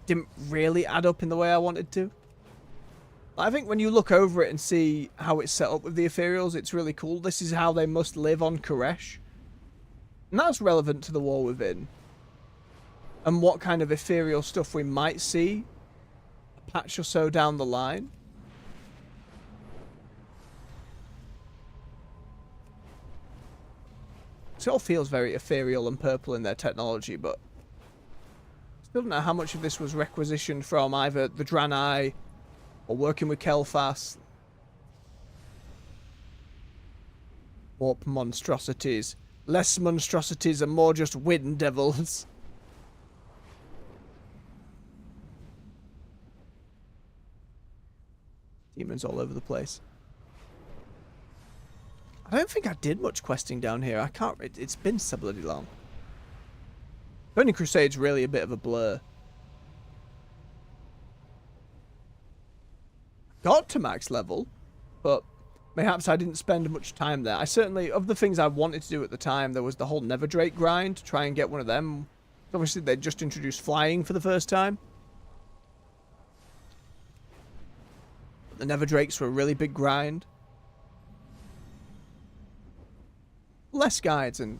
Didn't really add up in the way I wanted to. I think when you look over it and see how it's set up with the ethereals, it's really cool. This is how they must live on Koresh. And that's relevant to the War Within. And what kind of ethereal stuff we might see a patch or so down the line. It all feels very ethereal and purple in their technology, but I still don't know how much of this was requisitioned from either the Draenei or working with Kel'Thas. Warp monstrosities. Less monstrosities and more just wind devils. Demons all over the place. I don't think I did much questing down here. I can't... It's been so bloody long. Burning Crusade's really a bit of a blur. Got to max level, but perhaps I didn't spend much time there. I certainly... Of the things I wanted to do at the time, there was the whole Neverdrake grind, to try and get one of them. Obviously, they just introduced flying for the first time. The Neverdrakes were a really big grind. Less guides and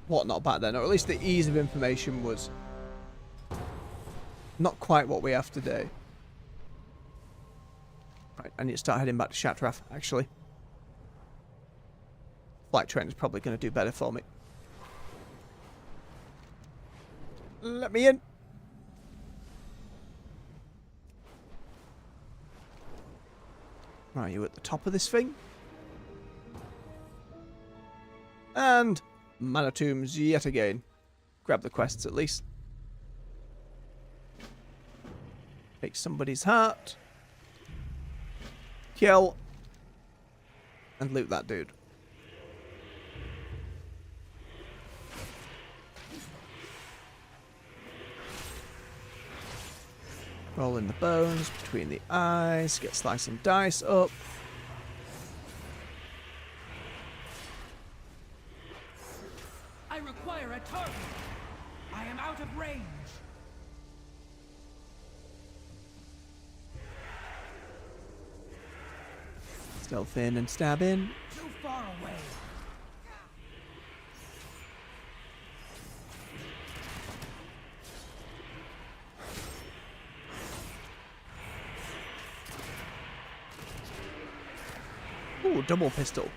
whatnot back then, or at least the ease of information was not quite what we have today. Right, I need to start heading back to Shatrath, actually. Flight train is probably going to do better for me. Let me in. Right, you at the top of this thing? And Mana Tombs yet again. Grab the quests at least. Take somebody's heart. Kill. And loot that dude. Roll in the bones between the eyes. Get slice and dice up. Stealth in and stab in. Too far away. Ooh, double pistol.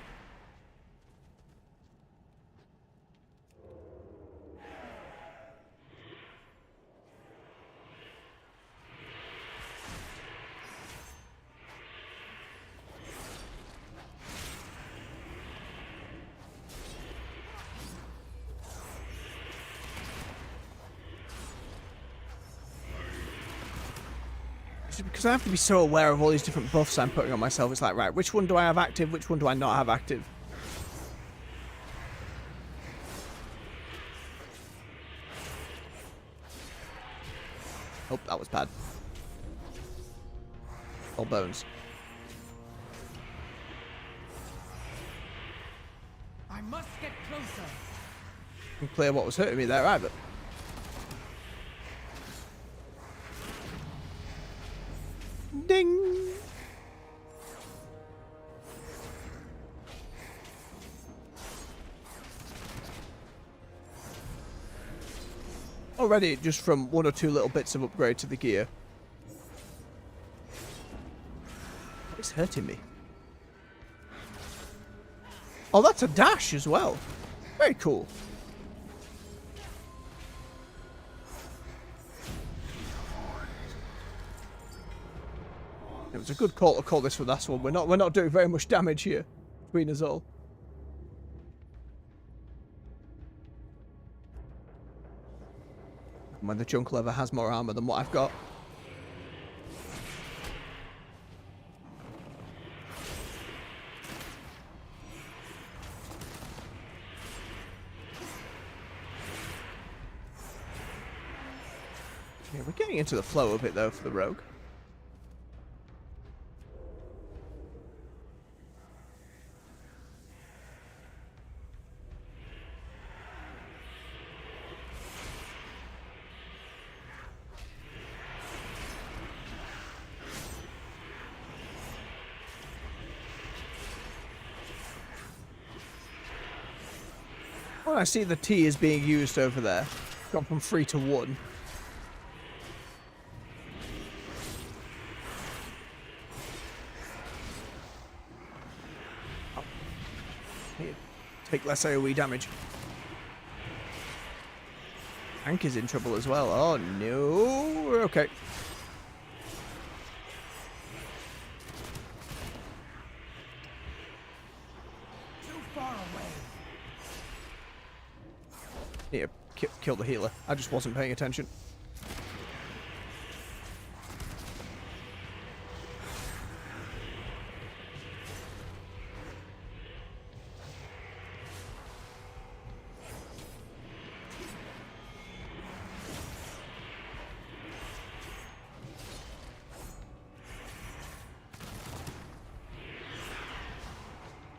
Because I have to be so aware of all these different buffs I'm putting on myself. It's like, right, which one do I have active? Which one do I not have active? Oh, that was bad. All bones. I must get closer. Didn't clear what was hurting me there either. Ding! Already, just from one or two little bits of upgrade to the gear. It's hurting me. Oh, that's a dash as well. Very cool. It was a good call to call this for this one. We're not doing very much damage here between us all. When the junk lever has more armor than what I've got. Yeah, we're getting into the flow of it though for the rogue. When I see the T is being used over there, gone from 3 to 1. Oh. Here, take less AoE damage. Tank is in trouble as well. Oh no, we're okay. Too far away. Need to kill the healer. I just wasn't paying attention.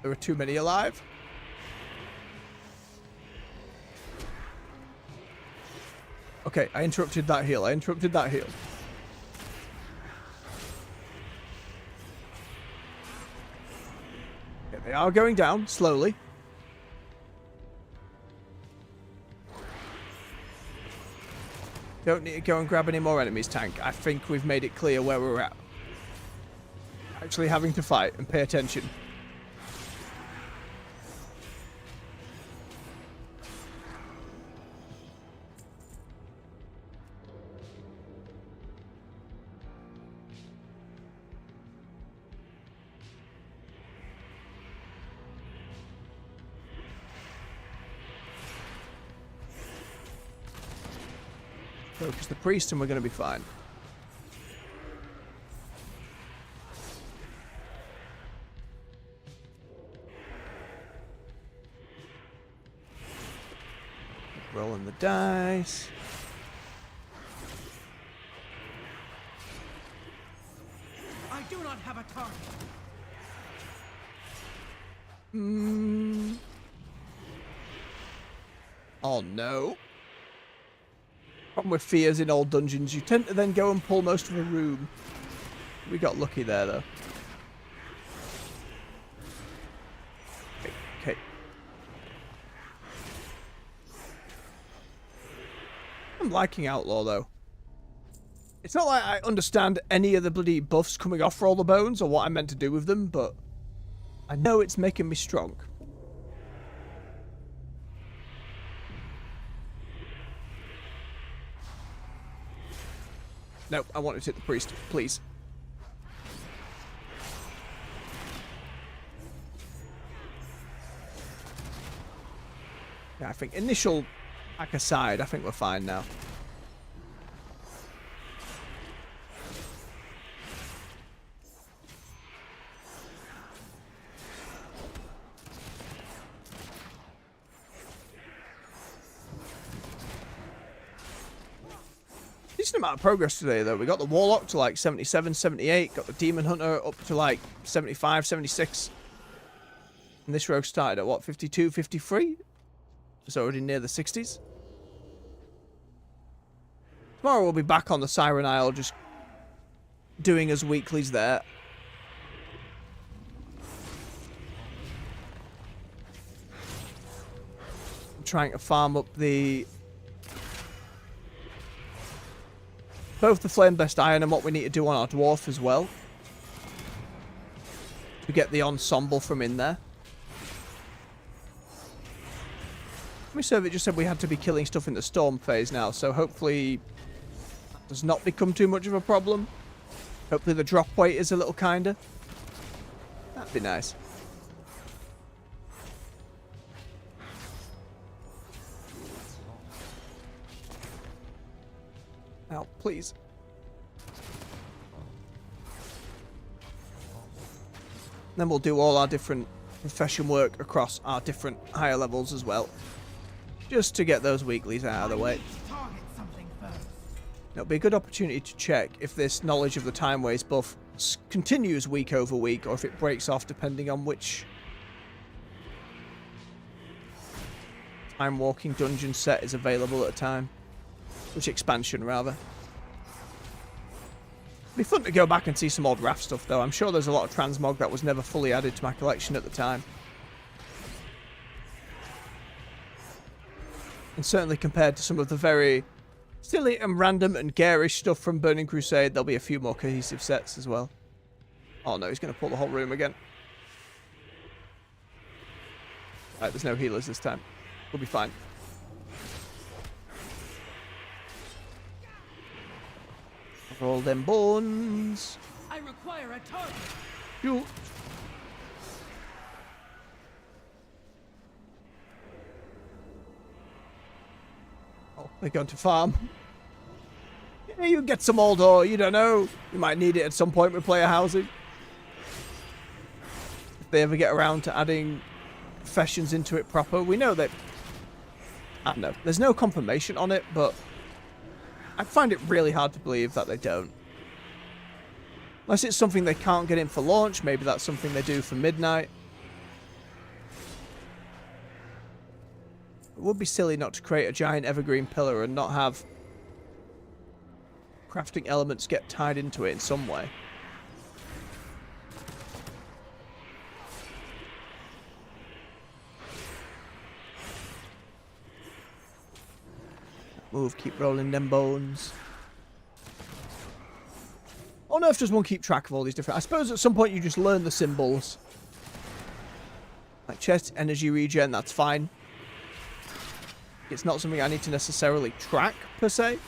There are too many alive. Okay, I interrupted that heal. I interrupted that heal. Okay, they are going down slowly. Don't need to go and grab any more enemies, tank. I think we've made it clear where we're at. Actually having to fight and pay attention. Focus the priest and we're going to be fine. Rolling the dice. I do not have a target. Oh no. Problem with fears in old dungeons, you tend to then go and pull most of the room. We got lucky there though. I'm liking Outlaw, though. It's not like I understand any of the bloody buffs coming off for all the bones or what I'm meant to do with them, but I know it's making me strong. Nope, I wanted to hit the priest, please. Yeah, I think initial hack aside, I think we're fine now. Decent amount of progress today, though. We got the Warlock to like 77, 78. Got the Demon Hunter up to like 75, 76. And this rogue started at what, 52, 53? It's already near the 60s. Tomorrow we'll be back on the Siren Isle, just doing as weeklies there. I'm trying to farm up the... both the Flame Best Iron and what we need to do on our Dwarf as well. To get the ensemble from in there. My server just said we had to be killing stuff in the storm phase now, so hopefully that does not become too much of a problem. Hopefully the drop weight is a little kinder. That'd be nice. Now, please. Then we'll do all our different profession work across our different higher levels as well. Just to get those weeklies out of the way. It'll be a good opportunity to check if this knowledge of the timeways buff continues week over week, or if it breaks off depending on which time walking dungeon set is available at a time. Which expansion, rather. It'd be fun to go back and see some old Wrath stuff, though. I'm sure there's a lot of transmog that was never fully added to my collection at the time. And certainly compared to some of the very silly and random and garish stuff from Burning Crusade, there'll be a few more cohesive sets as well. Oh no, he's going to pull the whole room again. Right, there's no healers this time. We'll be fine. Roll them bones. I require a target. Shoot. Oh, they're going to farm. Yeah, you get some old ore, you don't know. You might need it at some point with player housing. If they ever get around to adding professions into it proper. We know that... I don't know. There's no confirmation on it, but... I find it really hard to believe that they don't. Unless it's something they can't get in for launch, maybe that's something they do for midnight. It would be silly not to create a giant evergreen pillar and not have crafting elements get tied into it in some way. Move, keep rolling them bones. On Earth does one keep track of all these different... I suppose at some point you just learn the symbols. Like chest, energy regen, that's fine. It's not something I need to necessarily track, per se.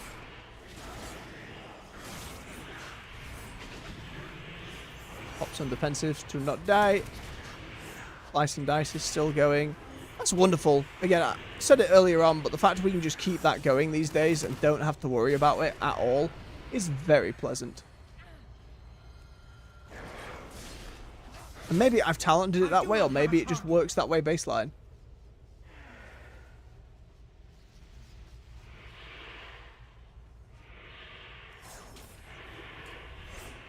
Pops on defensive to not die. Slice and dice is still going. That's wonderful. Again, I said it earlier on, but the fact we can just keep that going these days and don't have to worry about it at all is very pleasant. And maybe I've talented it that way, or maybe it just works that way baseline.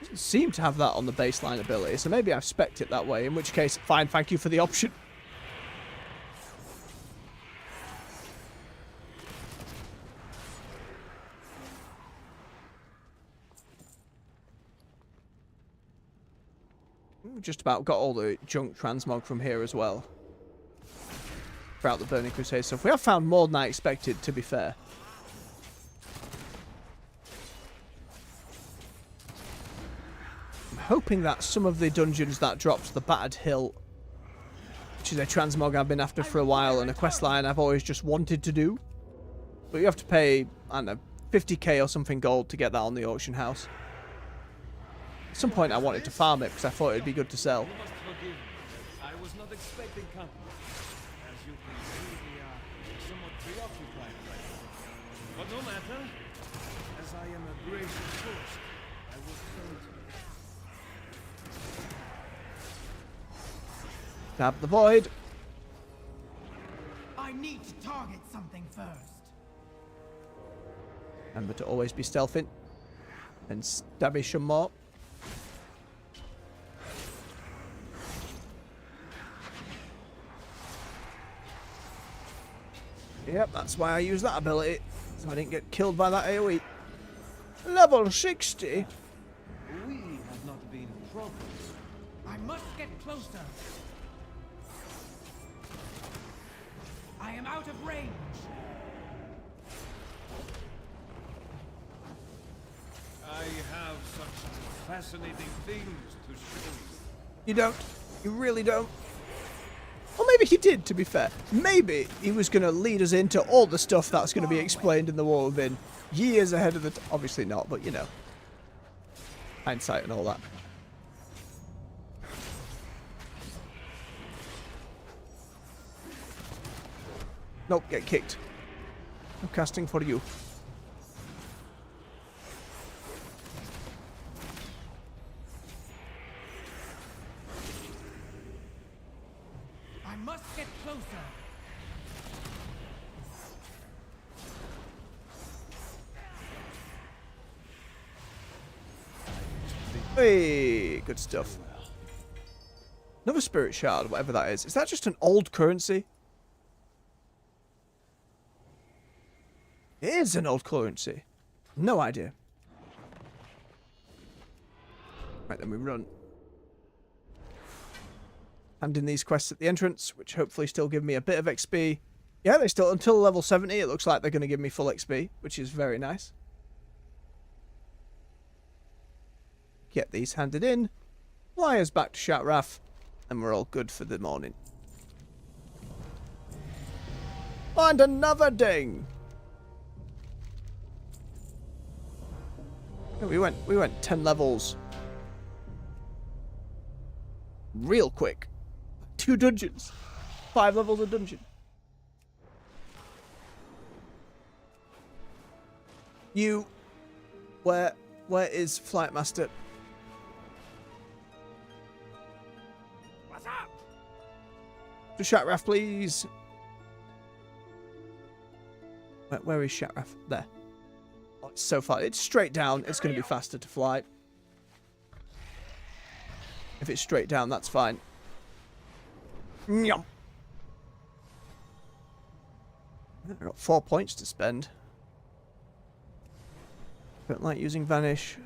Doesn't seem to have that on the baseline ability, so maybe I've spec'd it that way, in which case, fine, thank you for the option. Just about got all the junk transmog from here as well. Throughout the Burning Crusade stuff. We have found more than I expected, to be fair. I'm hoping that some of the dungeons that dropped the Battered Hill, which is a transmog I've been after for a while and a questline I've always just wanted to do. But you have to pay, I don't know, 50k or something gold to get that on the auction house. At some point I wanted to farm it because I thought it'd be good to sell. You must forgive me. I was not expecting company. As you can see, we are somewhat preoccupied right now. But no matter. As I am a gracious host, I will come to you. Stab the void. I need to target something first. Remember to always be stealthing and stabby some more. Yep, that's why I use that ability, so I didn't get killed by that AoE. Level 60? We have not been progress. I must get closer. I am out of range. I have such fascinating things to show you. You don't. You really don't. Or maybe he did, to be fair. Maybe he was going to lead us into all the stuff that's going to be explained in the War Within years ahead of the... Obviously not, but you know. Hindsight and all that. Nope, get kicked. I'm casting for you. I must get closer. Hey, good stuff. Another spirit shard, whatever that is. Is that just an old currency? It is an old currency. No idea. Right, then we run. Handing these quests at the entrance, which hopefully still give me a bit of XP. Yeah, they still, until level 70, it looks like they're going to give me full XP, which is very nice. Get these handed in. Fly us back to Shatrath, and we're all good for the morning. And another ding! Yeah, we went 10 levels. Real quick. 2 dungeons. 5 levels of dungeon. You... Where is Flight Master? What's up? To Shatrath, please. Where is Shatrath? There. Oh, it's so far. It's straight down. It's going to be faster to fly. If it's straight down, that's fine. Nyum. I've got 4 points to spend. Don't like using Vanish.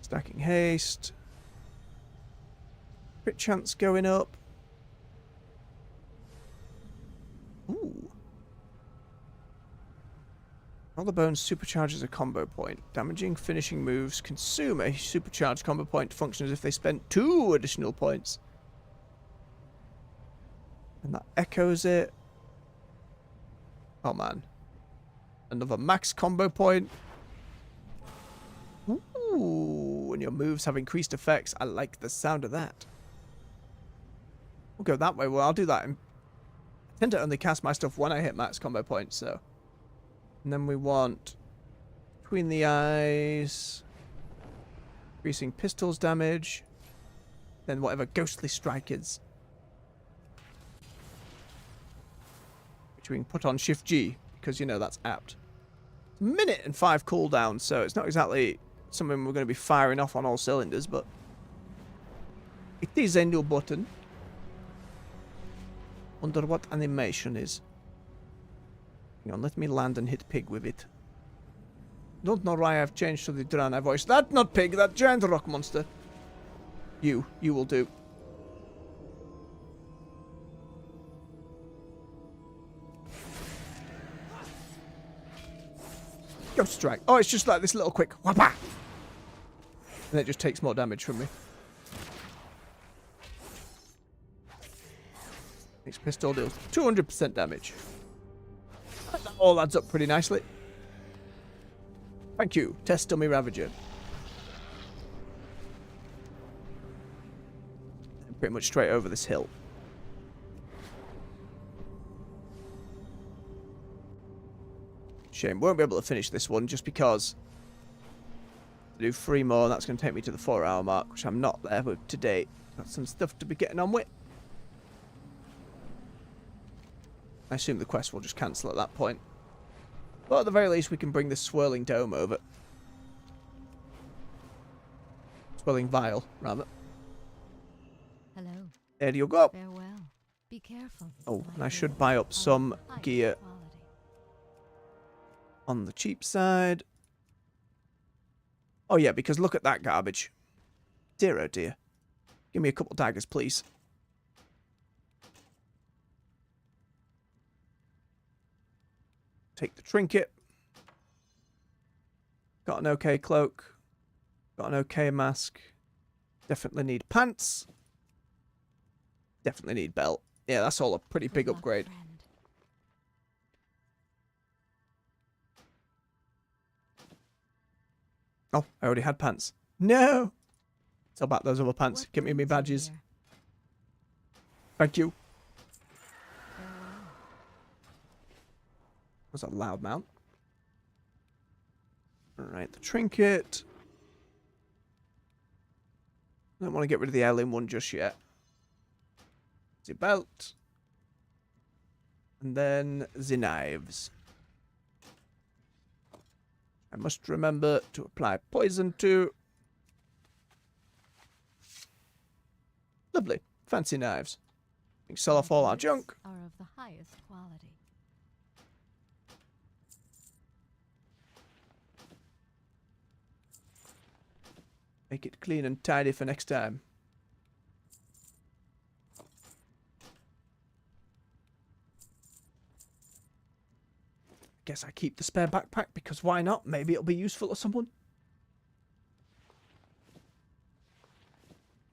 Stacking Haste. Crit chance going up. Ooh. All the bones supercharges a combo point. Damaging finishing moves consume a supercharged combo point to function as if they spent 2 additional points. And that echoes it. Oh man. Another max combo point. Ooh, and your moves have increased effects. I like the sound of that. We'll go that way. Well, I'll do that. I tend to only cast my stuff when I hit max combo points, so. And then we want Between the Eyes, increasing pistols damage, then whatever Ghostly Strike is, which we can put on Shift G because you know that's apt. Minute and 5 cooldown, so it's not exactly something we're going to be firing off on all cylinders, but it is a new button. Wonder what animation is. Hang on, let me land and hit pig with it. Don't know why I've changed to the Drana voice. That not pig, that giant rock monster. You will do. Ghost strike. Oh, it's just like this little quick whappa. And it just takes more damage from me. Each pistol deals 200% damage. That all adds up pretty nicely. Thank you, Test Dummy Ravager. Pretty much straight over this hill. Shame, won't be able to finish this one just because to do 3 more, that's going to take me to the 4-hour mark, which I'm not there with today. Got some stuff to be getting on with. I assume the quest will just cancel at that point. But at the very least, we can bring this swirling dome over. Swirling vial, rather. Hello. There you go. Farewell. Be careful. Oh, and I should buy up some gear on the cheap side. Oh yeah, because look at that garbage. Dear oh dear. Give me a couple daggers, please. Take the trinket. Got an okay cloak. Got an okay mask. Definitely need pants. Definitely need belt. Yeah, that's all a pretty big upgrade. Oh, I already had pants. No! Sell back those other pants. Give me badges. Thank you. Was a loud mount. Alright, the trinket. Don't want to get rid of the heirloom one just yet. The belt. And then the knives. I must remember to apply poison to. Lovely. Fancy knives. We can sell off all our junk. Are of the highest quality. Make it clean and tidy for next time. Guess I keep the spare backpack because why not? Maybe it'll be useful to someone.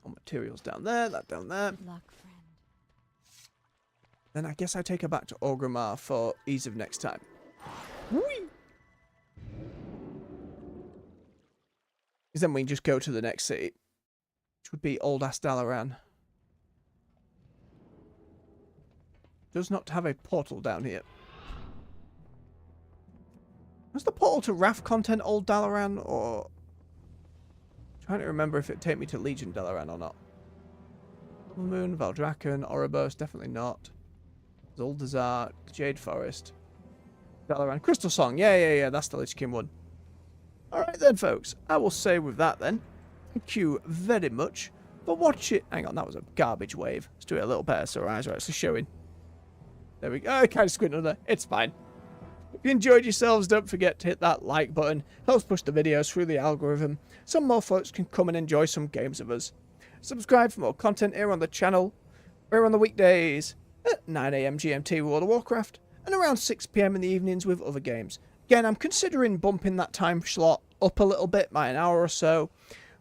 All materials down there, that down there. Good luck, friend. Then I guess I take her back to Orgrimmar for ease of next time. Whee! Because then we can just go to the next city, which would be Old Ass Dalaran. Does not have a portal down here. Was the portal to Wrath content Old Dalaran, or... I'm trying to remember if it'd take me to Legion Dalaran or not. Full Moon, Valdrakken, Oribos, definitely not. Zuldazar, Jade Forest. Dalaran, Crystal Song, yeah, that's the Lich King one. Alright then, folks, I will say with that then, thank you very much for watching. Hang on, that was a garbage wave. Let's do it a little better so our eyes are actually showing. There we go. I kind of squinted there. It's fine. If you enjoyed yourselves, don't forget to hit that like button. Helps push the videos through the algorithm. Some more folks can come and enjoy some games of us. Subscribe for more content here on the channel. We're on the weekdays at 9 AM GMT World of Warcraft and around 6 PM in the evenings with other games. Again, I'm considering bumping that time slot up a little bit by an hour or so.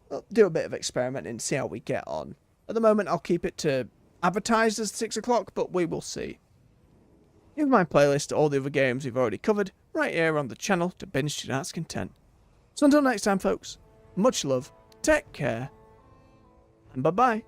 We'll do a bit of experimenting and see how we get on. At the moment, I'll keep it to advertised as 6 o'clock, but we will see. You have my playlist to all the other games we've already covered right here on the channel to binge to your heart's content. So until next time, folks, much love, take care, and bye-bye.